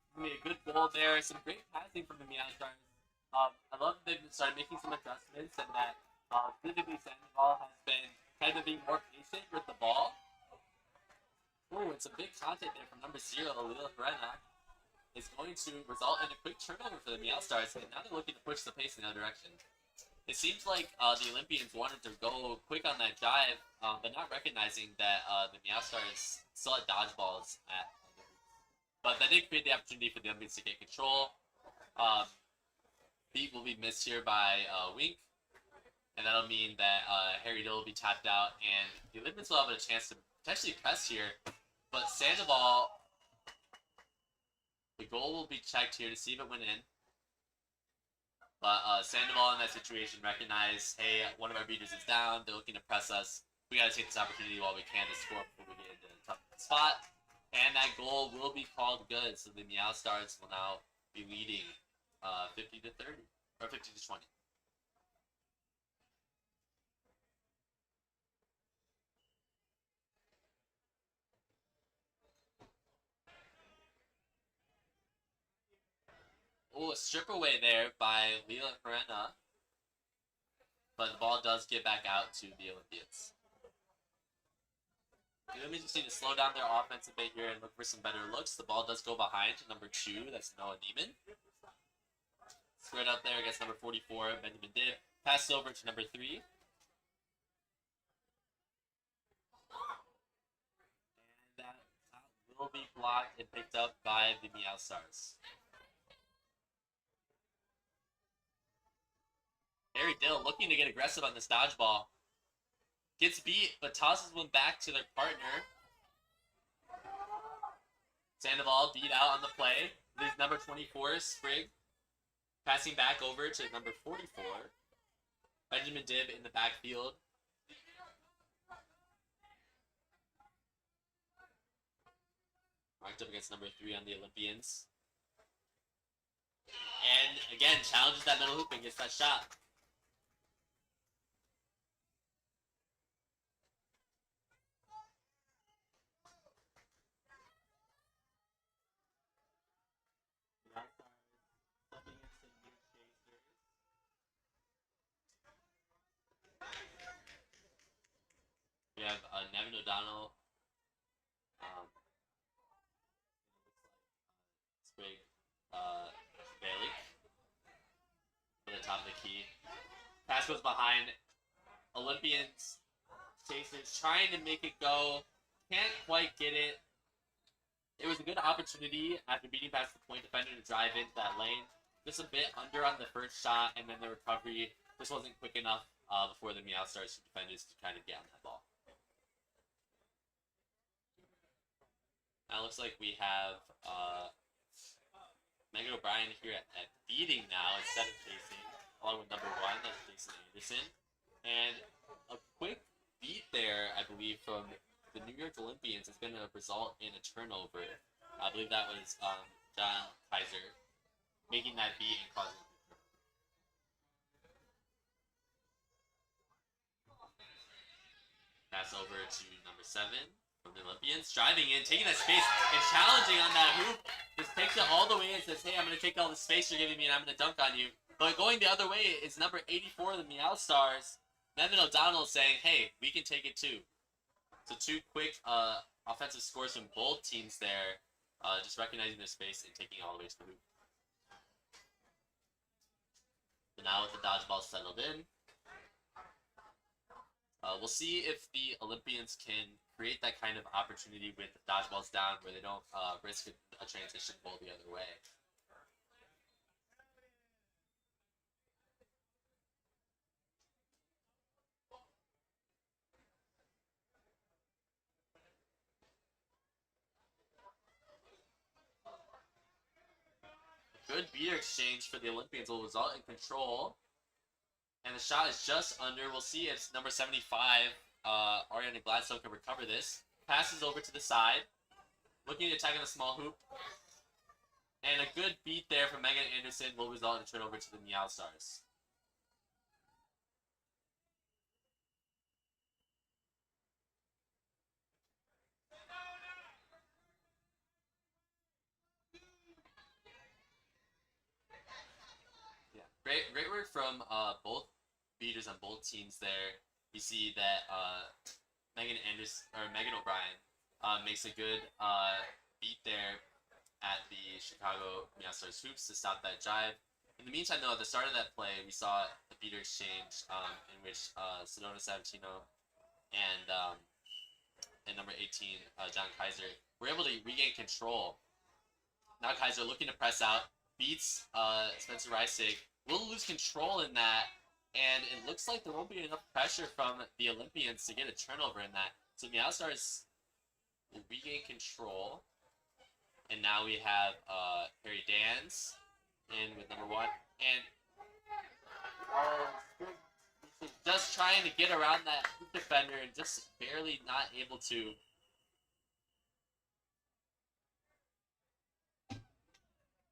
It's going to be a good goal there. Some great passing from the Meow Stars. I love that they've started making some adjustments and that physically Sandoval has been kind of being more patient with the ball. Oh, it's a big contact there from number 0, Lila Ferena. It's going to result in a quick turnover for the Meow Stars, and now they're looking to push the pace in the other direction. It seems like the Olympians wanted to go quick on that drive, but not recognizing that the Meow Stars still had dodgeballs at the hoops. But that did create the opportunity for the Olympians to get control. Beat will be missed here by Wink, and that'll mean that Harry Dill will be tapped out, and the Olympians will have a chance to potentially press here. But Sandoval, the goal will be checked here to see if it went in. But Sandoval in that situation recognized, hey, one of our beaters is down. They're looking to press us. We got to take this opportunity while we can to score before we get into a tough spot. And that goal will be called good, so the Meow Stars will now be leading 50-30 or 50-20. Oh, a strip away there by Lila Ferena. But the ball does get back out to the Olympians. The Olympians just need to slow down their offense a bit here and look for some better looks. The ball does go behind to number 2, that's Noah Neiman. Squared up there against number 44, Benjamin Dibb. Passed over to number 3. And that will be blocked and picked up by the Meow Stars. Harry Dill looking to get aggressive on this dodgeball. Gets beat, but tosses one back to their partner. Sandoval beat out on the play. Leaves number 24, Sprigg. Passing back over to number 44. Benjamin Dibb in the backfield. Marked up against number 3 on the Olympians. And again, challenges that middle hoop and gets that shot. We have Nevin O'Donnell. Sprig Bailey for the top of the key. Pass goes behind. Olympians Chasers trying to make it go. Can't quite get it. It was a good opportunity after beating past the point defender to drive into that lane. Just a bit under on the first shot, and then the recovery just wasn't quick enough before the Meow Stars defenders to kind of get on that ball. Now it looks like we have Megan O'Brien here at beating now instead of chasing, along with number 1, that's Jason Anderson. And a quick beat there, I believe, from the New York Olympians is going to result in a turnover. I believe that was John Kaiser making that beat and causing it. Pass over to number 7 from the Olympians. Driving in, taking that space, and challenging on that hoop. Just takes it all the way and says, hey, I'm going to take all the space you're giving me and I'm going to dunk on you. But going the other way is number 84 of the Meow Stars. Nevin O'Donnell saying, hey, we can take it too. So 2 quick offensive scores from both teams there. Just recognizing their space and taking it all the way to the hoop. So now with the dodgeball settled in, we'll see if the Olympians can create that kind of opportunity with the dodgeballs down where they don't risk a transition ball the other way. Good beater exchange for the Olympians will result in control. And the shot is just under. We'll see if number 75, Ariana Gladstone, can recover this. Passes over to the side. Looking to attack on the small hoop. And a good beat there from Megan Anderson will result in a turnover to the Meow Stars. Great work from both beaters on both teams there. You see that Megan O'Brien makes a good beat there at the Chicago Meow Stars hoops to stop that drive. In the meantime, though, at the start of that play, we saw the beater exchange in which Sedona Sabatino and number 18, John Kaiser, were able to regain control. Now Kaiser looking to press out, beats Spencer Reisig. Will lose control in that, and it looks like there won't be enough pressure from the Olympians to get a turnover in that. So Meow Stars will regain control, and now we have Harry Dans in with number 1, and just trying to get around that defender and just barely not able to.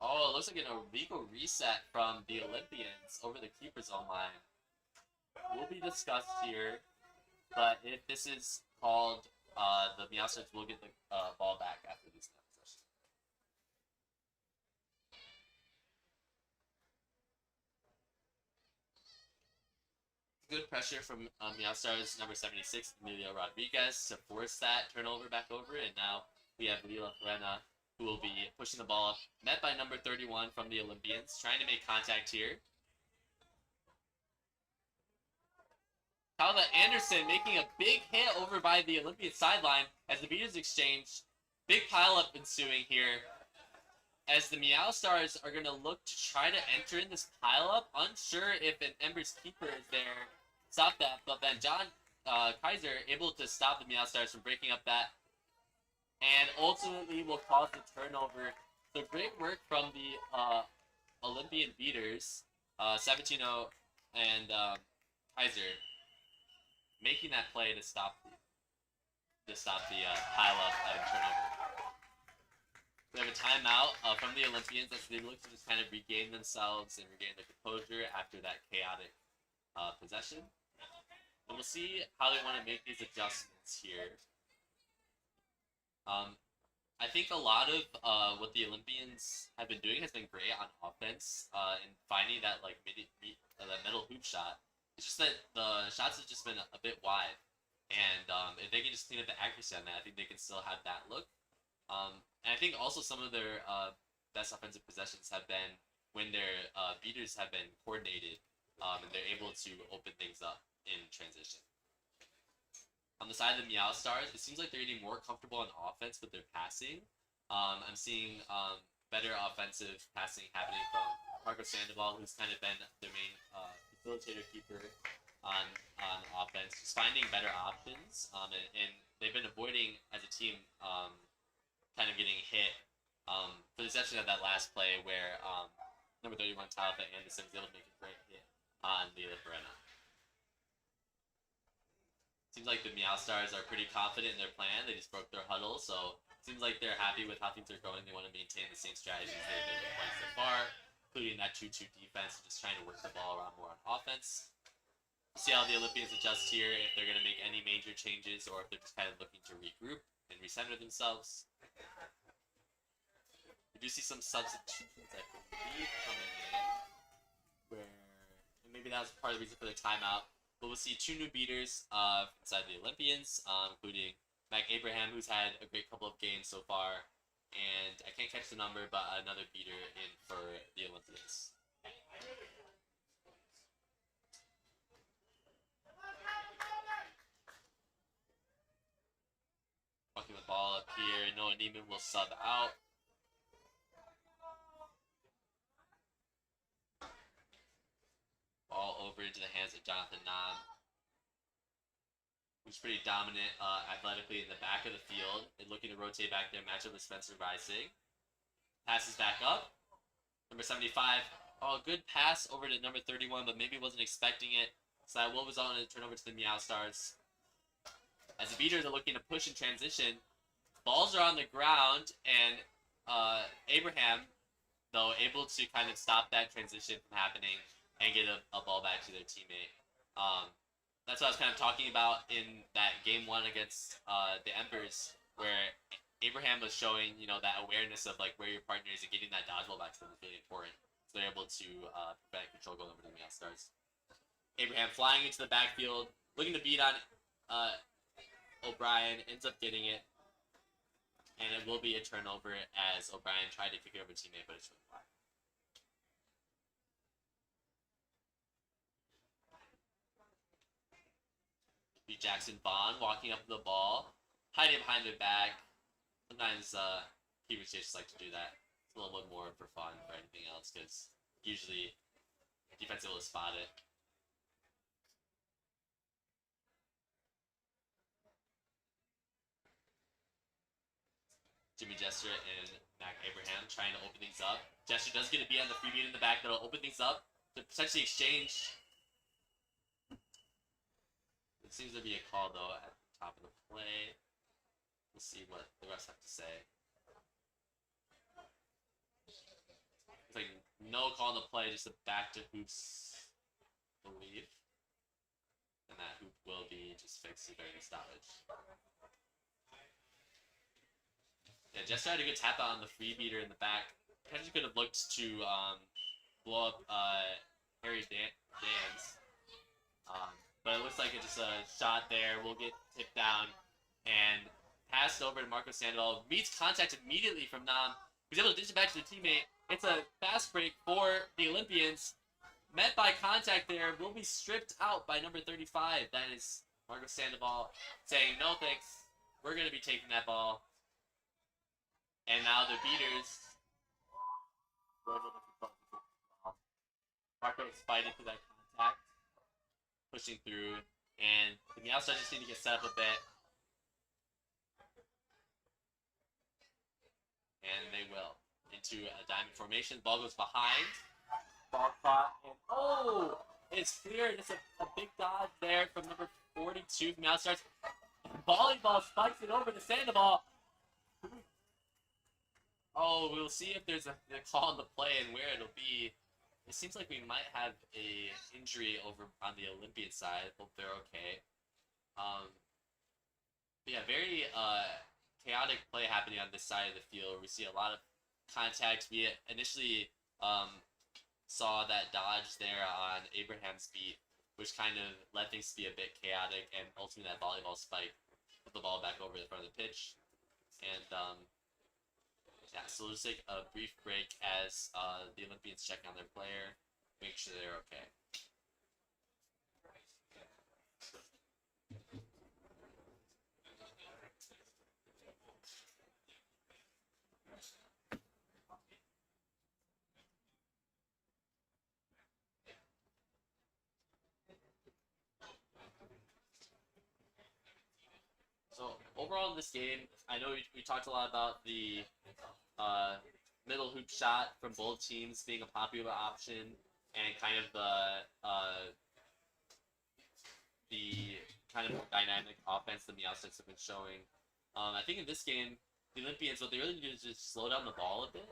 Oh, it looks like an illegal reset from the Olympians over the keeper zone line. Will be discussed here, but if this is called, the Meow Stars will get the ball back after this snap possession. Good pressure from Meow Stars number 76, Emilio Rodriguez, to force that turnover back over, and now we have Lila Perena, who will be pushing the ball, met by number 31 from the Olympians, trying to make contact here. Talbot Anderson making a big hit over by the Olympian sideline as the beaters exchange. Big pileup ensuing here as the Meow Stars are going to look to try to enter in this pileup. Unsure if an Embers keeper is there. Stop that, but then John Kaiser able to stop the Meow Stars from breaking up that, and ultimately will cause the turnover. So great work from the Olympian beaters, Sabatino and Kaiser making that play to stop the pile-up and turnover. We have a timeout from the Olympians as they look to just kind of regain themselves and regain their composure after that chaotic possession. And we'll see how they want to make these adjustments here. I think a lot of what the Olympians have been doing has been great on offense and finding that like that middle hoop shot. It's just that the shots have just been a bit wide, and if they can just clean up the accuracy on that, I think they can still have that look. And I think also some of their best offensive possessions have been when their beaters have been coordinated and they're able to open things up in transition. On the side of the Meow Stars, it seems like they're getting more comfortable on offense with their passing. I'm seeing better offensive passing happening from Marco Sandoval, who's kind of been their main facilitator keeper on offense, just finding better options. And they've been avoiding, as a team, kind of getting hit, for the exception of that last play where number 31 Talifa Anderson was able to make a great hit on Leila Verena. Seems like the Meow Stars are pretty confident in their plan. They just broke their huddle, so it seems like they're happy with how things are going. They want to maintain the same strategies they've been deploying so far, including that 2-2 defense, just trying to work the ball around more on offense. We'll see how the Olympians adjust here, if they're going to make any major changes, or if they're just kind of looking to regroup and recenter themselves. We do see some substitutions, I believe, coming in, where and maybe that was part of the reason for the timeout. But we'll see two new beaters inside the Olympians, including Mac Abraham, who's had a great couple of games so far, and I can't catch the number, but another beater in for the Olympians. Walking the ball up here, Noah Neiman will sub out. Ball over into the hands of Jonathan Nam, who's pretty dominant athletically in the back of the field and looking to rotate back there, match up with Spencer Rising. Passes back up. Number 75. Oh, good pass over to number 31, but maybe wasn't expecting it. So that will result in a turnover to the Meow Stars. As the beaters are looking to push in transition, balls are on the ground, and Abraham, though, able to kind of stop that transition from happening and get a ball back to their teammate. That's what I was kind of talking about in that game one against the Embers, where Abraham was showing, that awareness of like where your partner is and getting that dodgeball back to them is really important. So they're able to prevent control going over to the Meow Stars. Abraham flying into the backfield, looking to beat on O'Brien, ends up getting it, and it will be a turnover as O'Brien tried to kick it over to teammate, but it's really flat. Jackson Vaughn walking up the ball, hiding behind their back. Sometimes keepers just like to do that. It's a little bit more for fun for anything else, because usually defense will spot it. Jimmy Jester and Mac Abraham trying to open things up. Jester does get a beat on the free beat in the back that'll open things up to potentially exchange. It seems to be a call, though, at the top of the play. We'll see what the refs have to say. It's like no call on the play, just a back to hoops, I believe. And that hoop will be just fixed during the stoppage. Yeah, Jester had a good tap out on the free beater in the back. Potentially could have looked to blow up Harry Dan's. But it looks like it's just a shot there. We'll get tipped down and passed over to Marco Sandoval. Meets contact immediately from Nam. He's able to dish it back to the teammate. It's a fast break for the Olympians. Met by contact there. Will be stripped out by number 35. That is Marco Sandoval saying, no thanks. We're going to be taking that ball. And now the beaters. Marco is fighting through that contact. Pushing through, and the Meow Stars just need to get set up a bit. And they will. Into a diamond formation. Ball goes behind. Ball caught, and oh! It's cleared. It's a big dodge. 2 from the Outstars. Volleyball spikes it over to Sandoval. Oh, we'll see if there's a call on the play and where it'll be. It seems like we might have a injury over on the Olympian side. Hope they're okay. Yeah, very chaotic play happening on this side of the field. We see a lot of contact. We initially saw that dodge there on Abraham's beat, which kind of led things to be a bit chaotic, and ultimately that volleyball spike put the ball back over the front of the pitch. And yeah, so we'll just take a brief break as the Olympians check on their player, make sure they're okay. So overall in this game, I know we talked a lot about the middle hoop shot from both teams being a popular option, and kind of the kind of dynamic offense that the Outstars have been showing. I think in this game, the Olympians, what they really do is just slow down the ball a bit.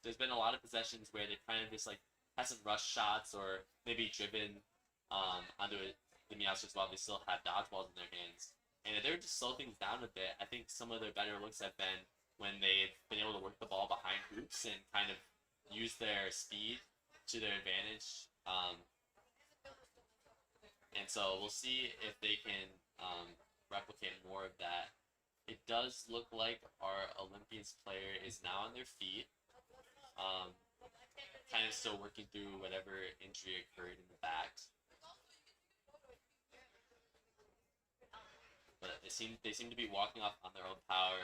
There's been a lot of possessions where they kind of just like had some rush shots or maybe driven onto the Outstars while they still have dodgeballs in their hands. And if they were to slow things down a bit, I think some of their better looks have been when they've been able to work the ball behind hoops and kind of use their speed to their advantage. And so we'll see if they can replicate more of that. It does look like our Olympians player is now on their feet. Kind of still working through whatever injury occurred in the back. But they seem to be walking off on their own power.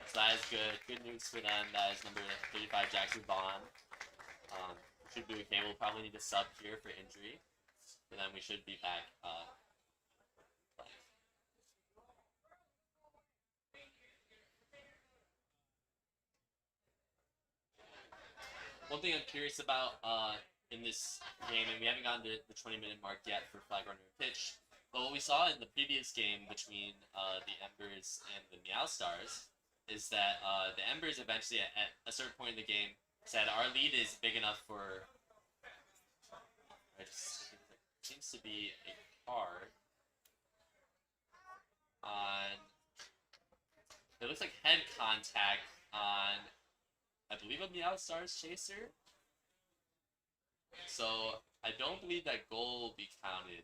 So that is good. Good news for them. That is number 35, Jackson Vaughn. Should be okay. We'll probably need a sub here for injury. And then we should be back playing. One thing I'm curious about in this game, and we haven't gotten to the 20-minute mark yet for flag runner pitch, but what we saw in the previous game between the Embers and the Outstars is that the Embers eventually, at a certain point in the game, said our lead is big enough for. There seems to be a card on. It looks like head contact on, I believe, a Outstars chaser. So I don't believe that goal will be counted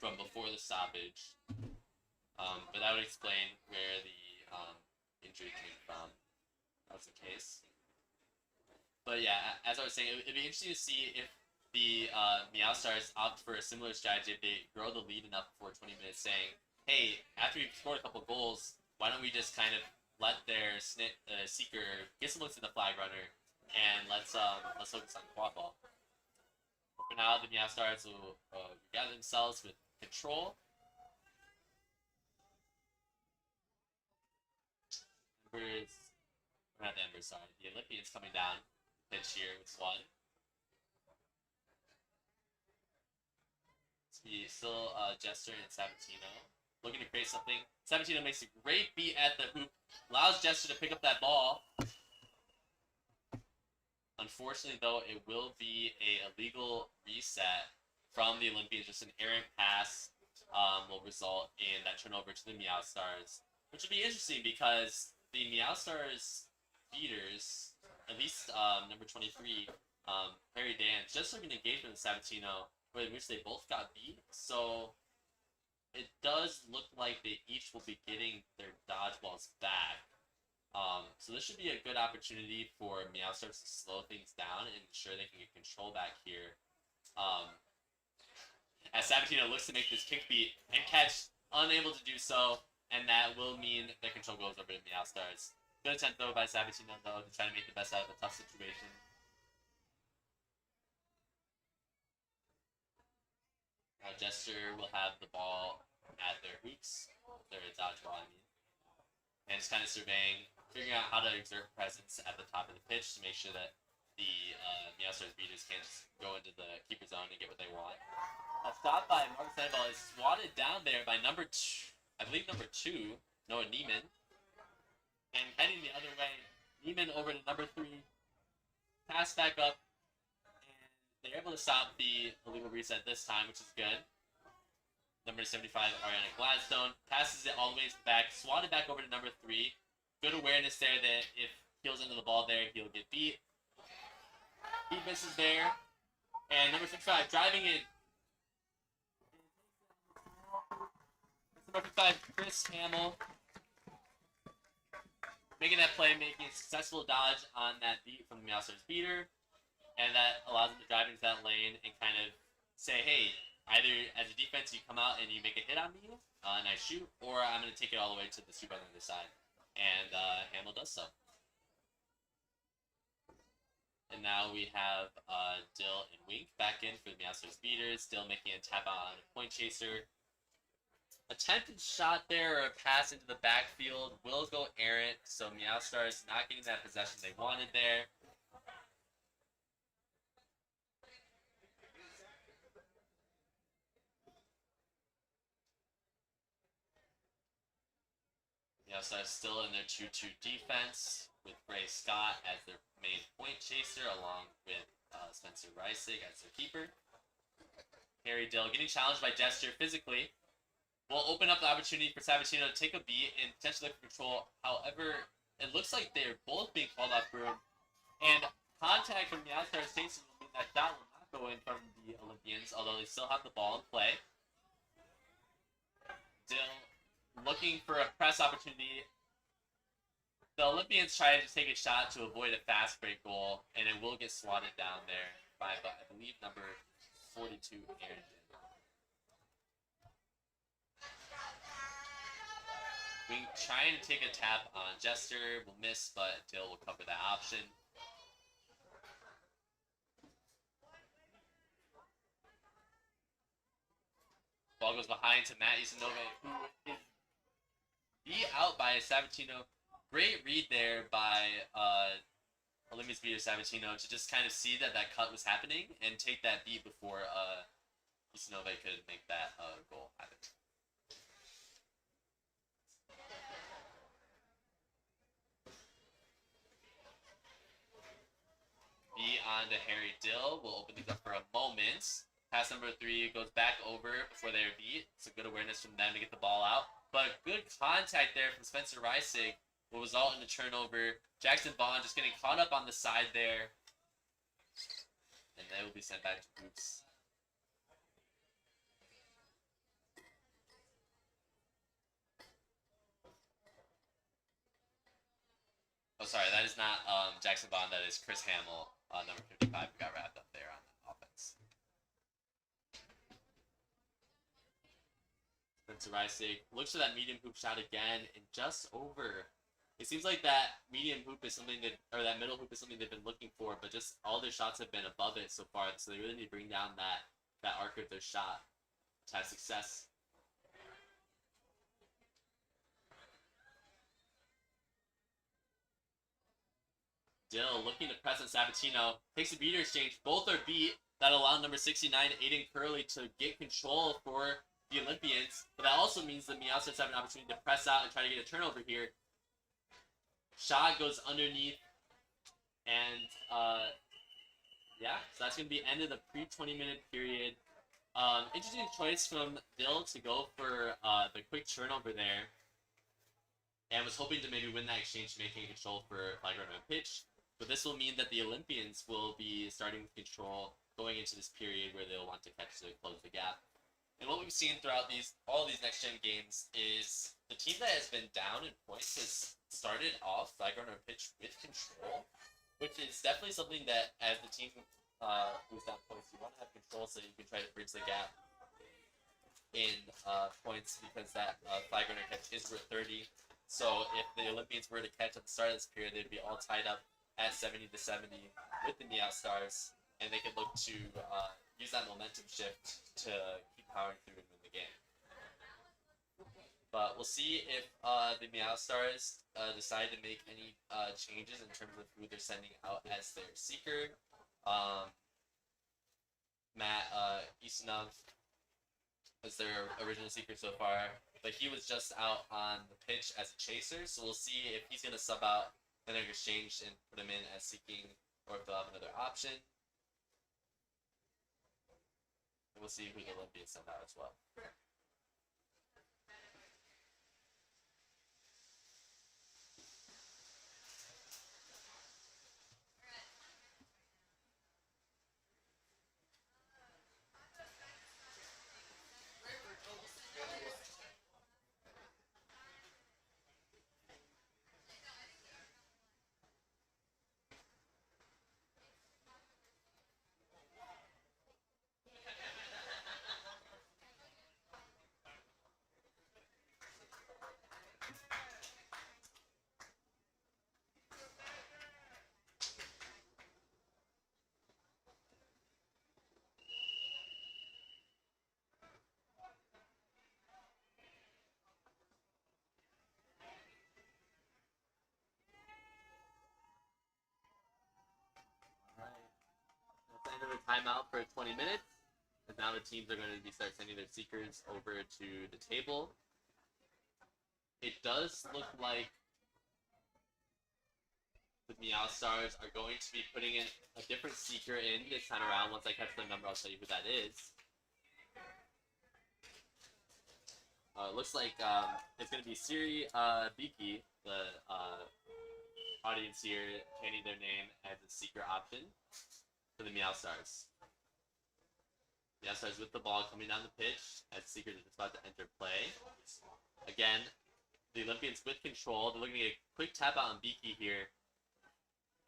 from before the stoppage, but that would explain where the injury came from. That was the case. But yeah, as I was saying, it'd be interesting to see if the Outstars opt for a similar strategy if they grow the lead enough before 20 minutes, saying, hey, after we've scored a couple goals, why don't we just kind of let their seeker get some looks at the flag runner, and let's focus on quadball. For now, the Outstars will gather themselves with control. Embers, not the Embers, sorry. The Olympians coming down. Pitch here with one. Still Jester and Sabatino looking to create something. Sabatino makes a great beat at the hoop, allows Jester to pick up that ball. Unfortunately, though, it will be a illegal reset from the Olympians. Just an errant pass will result in that turnover to the Outstars, which would be interesting because the Outstars beaters, at least number 23, Harry Dan, just took an engagement with Sabatino, in which they both got beat. So it does look like they each will be getting their dodgeballs back. So this should be a good opportunity for Outstars to slow things down and ensure they can get control back here. As Sabatino looks to make this kick beat and catch, unable to do so, and that will mean the control goes over to Outstars. Good attempt though by Sabatino though to try to make the best out of a tough situation. Now Jester will have the ball at their hoops, their dodgeball I mean, and just kind of surveying, figuring out how to exert presence at the top of the pitch to make sure that the Outstars beaters can't just go into the keeper zone and get what they want. A shot by Mark Sandoval is swatted down there by number 2, I believe number 2, Noah Neiman. And heading the other way, Neiman over to number 3, pass back up, and they're able to stop the illegal reset this time, which is good. Number 75, Ariana Gladstone, passes it all the way to the back, swatted back over to number 3. Good awareness there that if heels into the ball there, he'll get beat. He misses there, and number 65 driving in. Number 55, Chris Hamill, making that play, making a successful dodge on that beat from the Meowsters beater, and that allows him to drive into that lane and kind of say, hey, either as a defense you come out and you make a hit on me and I shoot, or I'm going to take it all the way to the super on the other side. And Hamill does so. And now we have Dill and Wink back in for the Meowsters beaters, still making a tap out on a point chaser. Attempted shot there or a pass into the backfield will go errant, so Meowstars not getting that possession they wanted there. Meowstars still in their 2-2 defense with Gray Scott as their main point chaser along with Spencer Reisig as their keeper. Harry Dill getting challenged by Jester physically. Will open up the opportunity for Sabatino to take a beat and potentially look for control. However, it looks like they're both being called off broom. And contact from the outside station will mean that shot will not go in from the Olympians, although they still have the ball in play. Dill looking for a press opportunity. The Olympians try to take a shot to avoid a fast break goal, and it will get swatted down there by, I believe, number 42, Aaron. Wink trying to take a tap on Jester, will miss, but Dill will cover that option. Ball goes behind to Matt Isanove, who is beat out by Sabatino. Great read there by Olympians beater Sabatino to just kind of see that that cut was happening and take that beat before Isanove could make that goal happen. Be on to Harry Dill. We'll open these up for a moment. Pass number 3 goes back over before they're beat. It's a good awareness from them to get the ball out. But good contact there from Spencer Reisig will result in a turnover. Jackson Bond just getting caught up on the side there. And they will be sent back to groups. Oh, sorry, that is not Jackson Bond. That is Chris Hamill, number 55, who got wrapped up there on the offense. Spencer Reisig looks for that medium hoop shot again, and just over. It seems like that medium hoop is something that, or that middle hoop is something they've been looking for, but just all their shots have been above it so far, so they really need to bring down that arc of their shot to have success. Dill looking to press on Sabatino. Takes a beater exchange. Both are beat. That allowed number 69, Aiden Curley, to get control for the Olympians. But that also means that Meowsters have an opportunity to press out and try to get a turnover here. Shot goes underneath. And, yeah. So that's going to be end of the pre-20-minute period. Interesting choice from Dill to go for the quick turnover there. And was hoping to maybe win that exchange, making control for flag runner and pitch. But this will mean that the Olympians will be starting with control going into this period where they'll want to catch to close the gap. And what we've seen throughout all these next-gen games is the team that has been down in points has started off flag runner and pitch with control, which is definitely something that as the team who's down points, you want to have control so you can try to bridge the gap in points because that flag runner catch is worth 30. So if the Olympians were to catch at the start of this period, they'd be all tied up at 70-70 with the Meowstars, and they could look to use that momentum shift to keep powering through and win the game. But we'll see if the Meowstars decide to make any changes in terms of who they're sending out as their seeker. Matt Isanov as their original seeker so far, but he was just out on the pitch as a chaser, so we'll see if he's going to sub out and then exchange and put him in as seeking, or if they'll have another option. And we'll see who the Olympians send out as well. End of the timeout for 20 minutes, and now the teams are going to start sending their seekers over to the table. It does look like the Meow Stars are going to be putting in a different seeker in this time around. Once I catch the number, I'll tell you who that is. Looks like it's going to be Siri Biki, the audience here, changing their name as a seeker option for the Meow Stars. Meow Stars with the ball coming down the pitch as Seekers is about to enter play. Again, the Olympians with control. They're looking to get a quick tap out on Beaky here.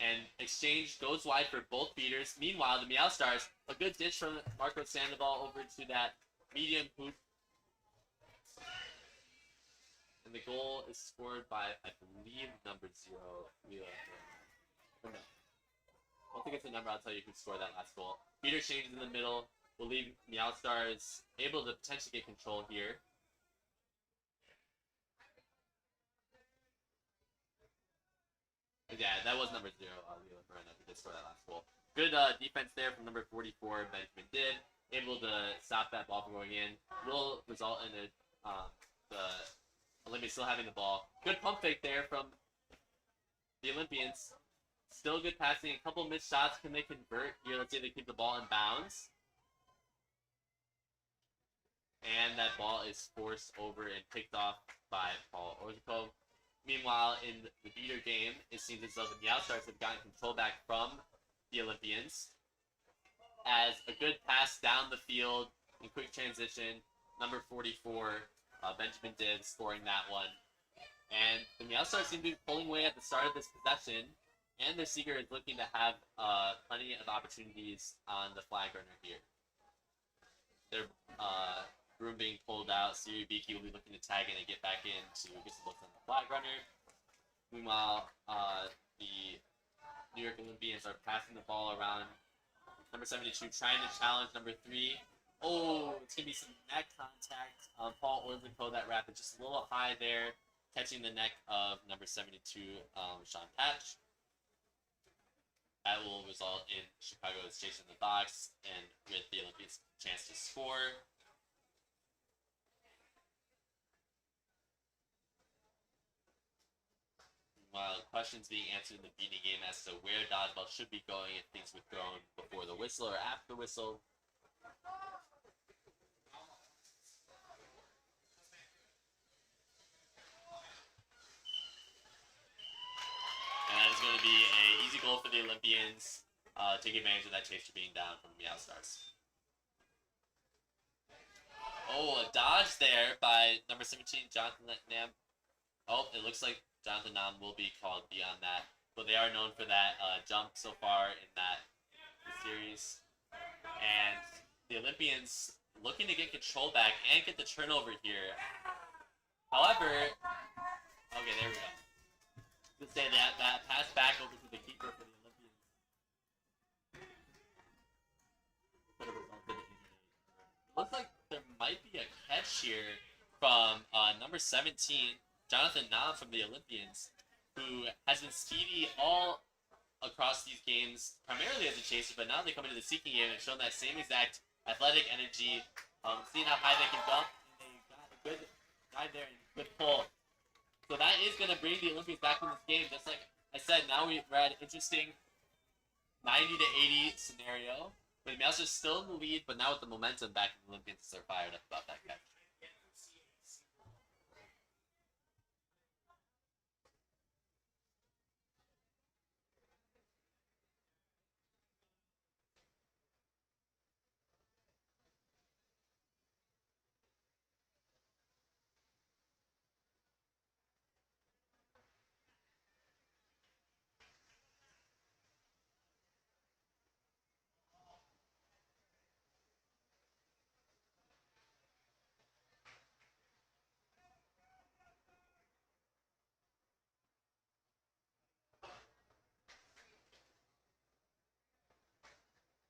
And exchange goes wide for both beaters. Meanwhile, the Meow Stars, a good dish from Marco Sandoval over to that medium hoop. And the goal is scored by, I believe, number 0. No. I don't think it's a number. I'll tell you who scored that last goal. Beater changes in the middle. Will leave Meow Stars able to potentially get control here. Yeah, that was number 0. He did score that last goal. Good defense there from number 44, Benjamin did. Able to stop that ball from going in. Will result in the Olympians still having the ball. Good pump fake there from the Olympians. Still good passing. A couple missed shots. Can they convert here? Let's see if they keep the ball in bounds. And that ball is forced over and picked off by Paul Orzico. Meanwhile, in the beater game, it seems as though the Meow Stars have gotten control back from the Olympians. As a good pass down the field in quick transition, number 44, Benjamin Dibb scoring that one. And the Meow Stars seem to be pulling away at the start of this possession. And the Seeker is looking to have plenty of opportunities on the flag runner here. Their room being pulled out. Siri Biki will be looking to tag in and get back in to get some looks on the flag runner. Meanwhile, the New York Olympians are passing the ball around. Number 72 trying to challenge number 3. Oh, it's going to be some neck contact. Paul Orzico, that wrap is just a little high there, catching the neck of number 72, Sean Patch. That will result in Chicago's chasing the box and with the Olympians' chance to score. While questions being answered in the beating game as to where dodgeball should be going, if things were thrown before the whistle or after the whistle. And that is going to be an easy goal for the Olympians. Take advantage of that chaser being down from the Meow Stars. Oh, a dodge there by number 17, Jonathan Nam. Oh, it looks like Jonathan Nam will be called beyond that. But they are known for that jump so far in the series. And the Olympians looking to get control back and get the turnover here. However, okay, there we go. To say that pass back over to the keeper for the Olympians could have resulted in a... Looks like there might be a catch here from number 17, Jonathan Nam from the Olympians, who has been speedy all across these games, primarily as a chaser, but now they come into the seeking game and shown that same exact athletic energy Seeing how high they can jump, and they got a good dive there and good pull. So that is going to bring the Olympians back in this game. Just like I said, now we're at an interesting 90 to 80 scenario. But the Mouse are still in the lead, but now with the momentum back, the Olympians are fired up about that catch.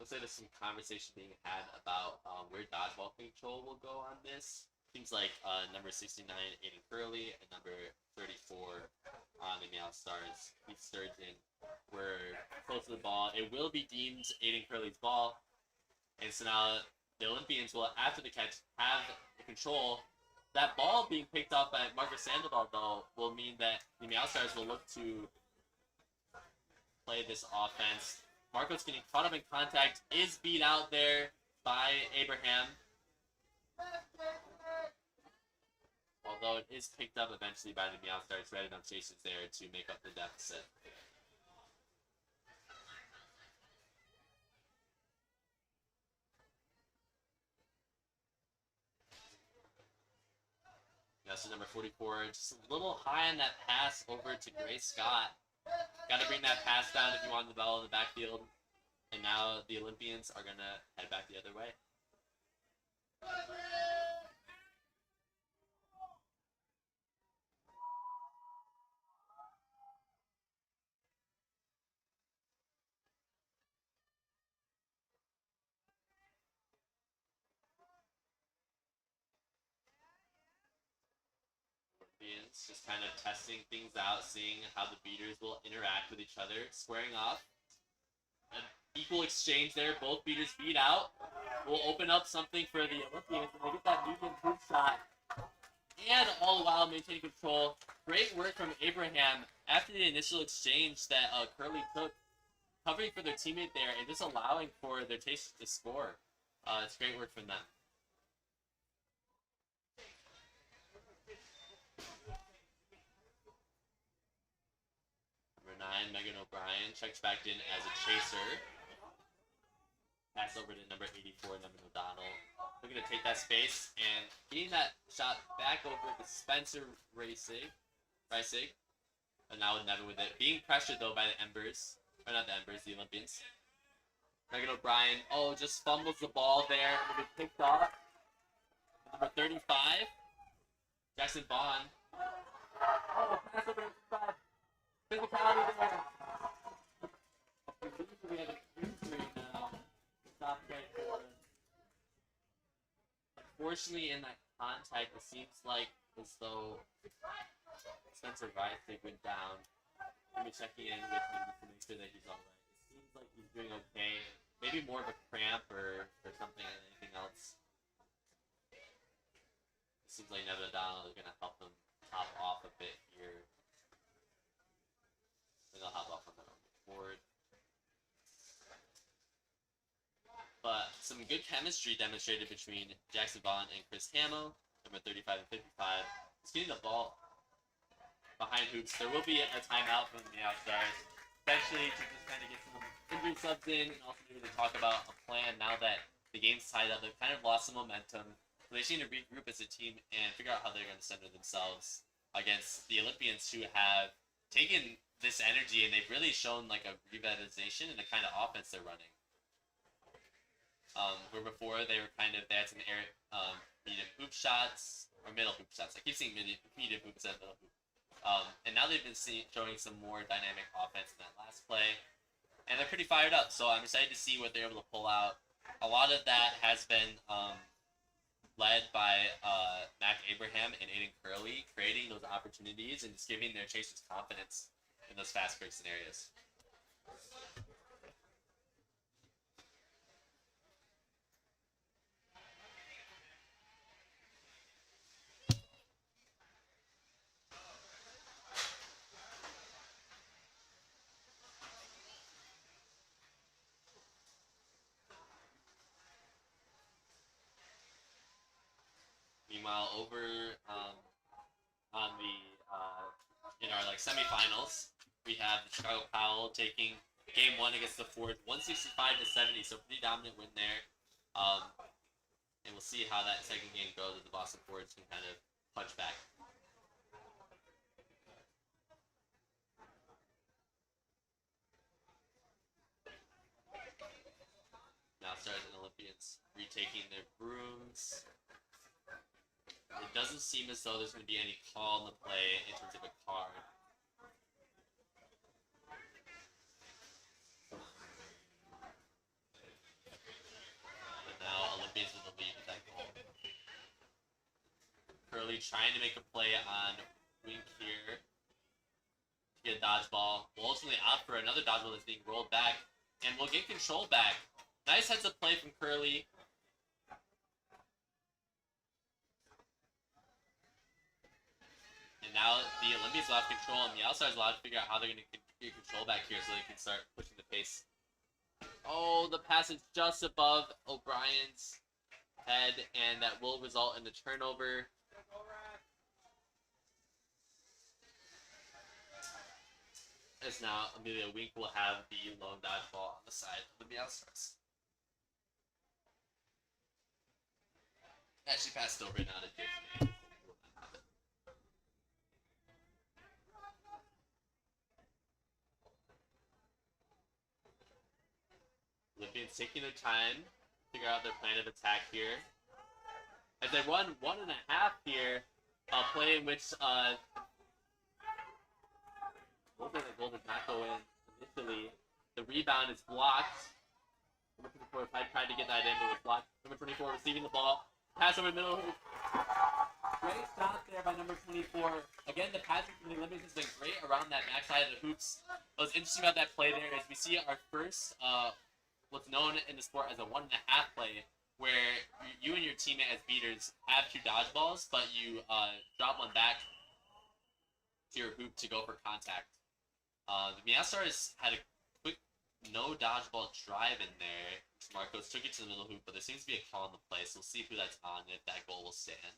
Looks like there's some conversation being had about where dodgeball control will go on this. Seems like number 69, Aiden Curley, and number 34 on the Meow Stars, Keith Sturgeon, were close to the ball. It will be deemed Aiden Curley's ball. And so now the Olympians will, after the catch, have the control. That ball being picked up by Marcus Sandoval, though, will mean that the Meow Stars will look to play this offense. Marco's getting caught up in contact, is beat out there by Abraham. Although it is picked up eventually by the Meow Stars, right enough chases there to make up the deficit. That's number 44, just a little high on that pass over to Grace Scott. Got to bring that pass down if you want the ball in the backfield. And now the Olympians are going to head back the other way. Olympians just kind of testing things out, seeing how the beaters will interact with each other, squaring off. An equal exchange there, both beaters beat out. Will open up something for the Olympians, and they get that medium hoop shot. And all the while maintaining control. Great work from Abraham after the initial exchange that Curley took, covering for their teammate there and just allowing for their chasers to score. It's great work from them. Number 9, Megan O'Brien, checks back in as a chaser. Pass over to number 84, Nevin O'Donnell. Looking to take that space and getting that shot back over to Spencer Reisig. And now with Nevin with it. Being pressured though by the Embers. Or not the Embers, the Olympians. Megan O'Brien, just fumbles the ball there. It'll be picked off. Number 35, Jackson Vaughn. Pass over to 35. Physicality there. We have an injury now. Stop right there. Unfortunately, in that contact, it seems like as though Spencer Reisig went down. Let me checking in with him to make sure that he's all right. It seems like he's doing okay. Maybe more of a cramp or something than anything else. It seems like Nevin O'Donnell is going to help him top off a bit here. And they'll hop off on that on the board. But some good chemistry demonstrated between Jackson Vaughn and Chris Hamo, number 35 and 55. Just getting the ball behind hoops. There will be a timeout from the Outstars, especially to just kind of get some injury subs in and also maybe to talk about a plan now that the game's tied up. They've kind of lost some momentum. So they just need to regroup as a team and figure out how they're going to center themselves against the Olympians, who have taken this energy and they've really shown like a revitalization in the kind of offense they're running. Where before they had some medium hoop shots or middle hoop shots. I keep seeing medium hoop instead of middle hoop. And now they've been showing some more dynamic offense in that last play, and they're pretty fired up. So I'm excited to see what they're able to pull out. A lot of that has been led by Mac Abraham and Aiden Curley, creating those opportunities and just giving their chasers confidence in those fast break scenarios. Meanwhile, over on the in our like semifinals, we have the Chicago Powell taking game 1 against the Ford, 165-70. So pretty dominant win there. And we'll see how that second game goes if the Boston Fords can kind of punch back. Now starts an Olympians retaking their brooms. It doesn't seem as though there's going to be any call in the play in terms of a card. But now Olympians with the lead with that goal. Curly trying to make a play on Wink here to get a dodgeball. Will ultimately opt for another dodgeball that's being rolled back, and we'll get control back. Nice heads up play from Curly. And now the Olympians will have control, and the Outsiders will have to figure out how they're going to get control back here so they can start pushing the pace. Oh, the pass is just above O'Brien's head, and that will result in the turnover. As now Amelia Wink will have the lone dodgeball on the side of the Meowstars. Actually passed over now to Jason. Olympians taking their time to figure out their plan of attack here. As they run 1.5 here, a play in which hoping the goal does not go in initially. The rebound is blocked. Number 24 tried to get that in, but it was blocked. Number 24 receiving the ball. Pass over middle hoop. Great shot there by number 24. Again, the passing from the Olympians has been great around that backside of the hoops. What's interesting about that play there is we see our first, what's known in the sport as a 1.5 play, where you and your teammate as beaters have 2 dodgeballs, but you drop one back to your hoop to go for contact. The Meowstars had a quick no dodgeball drive in there. Marcos took it to the middle hoop, but there seems to be a call on the play, so we'll see who that's on and if that goal will stand.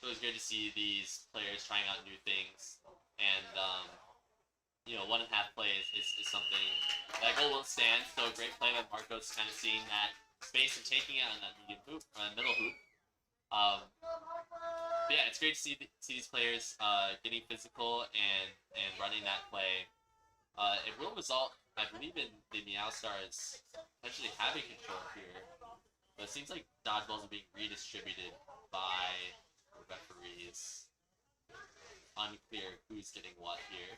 So it's good to see these players trying out new things, and you know, 1.5 play is something that goal won't stand. So great play by Marcos, kind of seeing that space and taking it on that medium hoop or middle hoop. But yeah, it's great to see these players getting physical and running that play. It will result, I believe, in the Meowstars actually having control here. But it seems like dodgeballs are being redistributed by the referees. Unclear who's getting what here.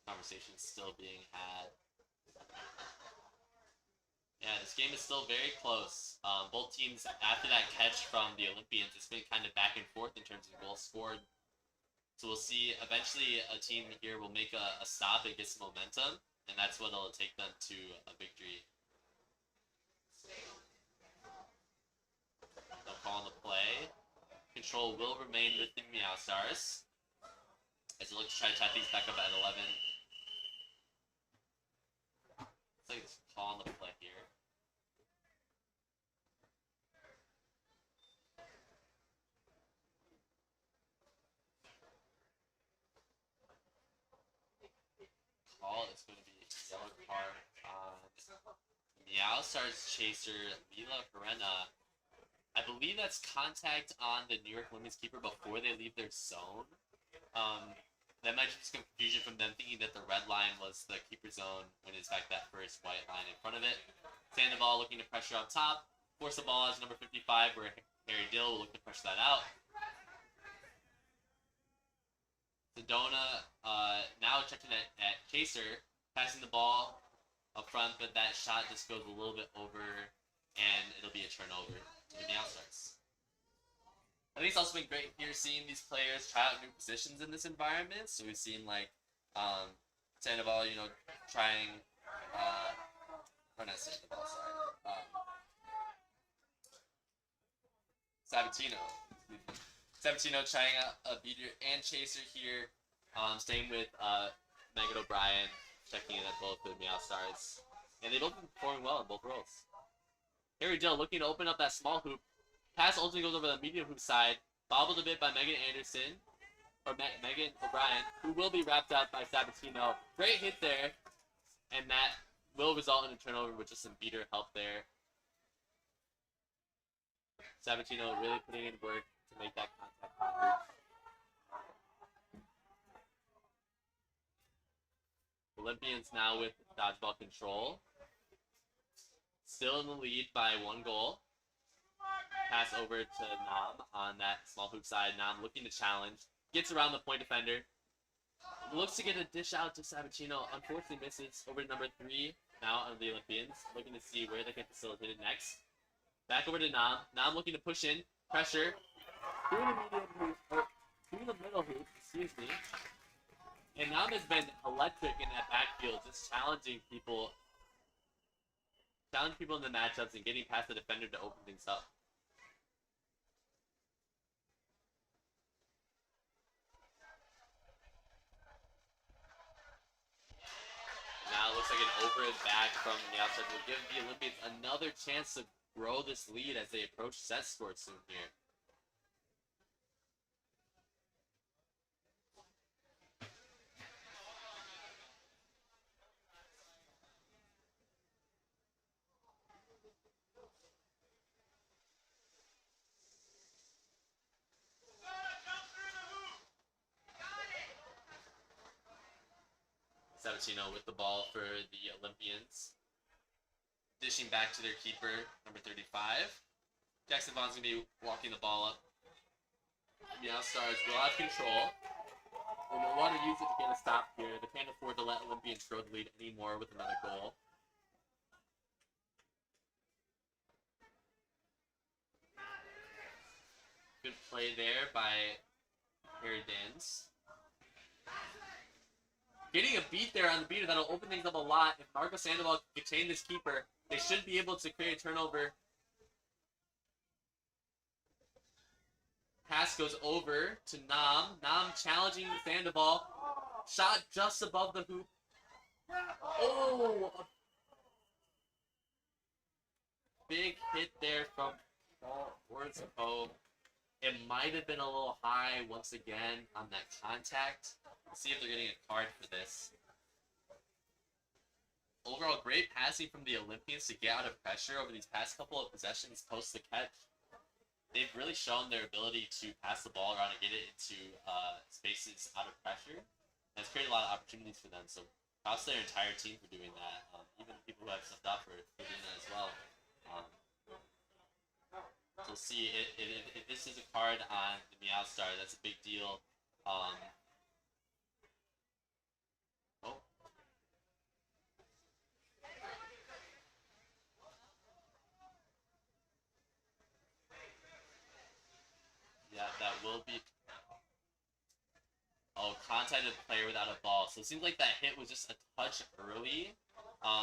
Conversation still being had. Yeah, this game is still very close. Both teams, after that catch from the Olympians, it's been kind of back and forth in terms of goals scored. So we'll see, eventually a team here will make a stop and get some momentum, and that's what will take them to a victory. No call on the play. Control will remain with the Meowstars as they look to try to tie things back up at 11. Looks like it's a call on the play here. Call is going to be a yellow card on Meowstars chaser Mila Herena. I believe that's contact on the New York Olympians keeper before they leave their zone. That might just be confusion from them thinking that the red line was the keeper zone when it's back that first white line in front of it. Sandoval looking to pressure up top. Force the ball as number 55, where Harry Dill will look to pressure that out. Sedona now checking at Chaser, passing the ball up front, but that shot just goes a little bit over, and it'll be a turnover to the Meowstars. I think it's also been great here seeing these players try out new positions in this environment. So we've seen like Sandoval, you know, trying or not Sandoval, sorry. Sabatino. Sabatino trying out a beater and chaser here. Staying with Megan O'Brien, checking in at both the Meow Stars. And they've both been performing well in both roles. Harry Dill looking to open up that small hoop. Pass ultimately goes over the medium hoop side. Bobbled a bit by Megan Anderson. Or Megan O'Brien, who will be wrapped up by Sabatino. Great hit there. And that will result in a turnover with just some beater help there. Sabatino really putting in work to make that contact on hoop. Olympians now with dodgeball control. Still in the lead by 1 goal. Pass over to Nam on that small hoop side. Nam looking to challenge. Gets around the point defender. Looks to get a dish out to Sabatino. Unfortunately misses over to number 3 now on the Olympians. Looking to see where they can facilitate it next. Back over to Nam. Nam looking to push in. Pressure. Through the medium hoop. Or through the middle hoop. Excuse me. And Nam has been electric in that backfield. Just challenging people. Challenging people in the matchups and getting past the defender to open things up. Now it looks like an over and back from the outside will give the Olympians another chance to grow this lead as they approach set score soon here. Sabatino with the ball for the Olympians. Dishing back to their keeper, number 35. Jackson Vaughn's going to be walking the ball up. The Outstars will have control. And they'll want to use it to get a stop here. They can't afford to let Olympians grow the lead anymore with another goal. Good play there by Harry Dance. Getting a beat there on the beater, that'll open things up a lot. If Marco Sandoval can contain this keeper, they should be able to create a turnover. Pass goes over to Nam. Nam challenging Sandoval. Shot just above the hoop. Oh! A big hit there from Paul Orzapo. It might have been a little high once again on that contact. Let's see if they're getting a card for this. Overall, great passing from the Olympians to get out of pressure over these past couple of possessions post the catch. They've really shown their ability to pass the ball around and get it into spaces out of pressure. And it's created a lot of opportunities for them. So props to their entire team for doing that. Even the people who have stepped up for doing that as well. So see, if this is a card on the Meow Star, that's a big deal. Yeah, that will be. Oh, contacted player without a ball. So it seems like that hit was just a touch early.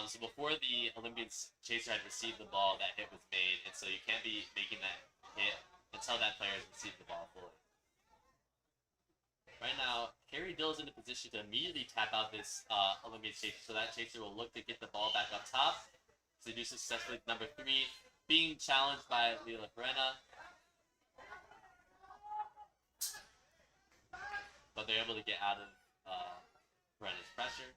So before the Olympians chaser had received the ball, that hit was made, and so you can't be making that hit until that player has received the ball fully. Right now, Harry Dill is in a position to immediately tap out this Olympians chaser, so that chaser will look to get the ball back up top. So they do successfully with number 3, being challenged by Lila Perena. But they're able to get out of Perena's pressure.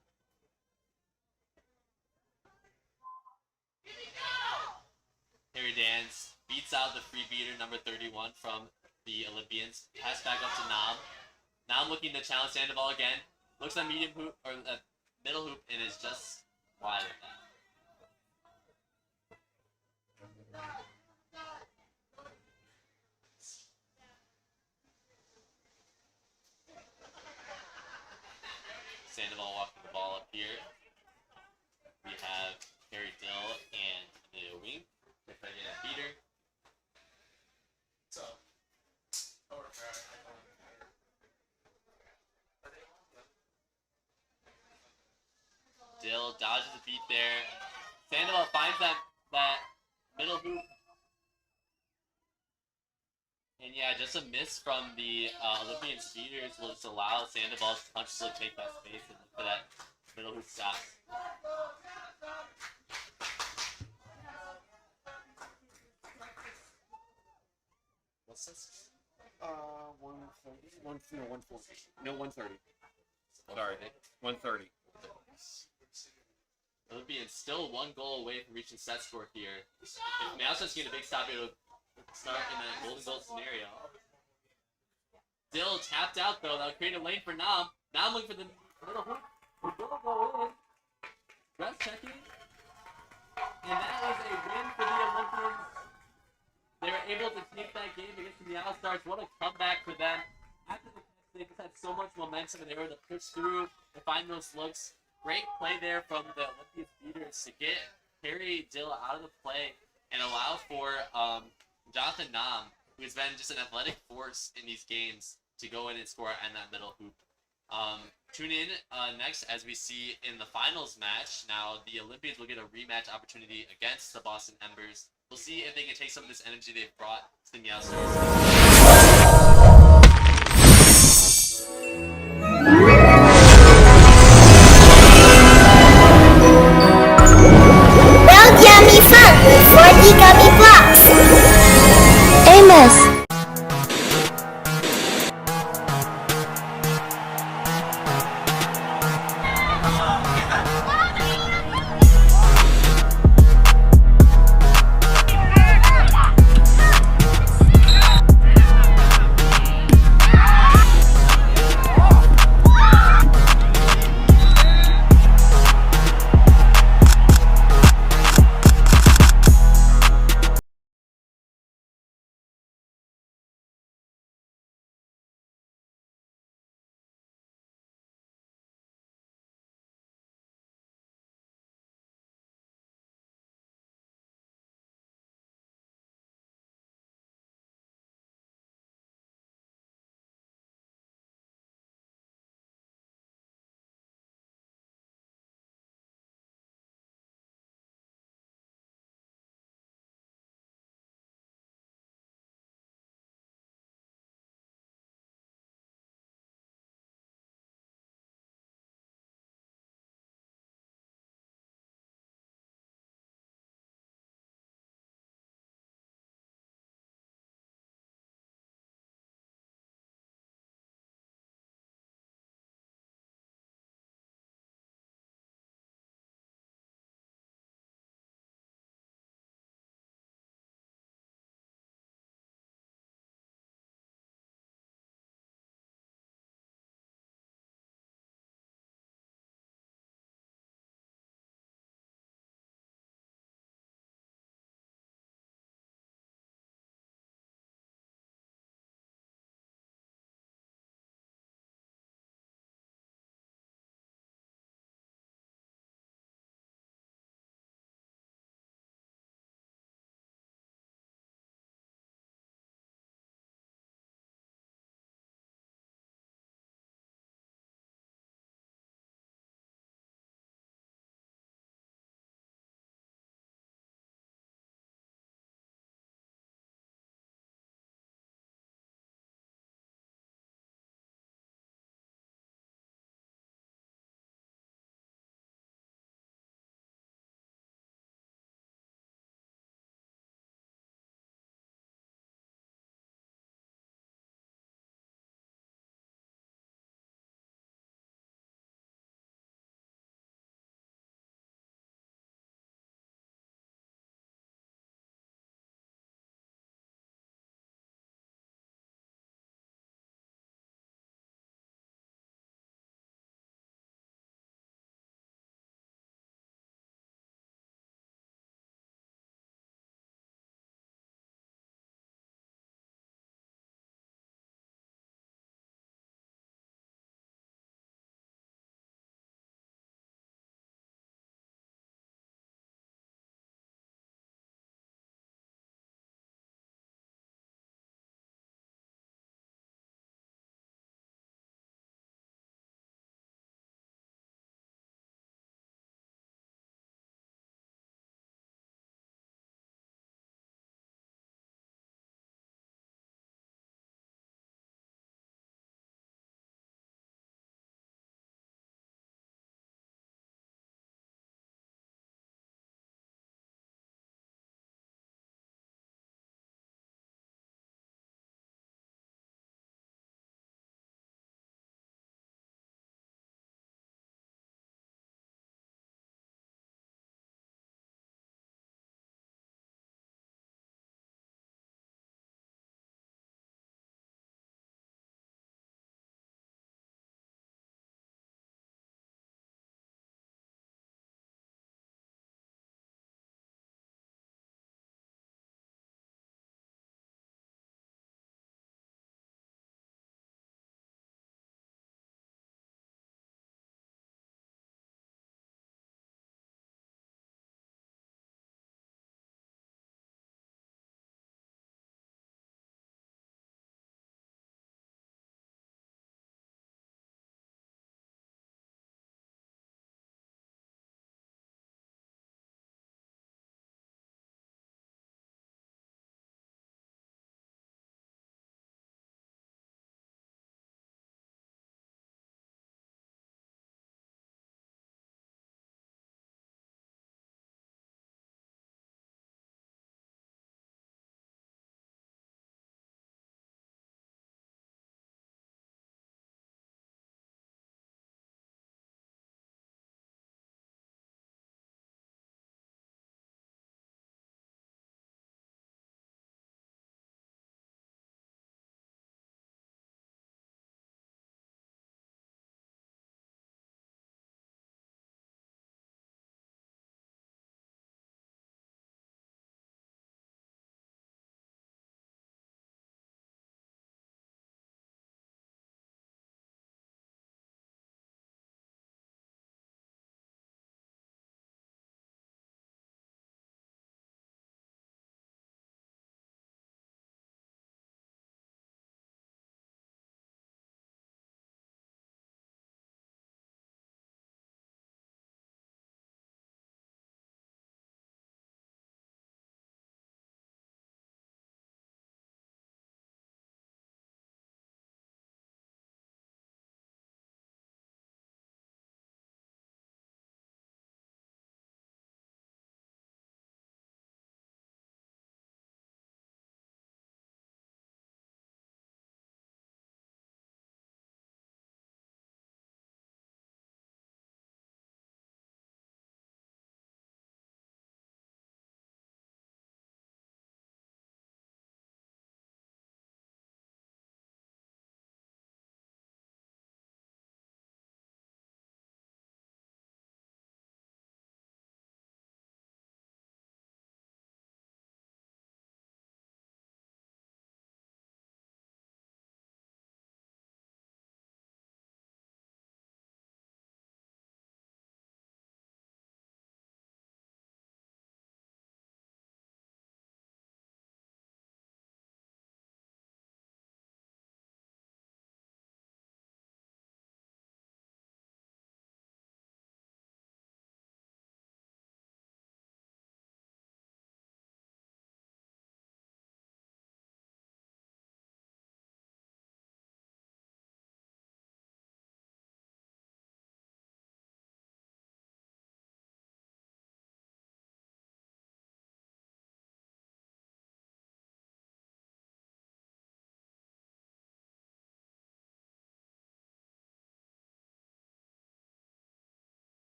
Harry Dance beats out the free beater, number 31 from the Olympians. Pass back up to Nam. Nam looking to challenge Sandoval again. Looks at medium hoop or middle hoop and is just wide of that. Sandoval walking the ball up here. We have Harry Dill and Neo Wing. They're trying to get a beater. So, Dill dodges the beat there. Sandoval finds that middle hoop. And yeah, just a miss from the Olympian speeders will just allow Sandoval to consciously take that space and look for that middle hoop shot. What's this? 140. No, 130. Sorry. 130. Olympians still one goal away from reaching set score here. If Mouse's getting a big stop, it'll start in that golden goal scenario. Dill tapped out though. That'll create a lane for Nam. Nam looking for the middle hoop. Dill will go in. Ref checking. And that was a win for the Olympians. They were able to take that game against the Outlaws. What a comeback for them. After the catch, they just had so much momentum and they were able to push through and find those looks. Great play there from the Olympian speeders to get Harry Dill out of the play and allow for Jonathan Nam, who has been just an athletic force in these games, to go in and score in that middle hoop. Tune in next as we see in the finals match. Now, the Olympians will get a rematch opportunity against the Boston Embers. We'll see if they can take some of this energy they've brought to the Meow Stars. Well, yummy fun with 40 gummy blocks. Amos.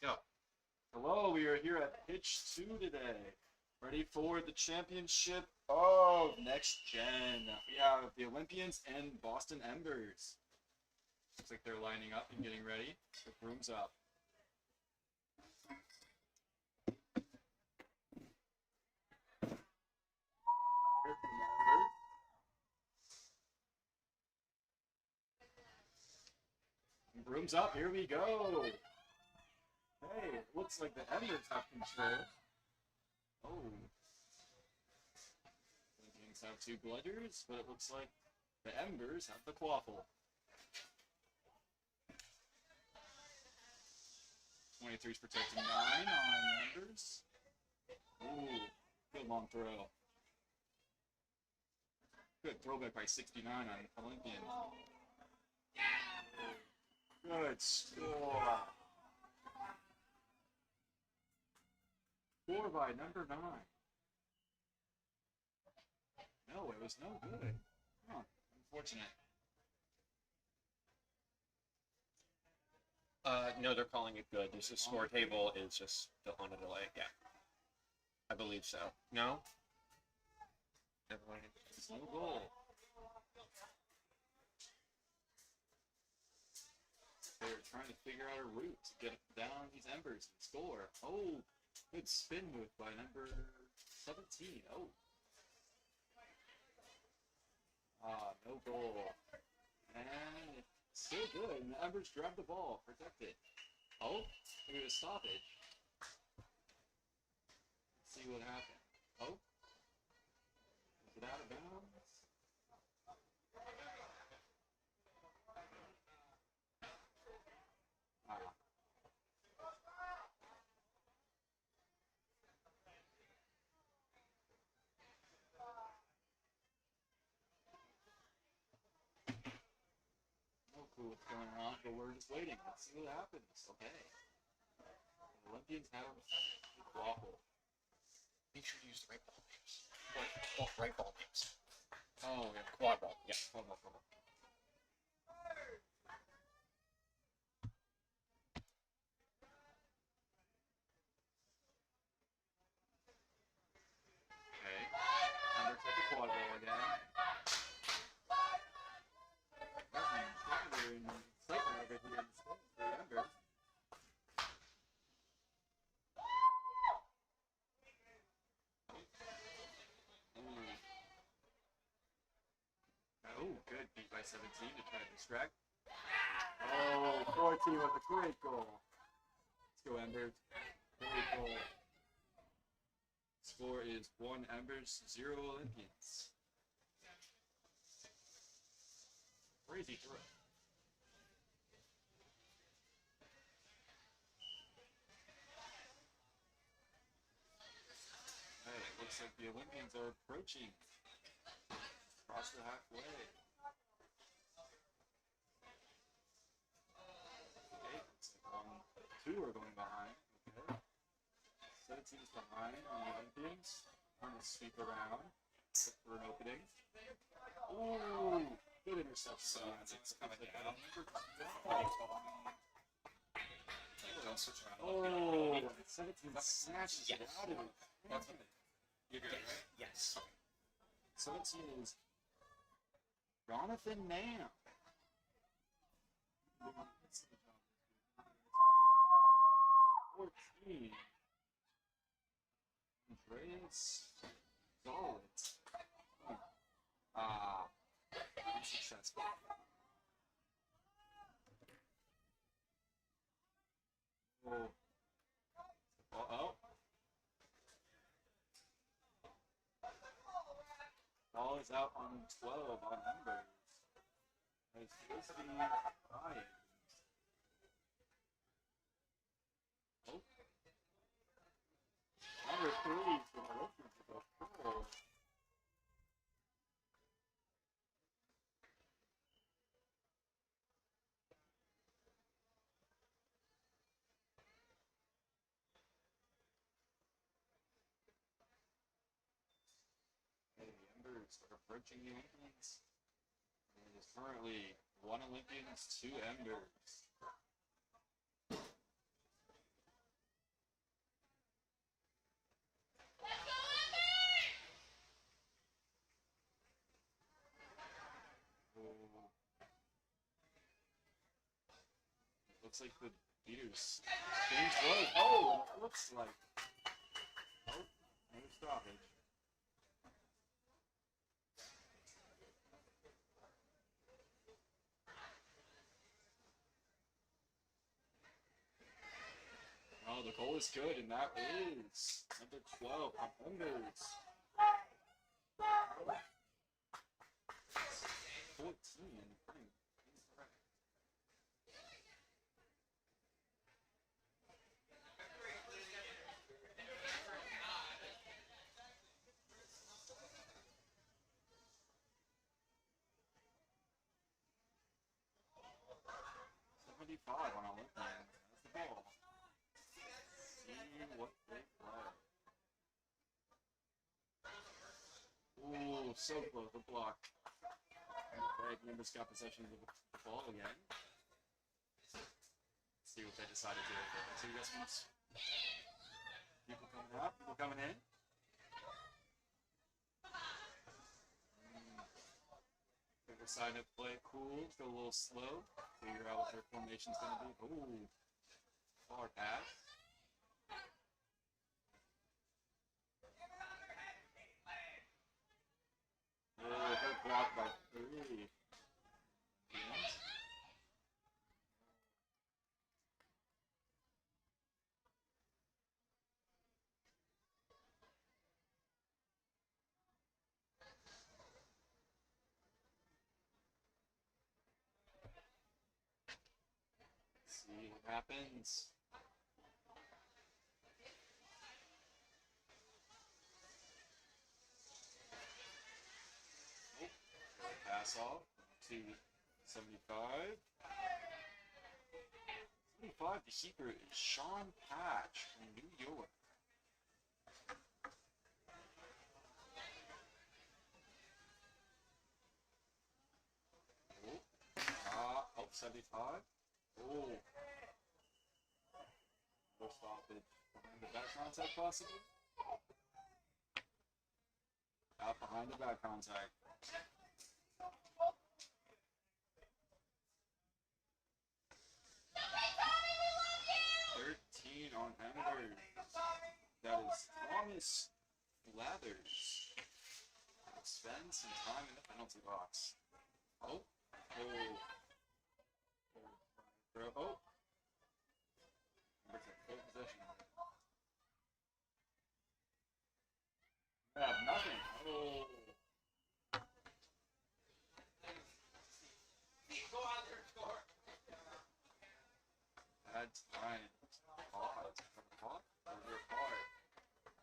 Go. Hello, we are here at Pitch 2 today. Ready for the championship of Next Gen. We have the Olympians and Boston Embers. Looks like they're lining up and getting ready. The room's up. Room's up, here we go. Hey, it looks like the Embers have control. Oh. Olympians have 2 bludgers, but it looks like the Embers have the quaffle. 23's protecting 9 on Embers. Ooh, good long throw. Good throwback by 69 on Olympians. Good score. Score by number 9. No, it was no good. Huh, unfortunate. No, they're calling it good. This is score table is just on a delay. Yeah. I believe so. No? Never mind. It's no goal. They're trying to figure out a route to get down these Embers and score. Oh, good spin move by number 17. Oh. No goal. And it's still good. And the Embers grab the ball. Protect it. Oh, look at a stoppage. Let's see what happened. Oh. Is it out of bounds? What's going on, but we're just waiting. Let's see what happens. Okay. The Olympians have the quaffle. Make sure to use the right ball names. Right ball names. Oh, yeah. Quadball. Yeah. Quadball. Okay. Embers at the quadball again. They're in excitement over here in the state for the Embers. Oh, good. Beat by 17 to try to distract. Oh, 14 with a great goal. Let's go, Embers. Great goal. Score is 1 Embers, 0 Olympians. Crazy throw. Hey, it looks like the Olympians are approaching. Across the halfway. Okay, looks like 2 are going behind. Okay. 17 is behind on the Olympians. Trying to sweep around. Look for an opening. Ooh, good interception. It's coming down. Oh, 17 snatches it out of it. You're good, right? Yes. 17 is Jonathan Nam. 14. Andreas Golit. Unsuccessful. Oh. Uh-oh. Ball is out on 12 on Embers. As Felicity Ryan. Oh. Number 3 for the Olympians to go forward. Hey, the Embers are approaching the Olympians. It is currently 1 Olympians, 2 Embers. Looks like the leaders change low. Oh, it looks like. Oh, no stoppage. Oh, the goal is good, and that is number 12 on Embers. 14. On Olympians. That's the ball. See what they play. Ooh, so close. The block. Okay, Members got possession of the ball again. Let's see what they decided to do. So you got some people coming out, people coming in. They decided to play cool, go a little slow. Figure out what their formation's going to be. Ooh, far pass. Oh, they're blocked by 3. See what happens. Oh, pass off to 75. 75, the keeper is Sean Patch from New York. Oh, 75. Oh. No stoppage. Behind the back contact, possibly? Out behind the back contact. 13 on Embers. That is Thomas Lathers. Spend some time in the penalty box. Oh. Oh. Embers have full possession. They have nothing. Oh. Bad time. Caught? Over hard.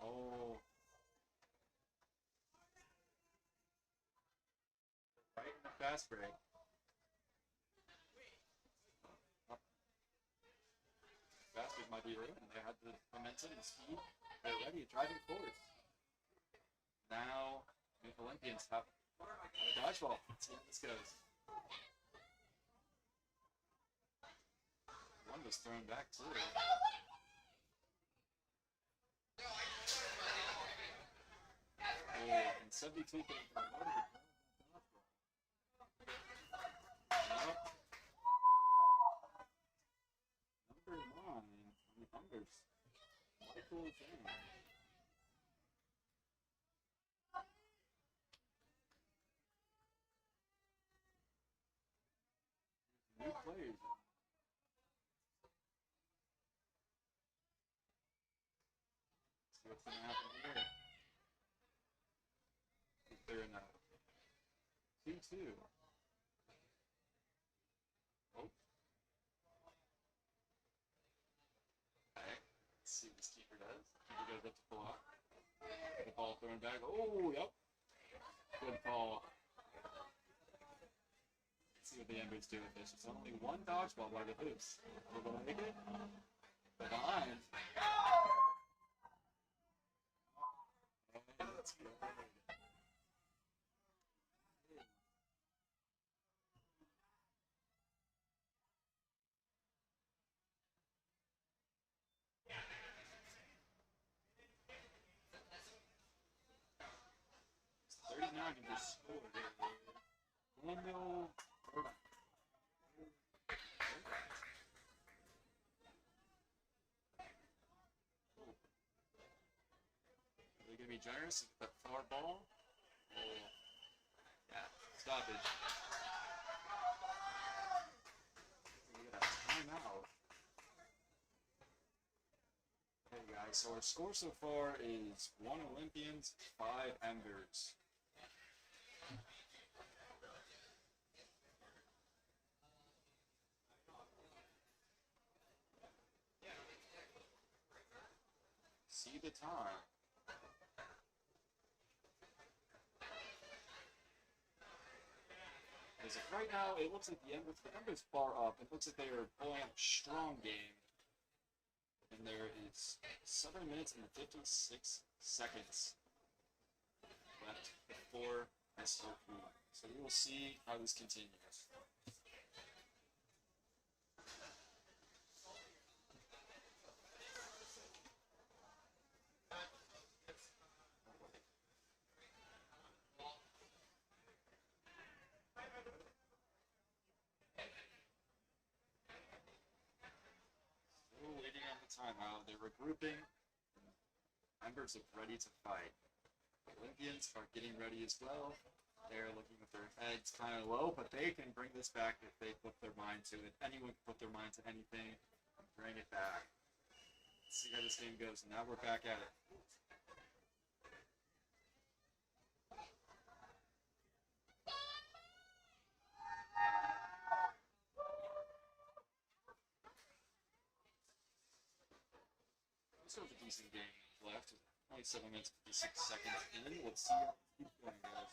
Oh. Right in the fast break. Fast break might be ruined. They had the momentum and speed. They're ready, driving force. Now, the Olympians have a dodgeball. Let's see how this goes. One was thrown back too. Oh, and 72 came from Number 9 on the Embers. Michael James. New players. See what's going to happen here. If they're in a 2-2. Oh. Okay. Let's see what this keeper does. Keeper goes up to block. The ball thrown back. Oh, yep. Good call. Let's see what the Embers do with this. It's only one dodgeball by the Hoops. We're going to make it. Behind. And let's go. Now can just score. 1-0. be generous with the forward ball. Oh, yeah, stoppage. We got a timeout. Okay, guys, so our score so far is 1 Olympians, 5 Embers. See the time. As of right now, it looks like the Embers far up. It looks like they are pulling up a strong game. And there is 7 minutes and 56 seconds left before SLP. So we will see how this continues. Timeout. They're regrouping. Embers are ready to fight. The Olympians are getting ready as well. They're looking with their heads kind of low, but they can bring this back if they put their mind to it. Anyone can put their mind to anything and bring it back. Let's see how this game goes. And now we're back at it. Still a decent game left. Only 7 minutes and 56 seconds in. Let's see how this keeps going, guys.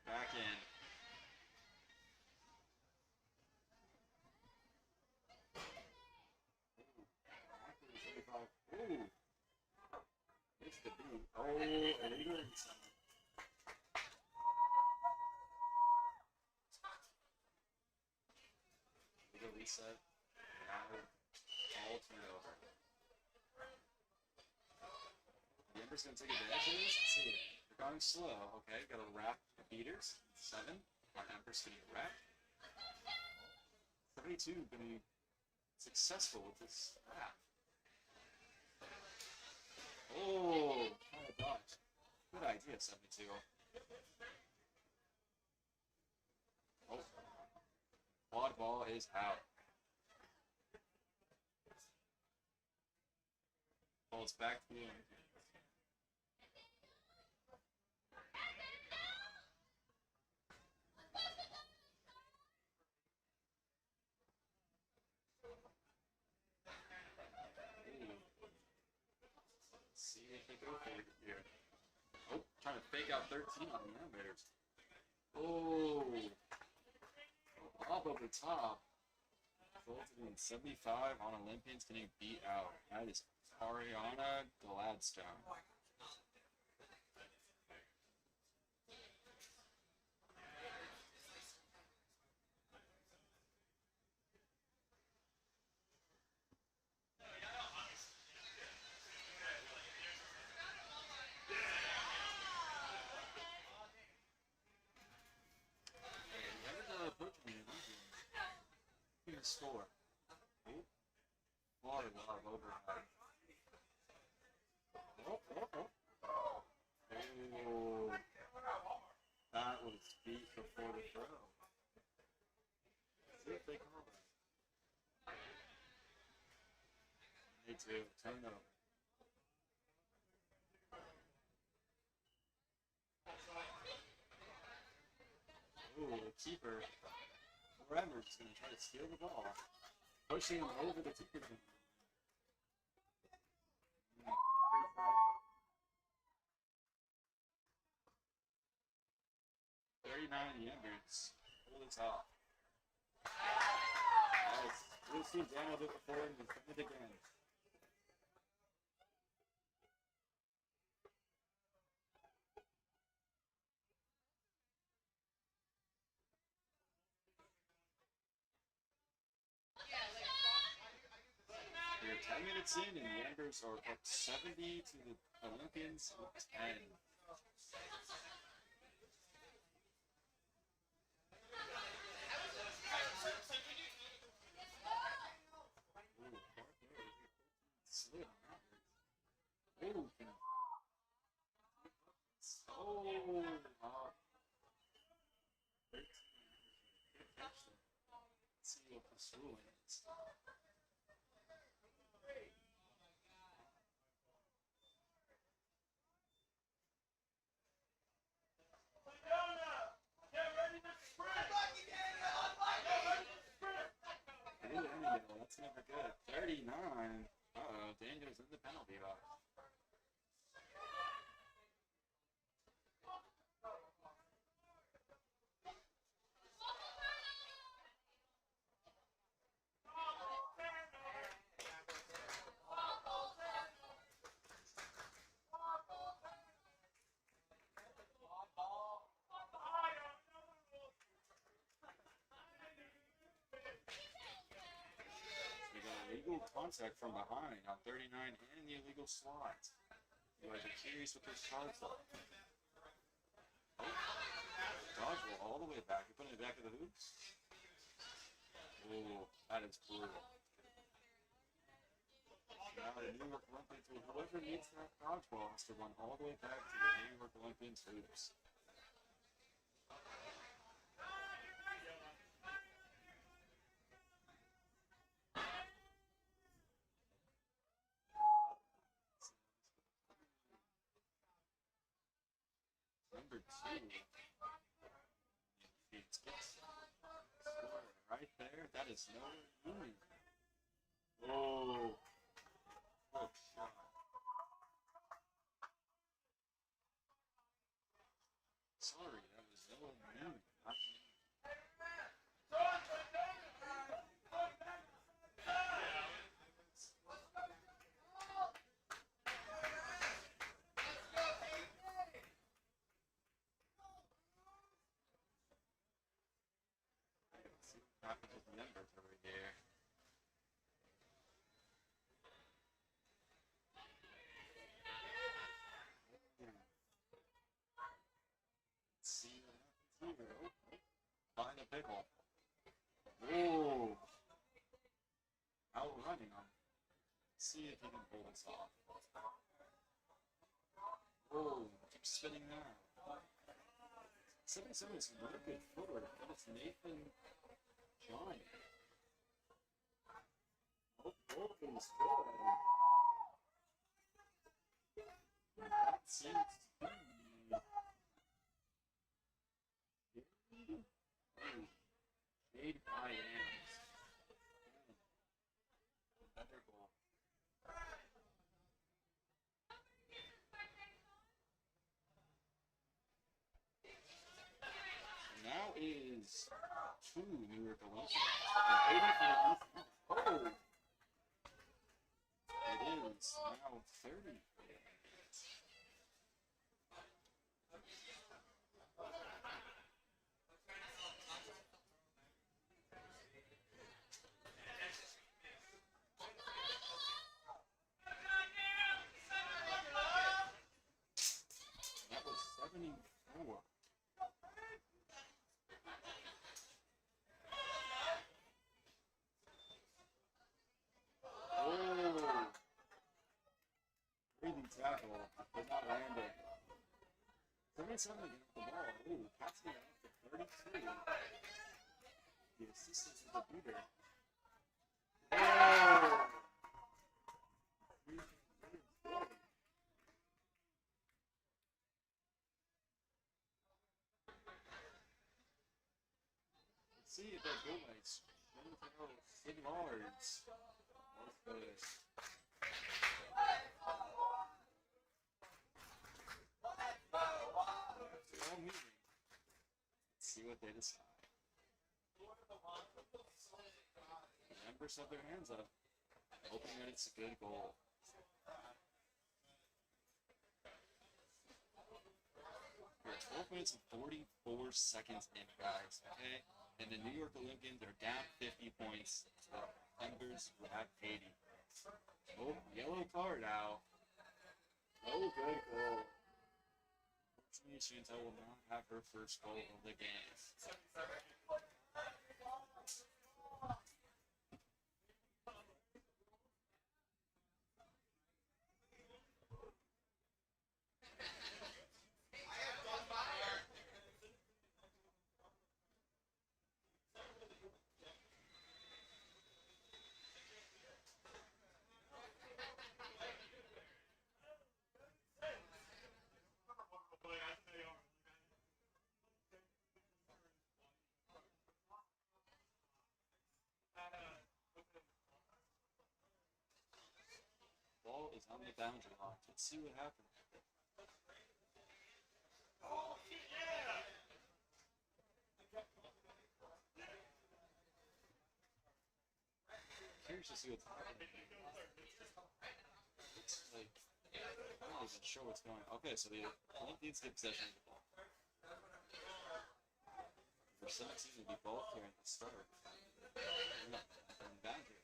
Back in. Ooh. It's the beat. Oh, illegal. Reset. Now, all turnover. The Embers going to take advantage of this. Let's see. They're going slow. Okay, got to wrap the beaters. 7. Our Embers getting wrapped. 72 going to be successful with this wrap. Oh, kind of dodge. Good idea, 72. Oh, quad ball is out. Well, it's back to the end. Let's see if they go for it here. Oh, trying to fake out 13 on the Innovators. Oh, up over the top. Resulted in 75 on Olympians getting beat out. That is Ariana Gladstone. Score. Far love overhead. Oh. That was beat before the throw. See if they call it. They do. Turnover. Ooh, the keeper. Embers is going to try to steal the ball. Pushing him over the keeper. 39 the Embers. Pull this off. Nice. We've seen Daniel do it before and he's done it again. We're 10 minutes in and the Embers are up 70 to the Olympians with 10. Let's see what this ruling is. Ooh, that's never good. 39. Uh-oh, Daniel's in the penalty box. We got illegal contact from behind on 39 and the illegal slot. You guys are curious what those cards are. Oh, dodgeball all the way back. You're putting it back of the hoops? Oh, that is brutal. Now the New York Olympians, whoever needs that dodgeball has to run all the way back to the New York Olympians hoops. Number 2. It's right there. That is no union. Oh. Oh, shot. Sorry, that was no union. Happened with the Embers over here. Let's see what happens here. Oh, find a pickle. Whoa! Outrunning him. See if he can pull this off. Whoa! Keep spinning that. 77 is some really good footwork. That is Nathan Johnny. Oh, is good. That seems to be made by Ams. Better goal. Now is 2 New York Olympians. 80 for the East. Oh! It is now 30 for the Olympians. That was 74. Breathing tackle, but not landing. 77 against the ball. Ooh, passing it out to 32. The assistance of the beater. Oh! Let's see if that goal lights. Sid Lards. Both good. Let's see what they decide. The Embers have their hands up, hoping that it's a good goal. We're 12 minutes and 44 seconds in, guys, okay? And the New York Olympians are down 50 points to the Embers who have 80. Oh, yellow card out. Oh, good goal. Unfortunately, Chantel will not have her first goal of the game. is on the boundary line. Let's see what happens. Curious to see what's happening. It's like, I'm not even sure what's going on. Okay, so the Olympians get possession of the ball. Number 17 will be ball carrying the start. On the boundary.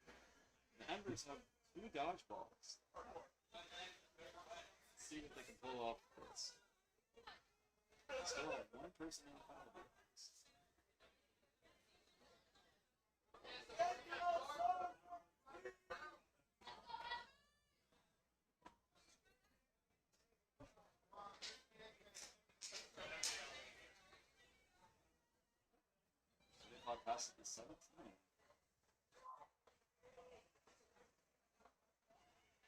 Okay. The Embers have 2 dodgeballs. Let's see what they can pull off with this. Still have 1 person in the foul box. Past the 17.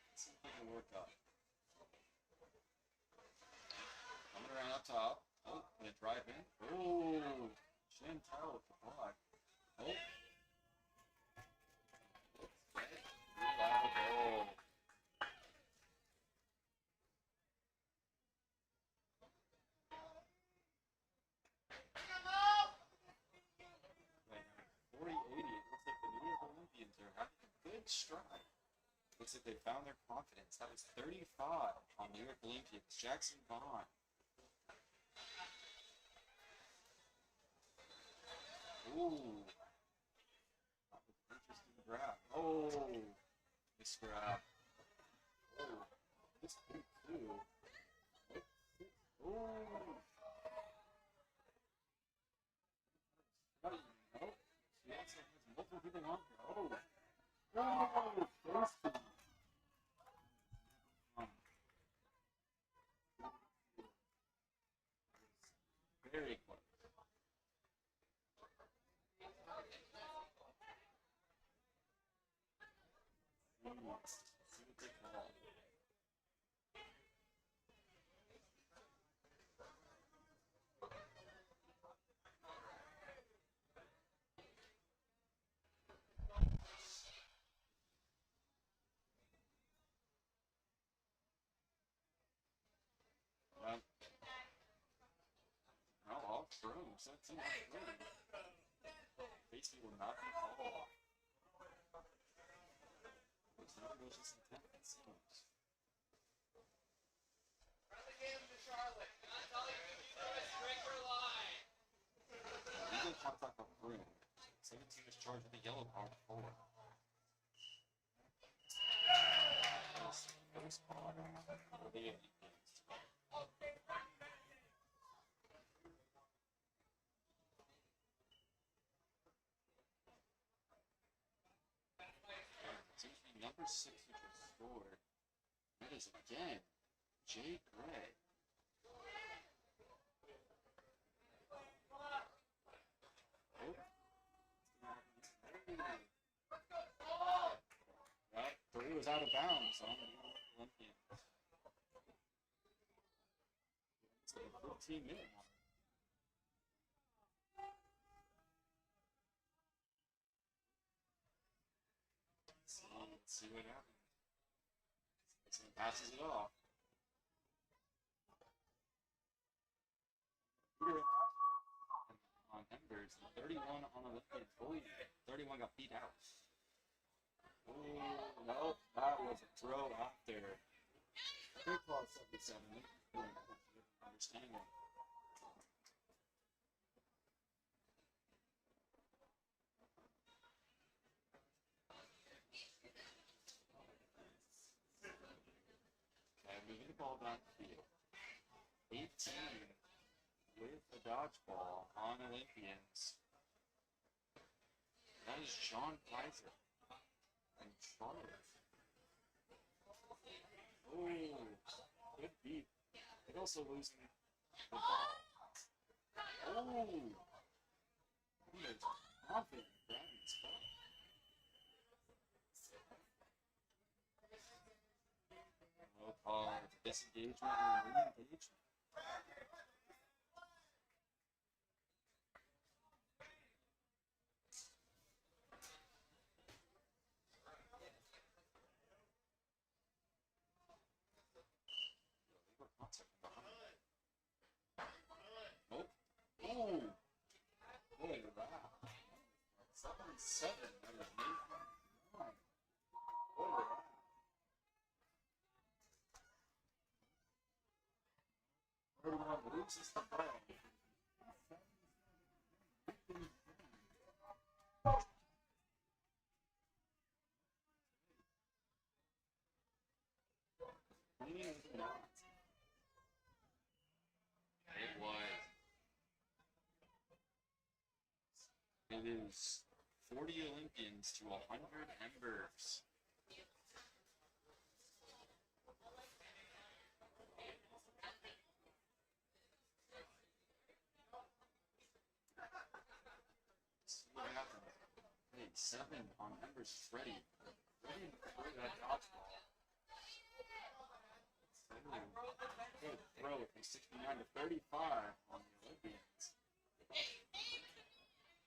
Let's see if we can work out. Coming around up top. Oh, gonna drive in. Oh, Chantal with the block. Oh. Goal. Olympians are having a good stride. Looks like they found their confidence. That was 35 on New York Olympians. Jackson Vaughn. Ooh. That was an interesting grab. Oh. This grab. Oh. This big too. Oh. Nope. She also has multiple people on here. Oh. Oh. Thirsty. Very close. See what they call. Well, all through. 17 on through. Basically will not be called. Which never goes just in 10, it seems. Legal contact on room. 17 is charged with the yellow card forward. First card for the Olympians. Seems to be number 6 who just scored. That is again Jay Gray. That 3 was out of bounds on the Olympians. It's like a 15-minute one. Let's see what happens. Someone passes it off. On Embers, 31 on Olympians. Oh, 31 got beat out. Oh, nope, that was a throw out there. Good call, 77. Understanding. Okay, moving the ball downfield. 18 with the dodgeball on Olympians. That is John Kaiser and Charlotte. Oh, good beat. They're also losing the ball. Oh, there's confident grabbing the spot. No call, disengagement and re-engagement. 7. That was Nathan 9. Look at that. Everyone loses the ball. It was. It is 40 Olympians to 100 Embers. See what happens. Hey, 7 on Embers is ready. Ready to throw that dodgeball. Good throw from 69 to 35 on the Olympians.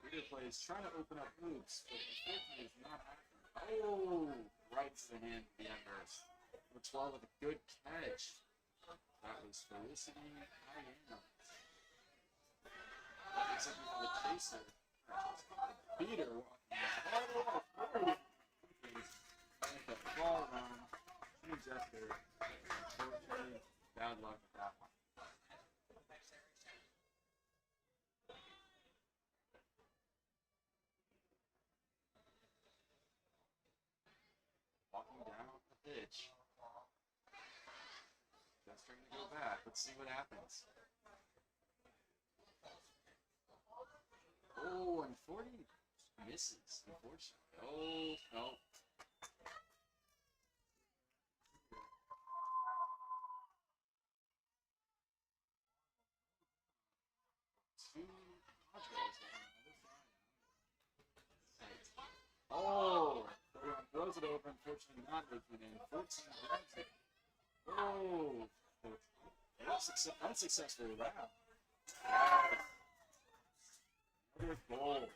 Reader plays trying to open up hoops, but unfortunately it's not happening. Oh, right to the hand of the Embers. Number 12 with a good catch. That was Felicity Cayenne. Looks like we have a chaser. Peter walking all the way through. Make that ball around. Huge effort. Unfortunately, bad luck with that one. Walking down the pitch. Just trying to go back. Let's see what happens. Oh, and 40 misses, unfortunately. Oh, no. Two Admirals on the other side. Oh, everyone throws it over, unfortunately not making it in. 14 grabs it. Oh, unsuccessful round. Another goal.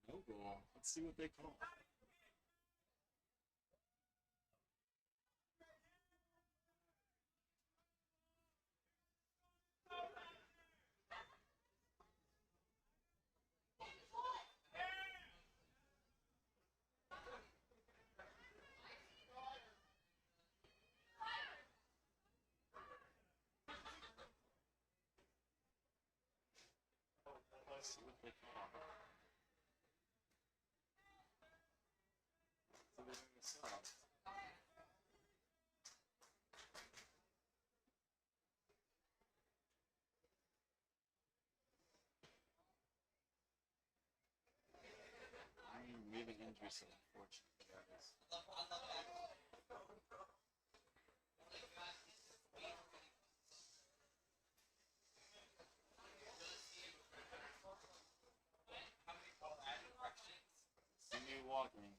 No goal. Let's see what they call. Let's see what they call. So they're going to sub. We have an injury, so unfortunately, guys. Continue walking,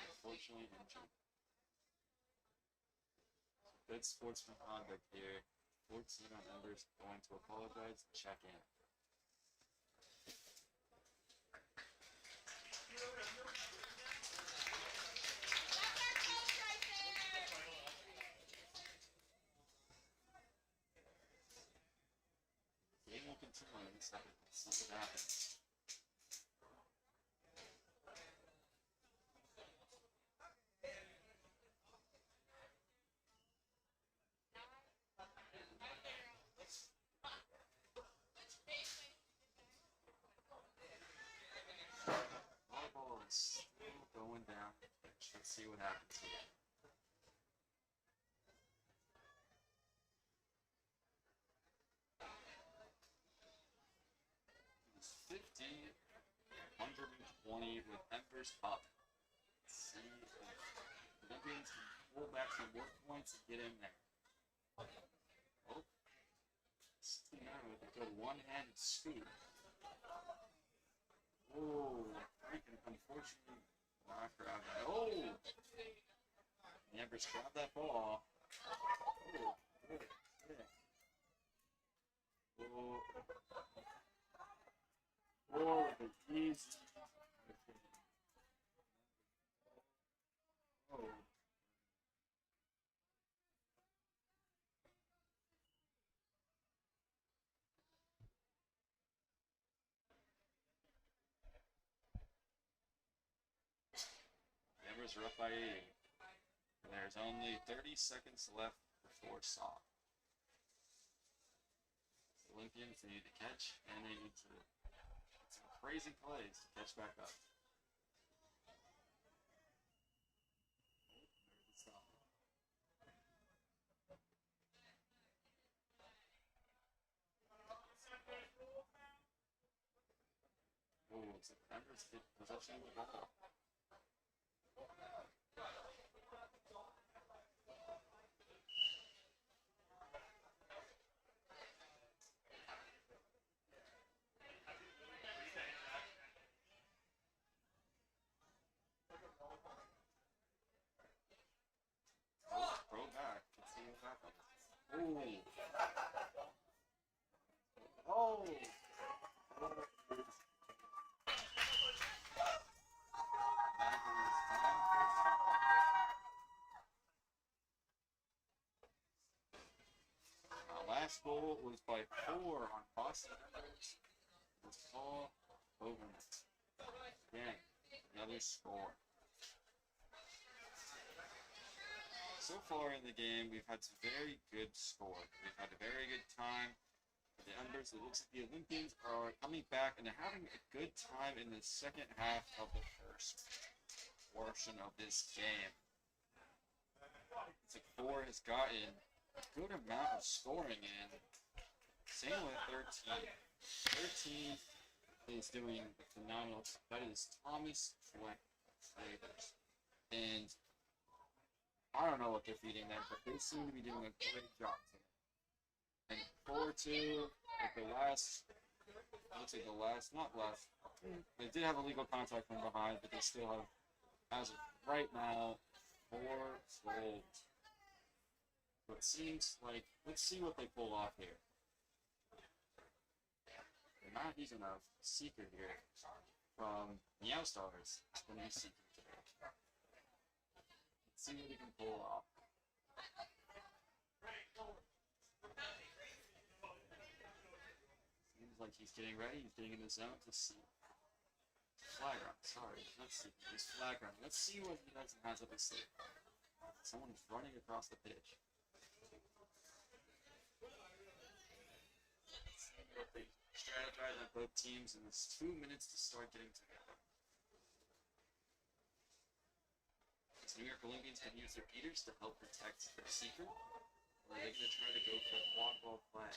unfortunately injured. Good sportsman conduct here. 14 on Embers going to apologize and check in. Game will continue in a second. Let's see what happens. Volleyball is still going down the pitch. Let's see what happens here. It's 50, 120 with Embers up. Let's see if Olympians can pull back some work points and get in there. Oh, 69 with a good one-handed scoop. Oh, freaking unfortunately not grab that. Oh! The Embers grab that ball. Oh, good. Oh, oh, the easy. Oh. Embers are up by 80. And there's only 30 seconds left before stop. Olympians, they need to catch, and they need to get some crazy plays to catch back up. Oh, looks like Embers get possession of the ball. Throw back. Let's see what happens. Oh! Last goal was by 4 on Boston Embers. It was all over. Again, another score. So far in the game, we've had some very good scores. We've had a very good time. The Embers, it looks like the Olympians are coming back and they're having a good time in the second half of the first portion of this game. It's like 4 has gotten a good amount of scoring in. Same with 13. 13 is doing phenomenal. That is Thomas Flavors. And I don't know what they're feeding them, but they seem to be doing a great job today. And 4-2 at the last, looks like the last, not last, they did have a legal contact from behind, but they still have, as of right now, 4 goals. So it seems like, let's see what they pull off here. They're not using a seeker here from the Outlaws. It's going to be seeker today. Let's see what he can pull off. Seems like he's getting ready. He's getting in the zone to see. Flag run. Sorry, not seeker. He's flag run. Let's see what he has up his sleeve. Someone is running across the pitch. They strategize on both teams, and it's 2 minutes to start getting together. The New York Olympians can use their beaters to help protect their seeker, or are they going to try to go for a quad ball play?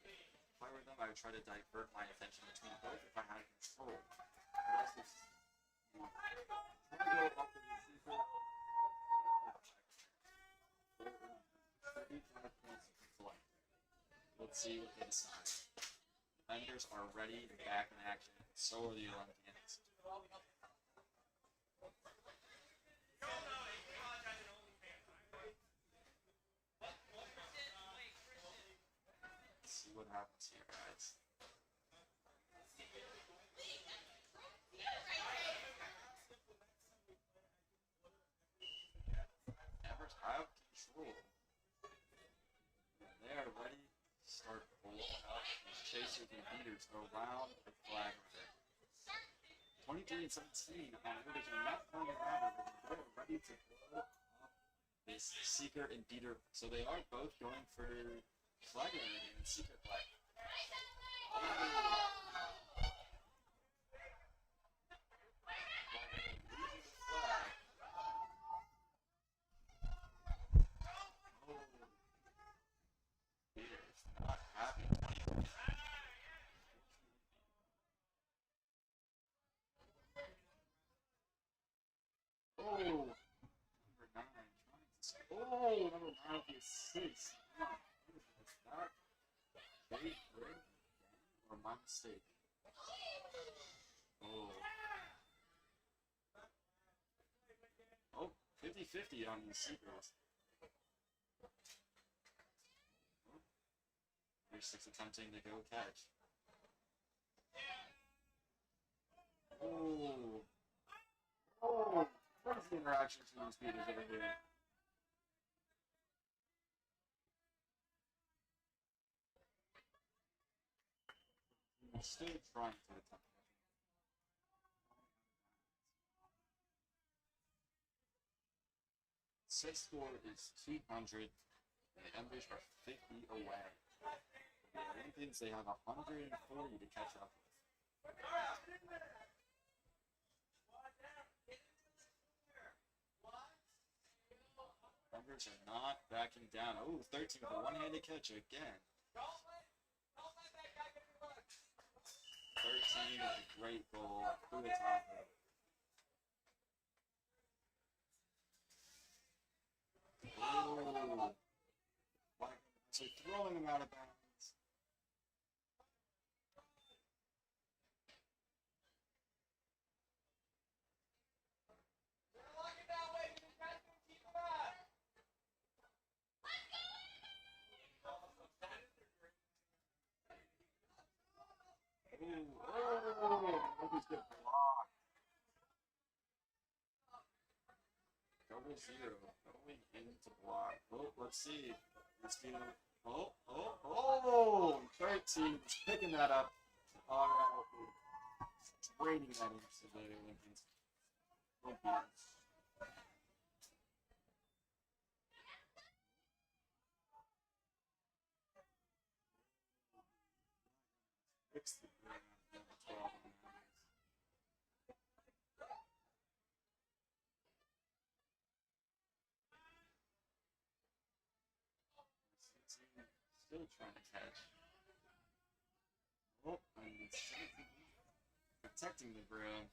If I were them, I would try to divert my attention between both if I had control. But also, try to go off of the seeker. 35 points to collect. Let's see what they decide. The Embers are ready and back in action. So are the Olympians. Let's see what happens here, guys. Embers have control. They are ready to start blowing up these chasers and beaters around the flag runner. 23 and 17 on Olympians are not playing around it. They're ready to blow up this seeker and beater. So they are both going for flag runner and seeker flag. Not happy. Oh, number 9 trying to score. Oh, number 9 with the assist. Is that big break or my mistake? Oh, 50-50 on the seekers. Here's 6 attempting to go catch. Oh. Oh. What is the interaction between these beaters over here? He's still trying to attempt. Set score is 200. The Embers are 50 away. The Olympians, they have 140 to catch up with. Embers are not backing down. Oh, 13 with a one-handed catch again. 13 with a great goal through the top rope. Oh, so throwing him out of bounds. Almost get blocked. Double zero. Going into block. Oh, let's see. Let's do. Oh! 13 is picking that up. All right. Draining that into the Olympians. Fix the ground. Number 12 on the still trying to catch. Oh, and it's protecting the ground.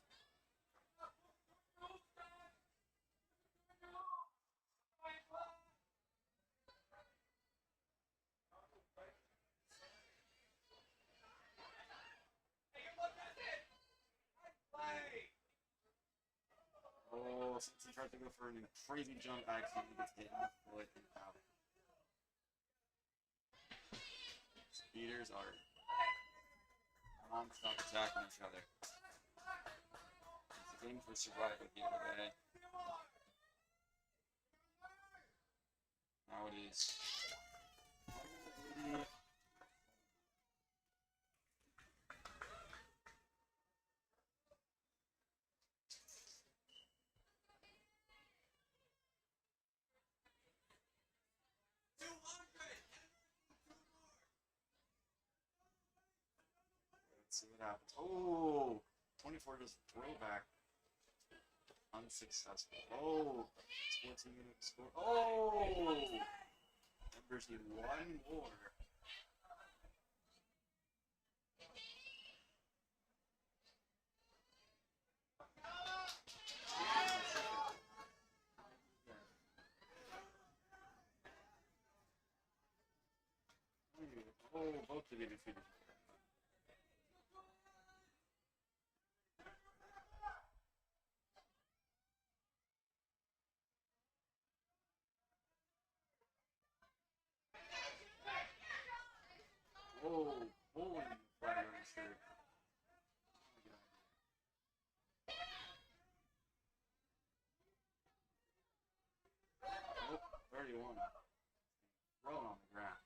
Oh, since he tried to go for a crazy jump, actually gets hit in the foot and out. Speeders are non-stop attacking each other. It's a game for survival at the end of the day. Now it is. See what happens. Oh, 24 does throwback. Unsuccessful. Oh, 14-minute score. Oh, Embers need one more. Oh, both to be defeated. Oh, bowling flag on his shirt. Oh, 31. Thrown on the ground.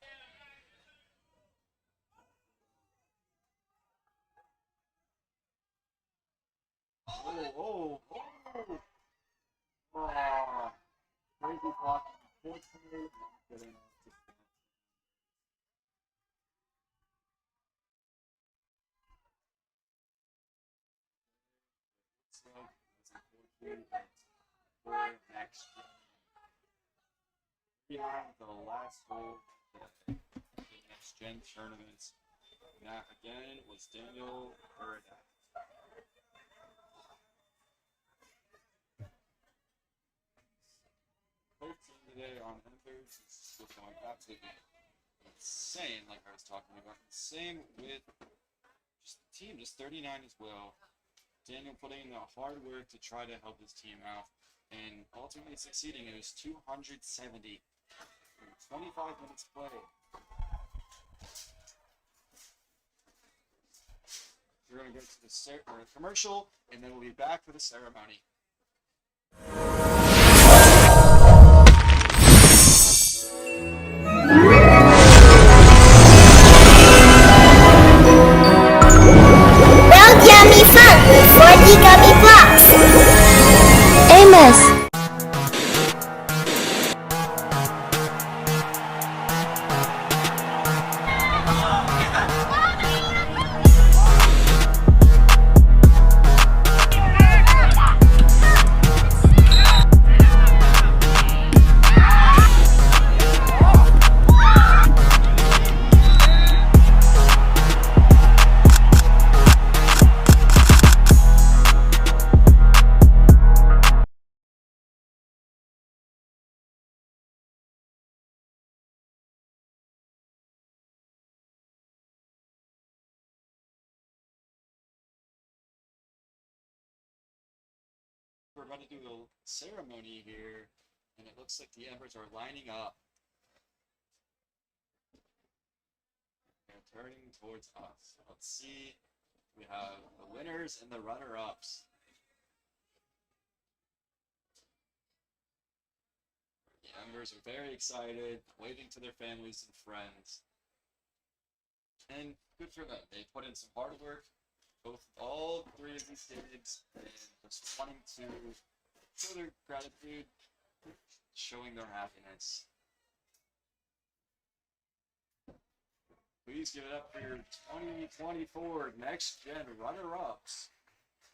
Oh. Crazy block. Unfortunately, not good enough to for next behind the last goal for the next gen tournaments. That again was Daniel Burda. Both team today on Embers is just going absolutely insane, like I was talking about. Same with just the team, just 39 as well. Daniel putting in the hard work to try to help his team out and ultimately succeeding. It was 270 in 25 minutes played. We're going to go to the commercial and then we'll be back for the ceremony. Yummy fun with 40 gummy blocks. Amos. we're about to do a ceremony here, and it looks like the Embers are lining up. They're turning towards us. Let's see. We have the winners and the runner-ups. The Embers are very excited, waving to their families and friends. And good for them. They put in some hard work, all three of these games, and just wanting to show their gratitude, showing their happiness. Please give it up for your 2024 Next Gen runner-ups,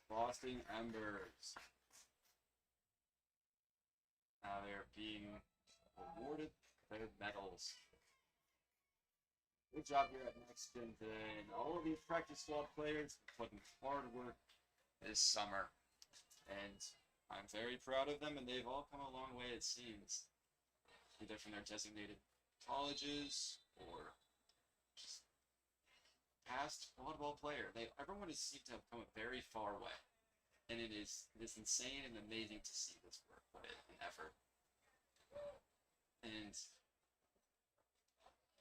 Boston Embers. Now they're being awarded their medals. Good job here at Next Gen today, and all of these practice squad players put in hard work this summer. And I'm very proud of them, and they've all come a long way, it seems. Either from their designated colleges or just past quadball player. Everyone has seemed to have come a very far way. And it is insane and amazing to see this work put in and effort. And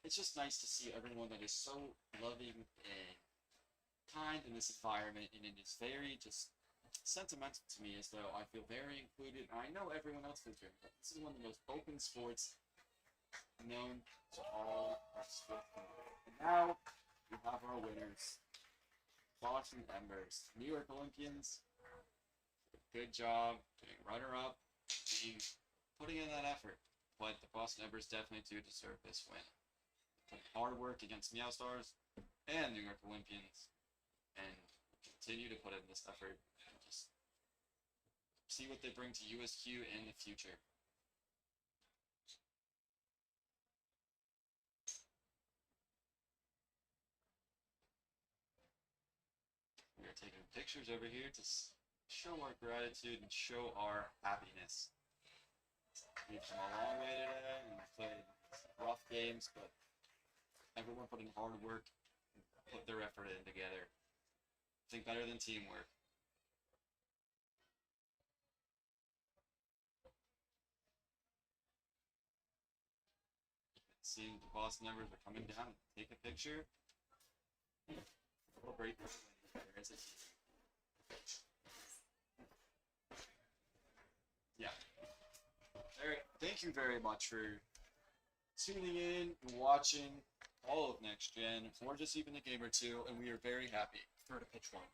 it's just nice to see everyone that is so loving and kind in this environment, and it is very just sentimental to me, as though I feel very included. And I know everyone else feels very included. This is one of the most open sports known to all our sports community. And now we have our winners, Boston Embers, New York Olympians. Good job doing runner-up, putting in that effort. But the Boston Embers definitely do deserve this win. Put hard work against Meow Stars and New York Olympians, and continue to put in this effort and just see what they bring to USQ in the future. We are taking pictures over here to show our gratitude and show our happiness. We've come a long way today and played rough games, but everyone put in hard work and put their effort in together. Think better than teamwork. Seeing the Boston Embers are coming down, take a picture. Celebrate the win together as a team. Yeah. Eric, thank you very much for tuning in and watching all of Next Gen, or just even a game or two, and we are very happy. Go to pitch one.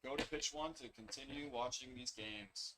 Go to pitch one to continue watching these games.